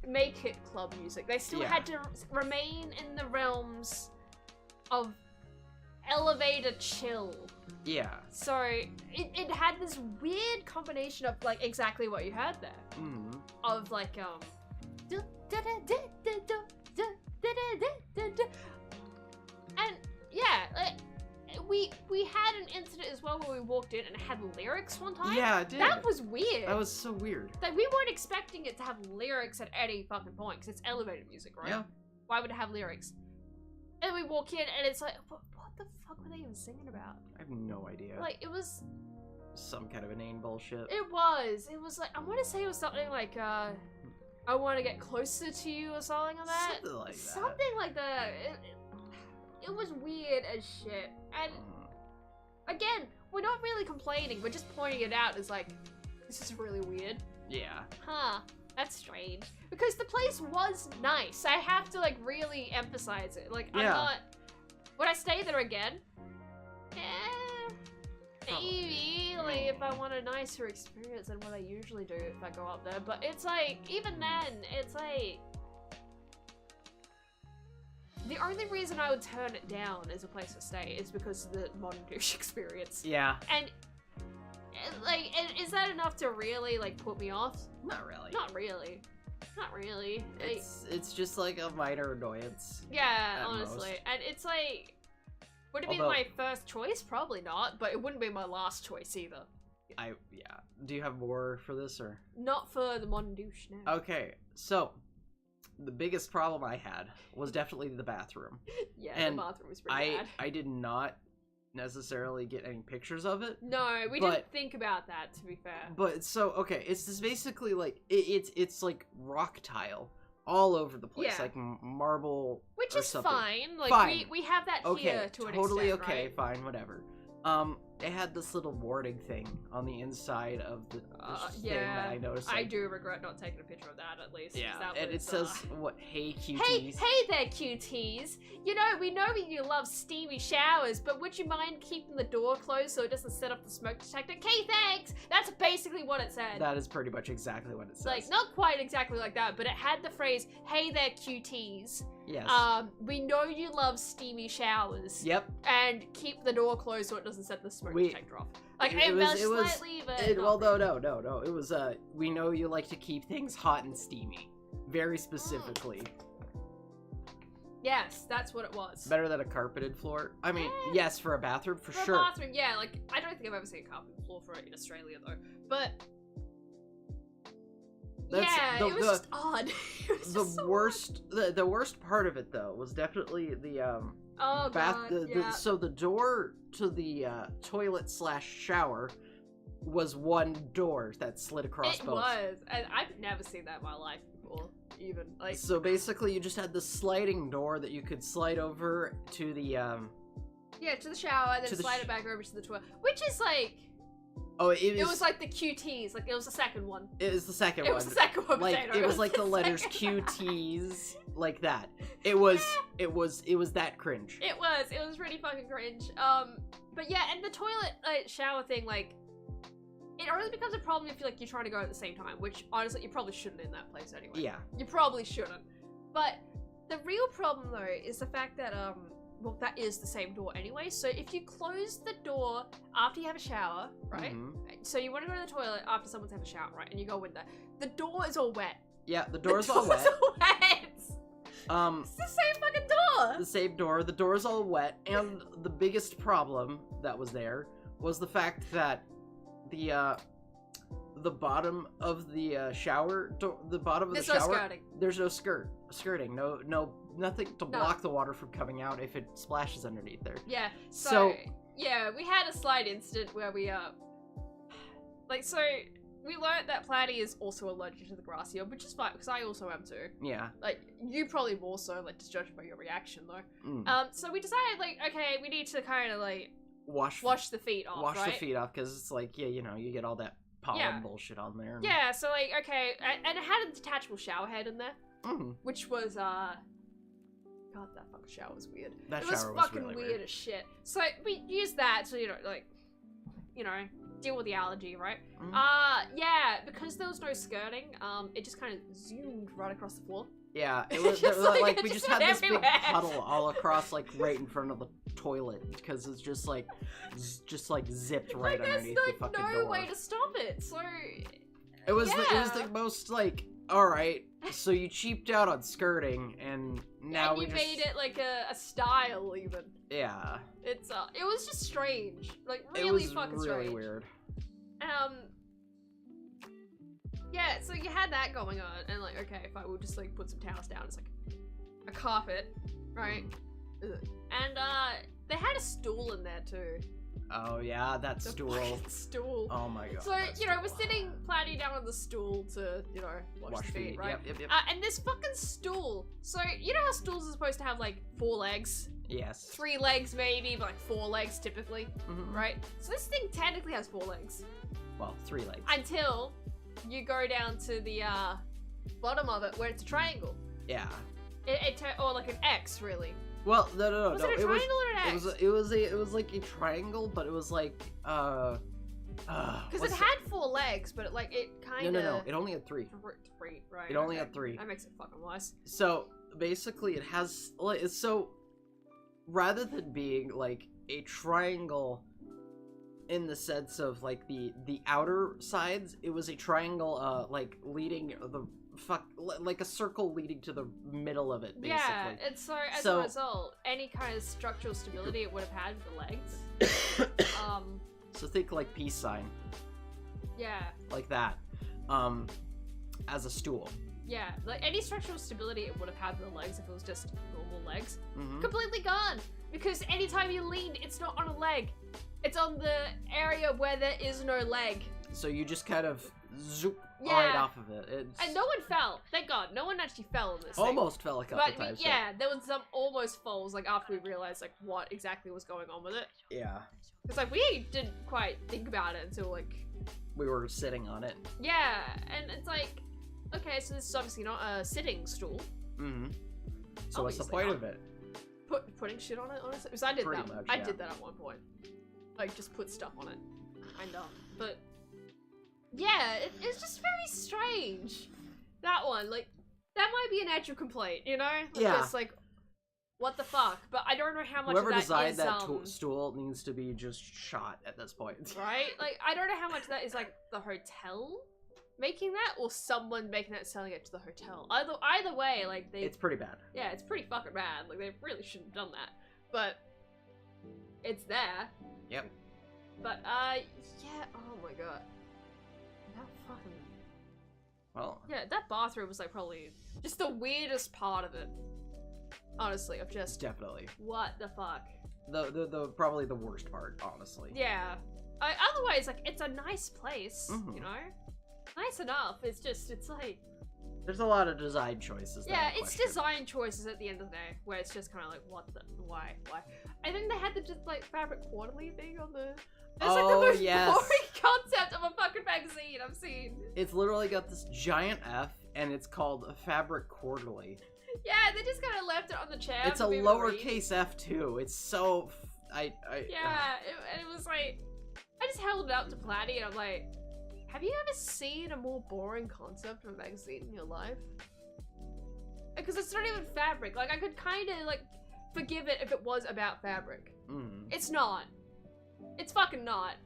Speaker 4: make it club music. They still had to remain in the realms of elevator chill.
Speaker 5: Yeah.
Speaker 4: So it had this weird combination of like exactly what you had there.
Speaker 5: Mm.
Speaker 4: Of like and yeah, like, we had an incident as well where we walked in and it had lyrics one time.
Speaker 5: Yeah, it did.
Speaker 4: That was weird.
Speaker 5: That was so weird.
Speaker 4: Like we weren't expecting it to have lyrics at any fucking point because it's elevator music, right?
Speaker 5: Yeah.
Speaker 4: Why would it have lyrics? And we walk in and it's like, what the fuck were they even singing about?
Speaker 5: I have no idea.
Speaker 4: Like it was
Speaker 5: Some kind of inane bullshit.
Speaker 4: It was like, I want to say it was something like, I want to get closer to you or something like that.
Speaker 5: Something like that.
Speaker 4: Something like that. It was weird as shit. And again, we're not really complaining, we're just pointing it out as like, this is really weird.
Speaker 5: Yeah.
Speaker 4: Huh, that's strange. Because the place was nice. I have to like really emphasize it. Like, I'm
Speaker 5: Yeah.
Speaker 4: not, would I stay there again? Maybe, like, if I want a nicer experience than what I usually do if I go up there. But it's like, even then, it's like... The only reason I would turn it down as a place to stay is because of the modern douche experience.
Speaker 5: Yeah.
Speaker 4: And, like, is that enough to really, like, put me off?
Speaker 5: Not really.
Speaker 4: Not really. Not really. Like,
Speaker 5: It's just like a minor annoyance.
Speaker 4: yeah,
Speaker 5: at
Speaker 4: honestly.
Speaker 5: most.
Speaker 4: And it's like... Would it be
Speaker 5: Although-
Speaker 4: my first choice? Probably not, but it wouldn't be my last choice either.
Speaker 5: Yeah. Do you have more for this or?
Speaker 4: Not for the modern douche now.
Speaker 5: Okay, so the biggest problem I had was definitely the bathroom.
Speaker 4: Yeah,
Speaker 5: and
Speaker 4: the bathroom was pretty bad.
Speaker 5: I did not necessarily get any pictures of it.
Speaker 4: No, we
Speaker 5: but-
Speaker 4: didn't think about that, to be fair.
Speaker 5: But so okay, it's just basically like it's like rock tile all over the place,
Speaker 4: Yeah.
Speaker 5: like marble,
Speaker 4: Which
Speaker 5: or
Speaker 4: is
Speaker 5: something.
Speaker 4: fine. Like,
Speaker 5: Fine.
Speaker 4: we have that
Speaker 5: Okay,
Speaker 4: here to an
Speaker 5: totally
Speaker 4: extent,
Speaker 5: okay,
Speaker 4: right?
Speaker 5: fine, whatever. It had this little warding thing on the inside of the thing
Speaker 4: yeah,
Speaker 5: that I noticed.
Speaker 4: I
Speaker 5: like,
Speaker 4: do regret not taking a picture of that, at least. 'cause
Speaker 5: Yeah,
Speaker 4: that
Speaker 5: and it
Speaker 4: was,
Speaker 5: says what? Hey, cuties.
Speaker 4: Hey there, cuties! You know, we know you love steamy showers, but would you mind keeping the door closed so it doesn't set off the smoke detector? Okay, thanks! That's basically what it said.
Speaker 5: That is pretty much exactly what it says.
Speaker 4: Like, not quite exactly like that, but it had the phrase, hey there, cuties.
Speaker 5: Yes.
Speaker 4: We know you love steamy showers.
Speaker 5: Yep.
Speaker 4: And keep the door closed so it doesn't set the smoke detector off. Like, I
Speaker 5: It
Speaker 4: embellished
Speaker 5: was-
Speaker 4: slightly, but
Speaker 5: Well,
Speaker 4: not
Speaker 5: no. It was, we know you like to keep things hot and steamy. Very specifically.
Speaker 4: Yes, that's what it was.
Speaker 5: Better than a carpeted floor. I mean,
Speaker 4: Yeah.
Speaker 5: yes, for a bathroom, for
Speaker 4: For
Speaker 5: sure.
Speaker 4: a bathroom, yeah, like, I don't think I've ever seen a carpet floor for it in Australia, though. But...
Speaker 5: That's
Speaker 4: yeah,
Speaker 5: the-
Speaker 4: it was
Speaker 5: the-
Speaker 4: just odd. It was
Speaker 5: The
Speaker 4: just so
Speaker 5: worst, the worst part of it, though, was definitely the,
Speaker 4: odd. Oh, God, yeah.
Speaker 5: So the door to the, toilet / shower was one door that slid across
Speaker 4: It
Speaker 5: both.
Speaker 4: was, and I've never seen that in my life before, even, like...
Speaker 5: So basically, you just had this sliding door that you could slide over to the,
Speaker 4: Yeah, to the shower, and
Speaker 5: to
Speaker 4: then
Speaker 5: the
Speaker 4: slide it back over to the toilet. Which is like...
Speaker 5: Oh,
Speaker 4: It was like the QTs, like it was the second one.
Speaker 5: It was the second
Speaker 4: It
Speaker 5: one.
Speaker 4: was the second one.
Speaker 5: Like
Speaker 4: potato.
Speaker 5: it was like the letters
Speaker 4: second
Speaker 5: QTs, like that. It was that cringe.
Speaker 4: It was really fucking cringe. But yeah, and the toilet shower thing, like, it only becomes a problem if you're trying to go at the same time, which honestly you probably shouldn't in that place anyway.
Speaker 5: Yeah.
Speaker 4: You probably shouldn't. But the real problem though is the fact that well, that is the same door anyway. So if you close the door after you have a shower, right?
Speaker 5: Mhm.
Speaker 4: So you want to go to the toilet after someone's had a shower, right? And you go in there. The door is all wet.
Speaker 5: Yeah, the door's
Speaker 4: the
Speaker 5: all wet.
Speaker 4: all wet.
Speaker 5: Um,
Speaker 4: It's the same fucking door.
Speaker 5: the same door. The door's all wet, and the biggest problem that was there was the fact that the bottom of the shower, the bottom of
Speaker 4: There's
Speaker 5: the
Speaker 4: no
Speaker 5: shower,
Speaker 4: skirting.
Speaker 5: there's no skirting, nothing to block the water from coming out if it splashes underneath there.
Speaker 4: Yeah. So,
Speaker 5: So-
Speaker 4: yeah, we had a slight incident where we so we learned that Platy is also allergic to the grass here, which is fine because I also am too.
Speaker 5: Yeah.
Speaker 4: Like you probably more so, like just judging by your reaction though.
Speaker 5: Mm.
Speaker 4: So we decided okay, we need to kind of
Speaker 5: Wash
Speaker 4: wash the feet off,
Speaker 5: wash
Speaker 4: right?
Speaker 5: the feet off because it's like, yeah, you know, you get all that pollen bullshit on there.
Speaker 4: Yeah, so like, okay, and it had a detachable shower head in there, which was, God, that fucking shower was weird.
Speaker 5: That
Speaker 4: it was
Speaker 5: shower was
Speaker 4: fucking
Speaker 5: really
Speaker 4: weird as shit. So we used that to, deal with the allergy, right? Yeah, because there was no skirting, it just kind of zoomed right across the floor.
Speaker 5: Yeah, it was
Speaker 4: Just
Speaker 5: like we
Speaker 4: it
Speaker 5: just
Speaker 4: just
Speaker 5: had
Speaker 4: went
Speaker 5: this big
Speaker 4: everywhere.
Speaker 5: puddle all across, like right in front of the toilet, because it's just like zipped right
Speaker 4: Like,
Speaker 5: underneath
Speaker 4: there's
Speaker 5: the fucking
Speaker 4: no
Speaker 5: door.
Speaker 4: way to stop it, so...
Speaker 5: It was
Speaker 4: yeah.
Speaker 5: the most like, all right, so you cheaped out on skirting, and now
Speaker 4: and
Speaker 5: we
Speaker 4: you
Speaker 5: just
Speaker 4: made it like a style, even.
Speaker 5: yeah.
Speaker 4: It was just strange. Like,
Speaker 5: It
Speaker 4: really
Speaker 5: was
Speaker 4: fucking
Speaker 5: really
Speaker 4: strange.
Speaker 5: weird.
Speaker 4: Yeah, so you had that going on, and like, okay, if I would just like put some towels down, it's like a carpet, right? Ugh. And they had a stool in there too.
Speaker 5: Oh yeah, that
Speaker 4: The
Speaker 5: stool.
Speaker 4: fucking stool.
Speaker 5: Oh my god.
Speaker 4: So,
Speaker 5: that
Speaker 4: we're
Speaker 5: stool.
Speaker 4: sitting platy down on the stool to, wash the feet, right?
Speaker 5: Yep.
Speaker 4: And this fucking stool. So, you know how stools are supposed to have like 4 legs?
Speaker 5: Yes.
Speaker 4: 3 legs maybe, but like 4 legs typically,
Speaker 5: Mhm.
Speaker 4: right? So this thing technically has 4 legs.
Speaker 5: Well, 3 legs.
Speaker 4: Until you go down to the bottom of it where it's a triangle.
Speaker 5: Yeah.
Speaker 4: Or like an X, really.
Speaker 5: Well, no.
Speaker 4: Was it a triangle or an X?
Speaker 5: It was like a triangle, but it was like
Speaker 4: Because it had 4 legs, but it kind of...
Speaker 5: No. It only had 3.
Speaker 4: 3, right.
Speaker 5: It only
Speaker 4: okay.
Speaker 5: had 3.
Speaker 4: That makes it fucking worse.
Speaker 5: So basically, it has so rather than being like a triangle in the sense of like the outer sides, it was a triangle like leading like a circle leading to the middle of it, basically.
Speaker 4: Yeah, and so as a result, any kind of structural stability it would have had with the legs.
Speaker 5: So think like peace sign,
Speaker 4: Yeah.
Speaker 5: like that, as a stool.
Speaker 4: Yeah, like any structural stability it would have had with the legs if it was just normal legs.
Speaker 5: Mm-hmm.
Speaker 4: Completely gone! Because anytime you lean, it's not on a leg. It's on the area where there is no leg.
Speaker 5: So you just kind of zoop
Speaker 4: Yeah.
Speaker 5: right off of it.
Speaker 4: And no one fell. Thank God. No one actually fell in this thing.
Speaker 5: Almost fell a couple
Speaker 4: But
Speaker 5: times.
Speaker 4: yeah, there was some almost falls, like after we realized like what exactly was going on with it.
Speaker 5: Yeah.
Speaker 4: It's like we didn't quite think about it until like...
Speaker 5: We were sitting on it.
Speaker 4: Yeah, and it's like, okay, so this is obviously not a sitting stool.
Speaker 5: Mm-hmm. So what's the
Speaker 4: Obviously
Speaker 5: point
Speaker 4: not.
Speaker 5: of it?
Speaker 4: Putting shit on it, honestly. Because I did
Speaker 5: Pretty
Speaker 4: that.
Speaker 5: much,
Speaker 4: I
Speaker 5: yeah.
Speaker 4: did that at one point. Like, just put stuff on it. Kind of. But, yeah, it's just very strange. That one, like, that might be an actual complaint, you know? Like,
Speaker 5: Yeah.
Speaker 4: Just like, what the fuck? But I don't know how much
Speaker 5: Whoever
Speaker 4: of that
Speaker 5: designed
Speaker 4: is,
Speaker 5: that stool needs to be just shot at this point.
Speaker 4: right? Like, I don't know how much of that is, like, the hotel making that, or someone making that and selling it to the hotel. Either way, like,
Speaker 5: It's pretty bad.
Speaker 4: yeah, it's pretty fucking bad. Like, they really shouldn't have done that. But it's there.
Speaker 5: Yep.
Speaker 4: But, yeah, oh my god. That fucking...
Speaker 5: Well,
Speaker 4: Yeah, that bathroom was, like, probably just the weirdest part of it. Honestly, of just,
Speaker 5: definitely.
Speaker 4: what the fuck?
Speaker 5: The probably the worst part, honestly.
Speaker 4: Yeah. Otherwise, like, it's a nice place,
Speaker 5: Mhm.
Speaker 4: you know? Nice enough. It's just, it's like...
Speaker 5: There's a lot of design choices.
Speaker 4: Yeah,
Speaker 5: that I
Speaker 4: it's
Speaker 5: question.
Speaker 4: design choices at the end of the day, where it's just kind of like, what the, why? I think they had the just like fabric quarterly thing on the. It's like the
Speaker 5: Oh,
Speaker 4: most
Speaker 5: yes.
Speaker 4: boring concept of a fucking magazine I've seen.
Speaker 5: It's literally got this giant F, and it's called Fabric Quarterly.
Speaker 4: Yeah, they just kind of left it on the chair.
Speaker 5: It's a
Speaker 4: for people to read.
Speaker 5: lowercase f too. It's so
Speaker 4: Yeah, it was like, I just held it up to Platy, and I'm like, have you ever seen a more boring concept of a magazine in your life? Because it's not even fabric. Like, I could kind of like forgive it if it was about fabric. It's not. It's fucking not.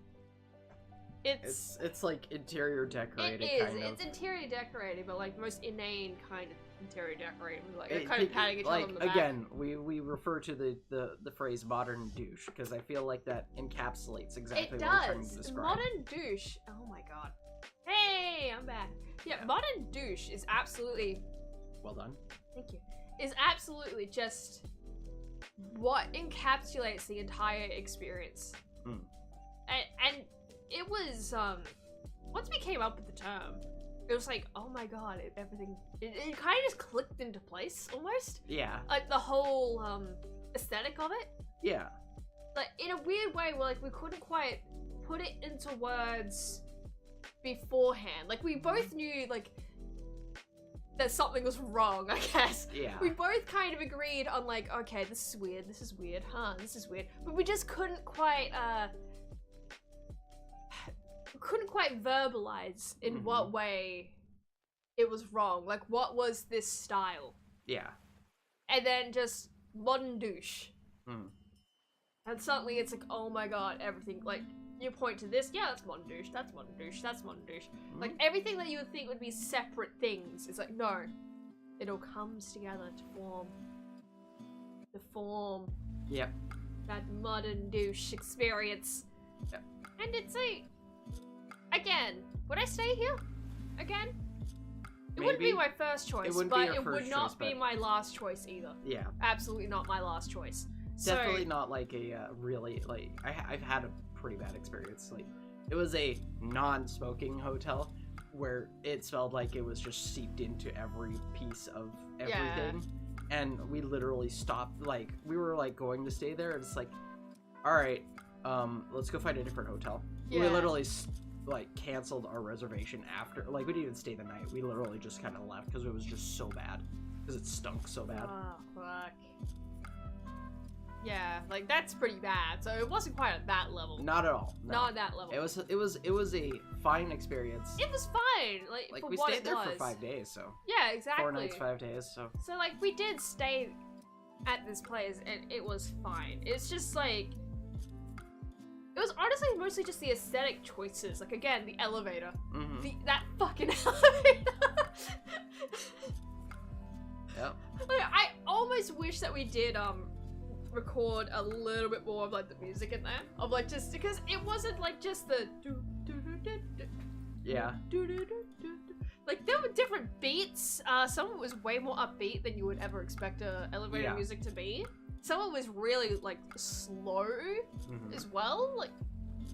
Speaker 4: It's
Speaker 5: like interior decorating.
Speaker 4: it is.
Speaker 5: Kind of.
Speaker 4: It's interior decorating, but like most inane kind of interior decorating. Like
Speaker 5: It-
Speaker 4: they're kind of patting each other on the back.
Speaker 5: again, we refer to the phrase modern douche because I feel like that encapsulates exactly
Speaker 4: It
Speaker 5: what we're trying to
Speaker 4: does.
Speaker 5: describe.
Speaker 4: Modern douche. Oh my god. Hey, I'm back. Yeah, modern douche is absolutely.
Speaker 5: Well done.
Speaker 4: Thank you. Is absolutely just what encapsulates the entire experience.
Speaker 5: Mm.
Speaker 4: And it was once we came up with the term, it was like, oh my god, everything it kind of just clicked into place almost.
Speaker 5: Yeah.
Speaker 4: Like the whole aesthetic of it.
Speaker 5: Yeah.
Speaker 4: Like in a weird way where like we couldn't quite put it into words beforehand. Like, we both knew, like, that something was wrong, I guess.
Speaker 5: Yeah.
Speaker 4: We both kind of agreed on, like, okay, this is weird, this is weird. But we just couldn't quite verbalize in what way it was wrong. Like, what was this style?
Speaker 5: Yeah.
Speaker 3: Hmm.
Speaker 4: And then just modern douche. And suddenly it's like, oh my god, everything, like, you point to this, yeah, that's modern douche, that's modern douche, that's modern douche. Like, everything that you would think would be separate things is like, no. It all comes together to form
Speaker 5: Yep.
Speaker 4: that modern douche experience.
Speaker 5: Yep.
Speaker 4: And it's like, again, would I stay here? Again? It wouldn't be
Speaker 5: Maybe.
Speaker 4: my first choice,
Speaker 5: wouldn't be
Speaker 4: but
Speaker 5: your
Speaker 4: it would
Speaker 5: first
Speaker 4: not
Speaker 5: choice,
Speaker 4: be
Speaker 5: but-
Speaker 4: my last choice either.
Speaker 5: Yeah.
Speaker 4: Absolutely not my last choice.
Speaker 5: Definitely
Speaker 4: So,
Speaker 5: not like a really, like, I've had a pretty bad experience. Like, it was a non-smoking hotel where it smelled like it was just seeped into every piece of everything. And we literally stopped, like, we were like going to stay there, and it's like, all right, let's go find a different hotel. We
Speaker 4: Yeah.
Speaker 5: literally like canceled our reservation after, like, we didn't even stay the night. We literally just kind of left because it was just so bad, because it stunk so bad.
Speaker 4: oh, fuck. Yeah, like, that's pretty bad. So it wasn't quite at that level.
Speaker 5: Not at all. No.
Speaker 4: Not at that level.
Speaker 5: It was a fine experience.
Speaker 4: It was fine. Like for
Speaker 5: we
Speaker 4: what
Speaker 5: stayed
Speaker 4: it
Speaker 5: there
Speaker 4: was.
Speaker 5: for 5 days, so
Speaker 4: Yeah, exactly.
Speaker 5: 4 nights, 5 days. So
Speaker 4: So, like, we did stay at this place, and it was fine. It's just, like... It was honestly mostly just the aesthetic choices. Like, again, the elevator. That fucking elevator!
Speaker 5: Yep.
Speaker 4: Like, I almost wish that we did, record a little bit more of, like, the music in there. Of, like, just... Because it wasn't, like, just the...
Speaker 5: Yeah.
Speaker 4: Like, there were different beats. Some of it was way more upbeat than you would ever expect elevator
Speaker 5: Yeah.
Speaker 4: music to be. Some of it was really, like, slow as well. Like,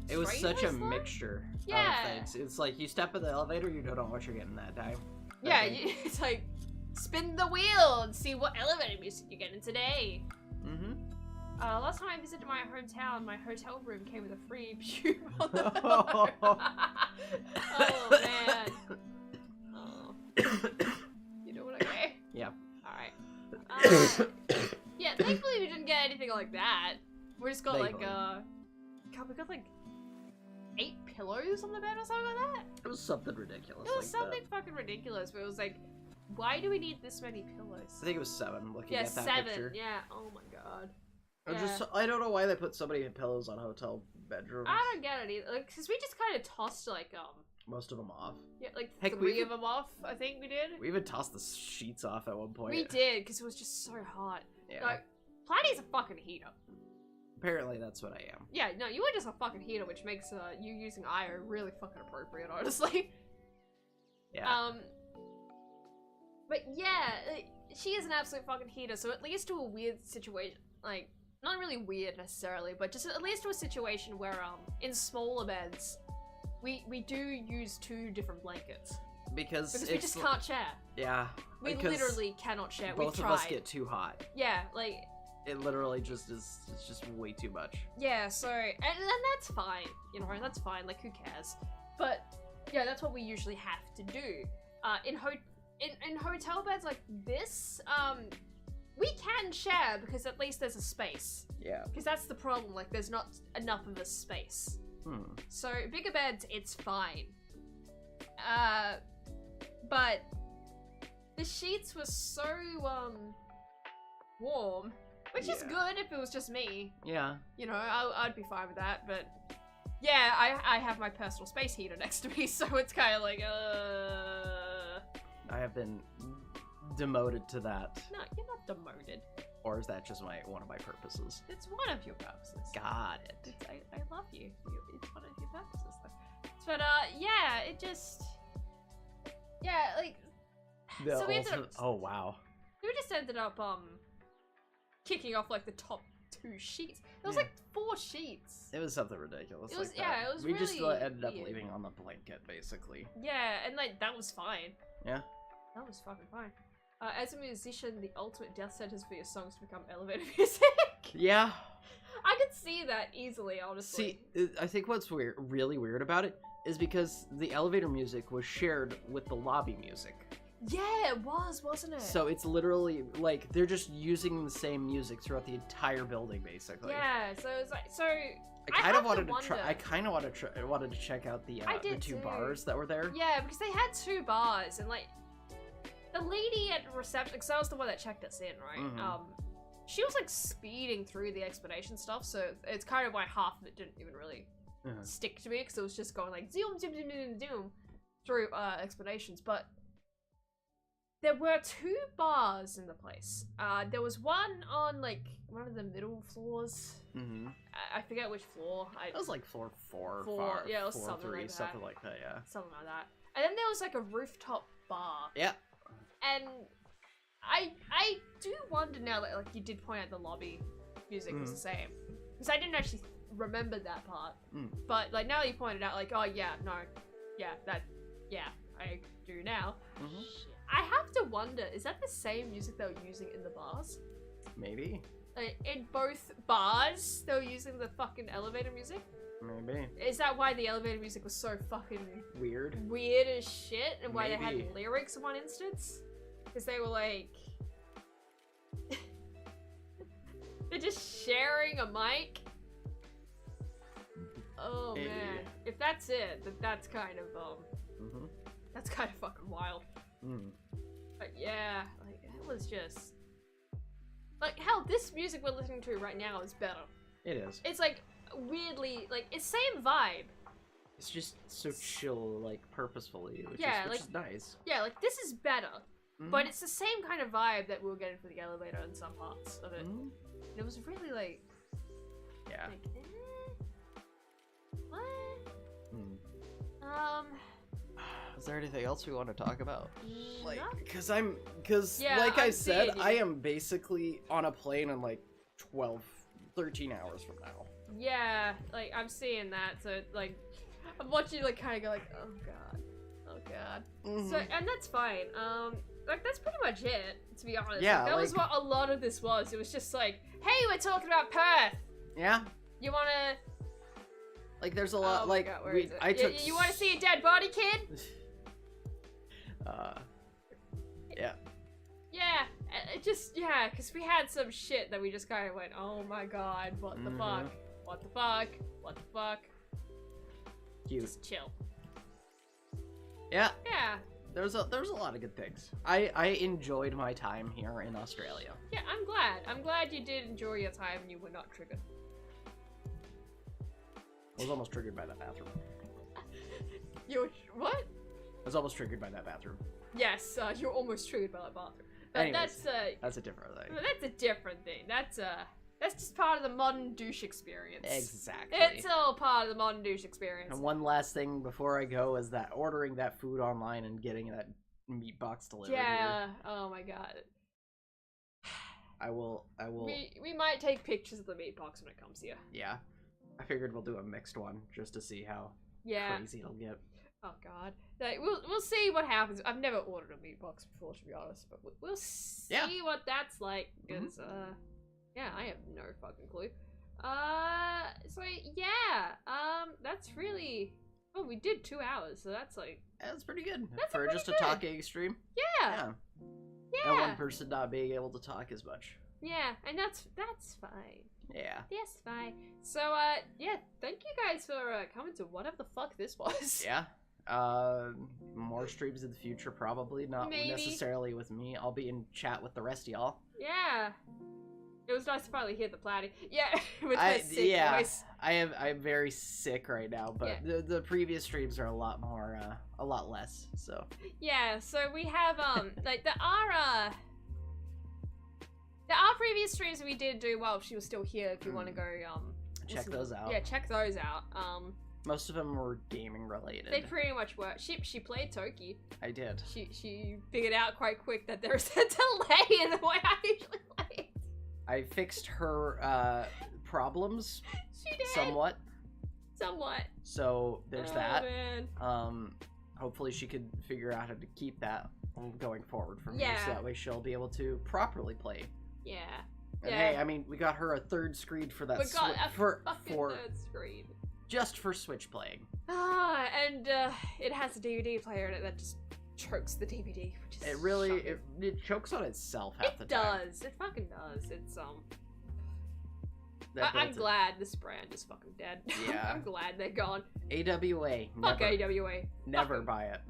Speaker 5: It was such a
Speaker 4: slow.
Speaker 5: mixture
Speaker 4: Yeah.
Speaker 5: of things. It's like you step in the elevator, you don't know what you're getting that time.
Speaker 4: Yeah, it's like, spin the wheel and see what elevator music you're getting today. Last time I visited my hometown, my hotel room came with a free Vtuber on the floor. Oh, man. Oh. You doing okay?
Speaker 5: Yeah.
Speaker 4: Alright. Yeah, thankfully we didn't get anything like that. We just got
Speaker 5: Thankfully.
Speaker 4: God, we got like 8 pillows on the bed or something like that.
Speaker 5: It was something ridiculous.
Speaker 4: It was
Speaker 5: like
Speaker 4: something fucking ridiculous, but it was like, why do we need this many pillows?
Speaker 5: that. I think it was 7. Looking
Speaker 4: Yeah,
Speaker 5: at that
Speaker 4: 7.
Speaker 5: picture.
Speaker 4: Yeah. Oh my god.
Speaker 5: I don't know why they put so many pillows on hotel bedrooms.
Speaker 4: I don't get it either. Like, cause we just kind of tossed like
Speaker 5: Most of them off.
Speaker 4: yeah, like
Speaker 5: Heck,
Speaker 4: 3
Speaker 5: we
Speaker 4: of them off. I think we did.
Speaker 5: We even tossed the sheets off at one point.
Speaker 4: We did, cause it was just so hot.
Speaker 5: Yeah.
Speaker 4: Like, Platy's a fucking heater.
Speaker 5: Apparently that's what I am.
Speaker 4: Yeah, no, you are just a fucking heater, which makes you using Io really fucking appropriate, honestly.
Speaker 5: Yeah.
Speaker 4: But yeah, she is an absolute fucking heater, so it leads to a weird situation, like, not really weird necessarily, but just it leads to a situation where, in smaller beds, we do use 2 different blankets.
Speaker 5: Because
Speaker 4: Because we just can't share.
Speaker 5: Yeah.
Speaker 4: We
Speaker 5: because
Speaker 4: literally cannot share. We've
Speaker 5: both
Speaker 4: tried.
Speaker 5: of us get too hot.
Speaker 4: Yeah, like,
Speaker 5: It literally just is. It's just way too much.
Speaker 4: yeah, so, and that's fine, you know, that's fine, like, who cares? But, yeah, that's what we usually have to do. In hotel beds like this, we can share because at least there's a space.
Speaker 5: Yeah.
Speaker 4: Because that's the problem, like, there's not enough of a space. So, bigger beds, it's fine. But the sheets were so, warm, which is
Speaker 5: Yeah.
Speaker 4: good if it was just me.
Speaker 5: Yeah.
Speaker 4: You know, I'd be fine with that, but yeah, I have my personal space heater next to me, so it's kind of like,
Speaker 5: I have been demoted to that.
Speaker 4: No, you're not demoted.
Speaker 5: Or is that just one of my purposes?
Speaker 4: It's one of your purposes.
Speaker 5: Got it.
Speaker 4: It's, I love you. It's one of your purposes, though. But, yeah, it just... Yeah, like... So we ended up...
Speaker 5: Oh wow.
Speaker 4: We just ended up, kicking off, like, the top 2 sheets. There was,
Speaker 5: Yeah.
Speaker 4: like, 4 sheets.
Speaker 5: It was something ridiculous.
Speaker 4: It was-
Speaker 5: like
Speaker 4: yeah,
Speaker 5: that.
Speaker 4: it was
Speaker 5: We just
Speaker 4: really
Speaker 5: ended up
Speaker 4: weird.
Speaker 5: leaving on the blanket, basically.
Speaker 4: Yeah, and, like, that was fine.
Speaker 5: Yeah.
Speaker 4: That was fucking fine. As a musician, the ultimate death sentence for your songs to become elevator music.
Speaker 5: Yeah.
Speaker 4: I could see that easily, honestly.
Speaker 5: See, I think what's really weird about it is because the elevator music was shared with the lobby music.
Speaker 4: Yeah, it was, wasn't it?
Speaker 5: So it's literally like they're just using the same music throughout the entire building, basically.
Speaker 4: Yeah, so it's like
Speaker 5: I kind
Speaker 4: have
Speaker 5: of
Speaker 4: to
Speaker 5: wanted to try.
Speaker 4: wonder.
Speaker 5: I kind of wanted to check out the
Speaker 4: did
Speaker 5: two
Speaker 4: too.
Speaker 5: bars that were there.
Speaker 4: Yeah, because they had 2 bars, and like the lady at reception, because I was the one that checked us in, right?
Speaker 5: Mhm.
Speaker 4: She was like speeding through the explanation stuff, so it's kind of why half of it didn't even really stick to me, because it was just going like zoom, zoom, zoom, zoom, zoom through explanations. But there were 2 bars in the place. There was one on like one of the middle floors.
Speaker 5: Mm-hmm.
Speaker 4: I forget which floor.
Speaker 5: It was like floor 4,
Speaker 4: Yeah, it was
Speaker 5: 4,
Speaker 4: something
Speaker 5: 3,
Speaker 4: like that.
Speaker 5: something like that. Yeah.
Speaker 4: Something like that. And then there was like a rooftop bar.
Speaker 5: Yeah.
Speaker 4: And I do wonder now that like you did point out the lobby music was the same, because I didn't actually remember that part. But like now that you pointed out, like, oh yeah, no, yeah, I do now. I have to wonder, is that the same music they were using in the bars?
Speaker 5: Maybe.
Speaker 4: Like, in both bars, they were using the fucking elevator music?
Speaker 5: Maybe.
Speaker 4: Is that why the elevator music was so fucking
Speaker 5: Weird.
Speaker 4: weird as shit, and why they
Speaker 5: Maybe.
Speaker 4: had lyrics in one instance? Because they were like... they're just sharing a mic? Oh
Speaker 5: Eh.
Speaker 4: man. If that's it, then that's kind of,
Speaker 5: Mm-hmm.
Speaker 4: that's kind of fucking wild. But yeah, like, it was just... Like, hell, this music we're listening to right now is better.
Speaker 5: It is.
Speaker 4: It's like, weirdly, like, it's same vibe.
Speaker 5: It's just so chill, like purpulsely, which
Speaker 4: Yeah,
Speaker 5: is nice.
Speaker 4: Yeah, like, this is better.
Speaker 5: Mhm.
Speaker 4: But it's the same kind of vibe that we were getting for the elevator in some parts of it.
Speaker 5: Mhm.
Speaker 4: And it was really like,
Speaker 5: Yeah.
Speaker 4: what?
Speaker 5: Mm. Is there anything else we want to talk about? Like,
Speaker 4: No?
Speaker 5: because
Speaker 4: Yeah,
Speaker 5: like I
Speaker 4: I'm
Speaker 5: said,
Speaker 4: seeing you.
Speaker 5: I am basically on a plane in like 13 hours from now.
Speaker 4: Yeah, like, I'm seeing that, so, like, I'm watching you, like, kind of go, like, oh god, oh god.
Speaker 5: Mhm.
Speaker 4: So, and that's fine, like, that's pretty much it, to be honest.
Speaker 5: Yeah,
Speaker 4: Like, that was
Speaker 5: like-
Speaker 4: what a lot of this was. It was just like, hey, we're talking about Perth!
Speaker 5: Yeah,
Speaker 4: You wanna...
Speaker 5: like there's a lot.
Speaker 4: Oh my
Speaker 5: like
Speaker 4: God, where is it?
Speaker 5: I took.
Speaker 4: You wanna see a dead body, kid?
Speaker 5: Yeah.
Speaker 4: Yeah, it just, yeah, because we had some shit that we just kind of went, oh my god, what the fuck? What the fuck? What the fuck?
Speaker 5: Cute.
Speaker 4: Just chill.
Speaker 5: Yeah.
Speaker 4: Yeah,
Speaker 5: There's a lot of good things. I enjoyed my time here in Australia.
Speaker 4: yeah, I'm glad. I'm glad you did enjoy your time and you were not triggered.
Speaker 5: I was almost triggered by that bathroom.
Speaker 4: You were, what?
Speaker 5: I was almost triggered by that bathroom.
Speaker 4: Yes, you were almost triggered by that bathroom. But
Speaker 5: Anyways, that's a different thing.
Speaker 4: that's a different thing. That's just part of the modern douche experience.
Speaker 5: Exactly.
Speaker 4: It's all part of the modern douche experience.
Speaker 5: And one last thing before I go is that ordering that food online and getting that meat box delivered
Speaker 4: Yeah.
Speaker 5: here.
Speaker 4: Oh my god.
Speaker 5: I will.
Speaker 4: We might take pictures of the meat box when it comes here.
Speaker 5: Yeah. I figured we'll do a mixed one just to see how
Speaker 4: Yeah.
Speaker 5: crazy it'll get.
Speaker 4: Oh god. Like, we'll see what happens. I've never ordered a meat box before, to be honest, but we'll see what that's like. Because yeah, I have no fucking clue. So yeah. That's really. Oh, we did 2 hours, so that's like.
Speaker 5: That's pretty good
Speaker 4: That's
Speaker 5: for
Speaker 4: pretty
Speaker 5: just
Speaker 4: good.
Speaker 5: a talking stream.
Speaker 4: Yeah.
Speaker 5: Yeah. And one person not being able to talk as much.
Speaker 4: Yeah, and that's fine.
Speaker 5: Yeah.
Speaker 4: That's fine. So yeah, thank you guys for coming to whatever the fuck this was.
Speaker 5: Yeah. More streams in the future, probably not
Speaker 4: Maybe.
Speaker 5: necessarily with me. I'll be in chat with the rest of y'all.
Speaker 4: Yeah. It was nice to finally hear the platy. Yeah, with her sick voice.
Speaker 5: I'm very sick right now, but
Speaker 4: Yeah.
Speaker 5: the previous streams are a lot more, a lot less. So
Speaker 4: Yeah, so we have like our previous streams that we did do while she was still here. If you want to go
Speaker 5: check
Speaker 4: listen to
Speaker 5: those
Speaker 4: them.
Speaker 5: out.
Speaker 4: Yeah, check those out.
Speaker 5: Most of them were gaming related.
Speaker 4: They pretty much were. She played Toki.
Speaker 5: I did.
Speaker 4: She figured out quite quick that there's a delay in the way I usually play.
Speaker 5: I fixed her problems
Speaker 4: She did.
Speaker 5: somewhat.
Speaker 4: Somewhat.
Speaker 5: So there's
Speaker 4: Oh,
Speaker 5: that.
Speaker 4: Man.
Speaker 5: Hopefully she could figure out how to keep that going forward from here,
Speaker 4: Yeah.
Speaker 5: so that way she'll be able to properly play.
Speaker 4: Yeah.
Speaker 5: And
Speaker 4: Yeah.
Speaker 5: hey, I mean, we got her a third screen for that.
Speaker 4: We got a
Speaker 5: for
Speaker 4: fucking third screen.
Speaker 5: just for Switch playing.
Speaker 4: And it has a DVD player in it that just chokes the DVD, which is
Speaker 5: It really
Speaker 4: shocking.
Speaker 5: it chokes on itself half the
Speaker 4: It
Speaker 5: time.
Speaker 4: does. It fucking does. It's
Speaker 5: That
Speaker 4: I'm
Speaker 5: built
Speaker 4: glad this brand is fucking dead.
Speaker 5: Yeah.
Speaker 4: I'm glad they're gone.
Speaker 5: AWA.
Speaker 4: Fuck
Speaker 5: Never,
Speaker 4: AWA.
Speaker 5: never
Speaker 4: Fuck 'em.
Speaker 5: buy it.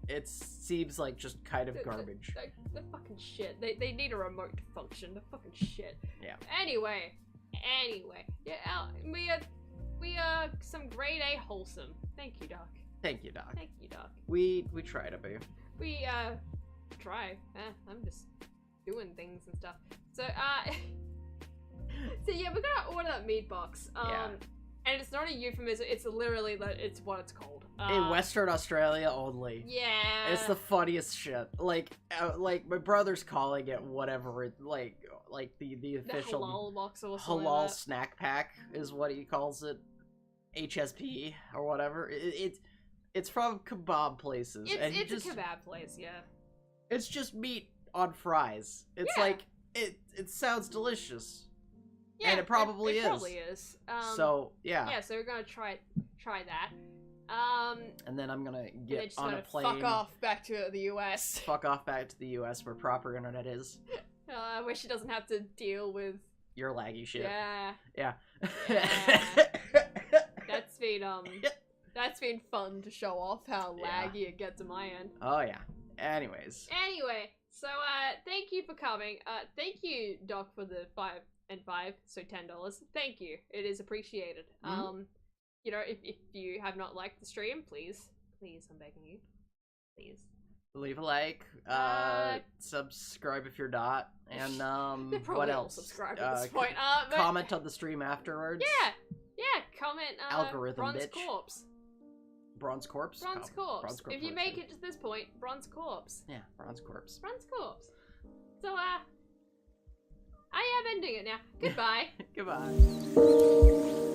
Speaker 5: It seems like just kind of garbage.
Speaker 4: They're fucking shit. They need a remote to function. They're fucking shit.
Speaker 5: Yeah.
Speaker 4: Anyway. Yeah, we are some grade A wholesome. Thank you, Doc.
Speaker 5: Thank you, Doc.
Speaker 4: Thank you, Doc.
Speaker 5: We try to be.
Speaker 4: We try. I'm just doing things and stuff. So so yeah, we're gonna order that meat box.
Speaker 5: Yeah.
Speaker 4: And it's not a euphemism. It's literally it's what it's called.
Speaker 5: In Western Australia only.
Speaker 4: Yeah.
Speaker 5: It's the funniest shit. Like my brother's calling it whatever. Like the official
Speaker 4: the halal box or something
Speaker 5: halal
Speaker 4: like that.
Speaker 5: snack pack is what he calls it. HSP or whatever. It's from kebab places. and
Speaker 4: It's
Speaker 5: just,
Speaker 4: a kebab place, yeah.
Speaker 5: It's just meat on fries. It's
Speaker 4: Yeah.
Speaker 5: like it sounds delicious.
Speaker 4: Yeah,
Speaker 5: And it probably
Speaker 4: it
Speaker 5: is.
Speaker 4: probably is.
Speaker 5: So yeah.
Speaker 4: Yeah, so we're gonna try that.
Speaker 5: And then I'm gonna
Speaker 4: And then
Speaker 5: get
Speaker 4: just
Speaker 5: on a
Speaker 4: gonna
Speaker 5: plane.
Speaker 4: fuck off back to the US.
Speaker 5: Fuck off back to the US where proper internet is.
Speaker 4: Where she doesn't have to deal with.
Speaker 5: Your laggy shit.
Speaker 4: Yeah,
Speaker 5: Yeah.
Speaker 4: that's been fun to show off how
Speaker 5: Yeah.
Speaker 4: laggy it gets on my end.
Speaker 5: Oh yeah. Anyways.
Speaker 4: Anyway, so thank you for coming. Thank you, Doc, for the 5 and 5, so $10. Thank you. It is appreciated.
Speaker 5: Mhm.
Speaker 4: You know, if you have not liked the stream, please, I'm begging you, please.
Speaker 5: Leave a like, subscribe if you're not, and
Speaker 4: They're probably
Speaker 5: what
Speaker 4: all
Speaker 5: else?
Speaker 4: subscribed at this point. But
Speaker 5: Comment on the stream afterwards.
Speaker 4: yeah, comment.
Speaker 5: Algorithm,
Speaker 4: Bronze
Speaker 5: bitch.
Speaker 4: Corpse.
Speaker 5: Bronze Corpse?
Speaker 4: Bronze
Speaker 5: Oh,
Speaker 4: Corpse.
Speaker 5: Bronze Corpse
Speaker 4: If you
Speaker 5: works,
Speaker 4: make
Speaker 5: yeah.
Speaker 4: it to this point, Bronze Corpse.
Speaker 5: Yeah, Bronze Corpse.
Speaker 4: Bronze Corpse. So I am ending it now. Goodbye.
Speaker 5: Goodbye.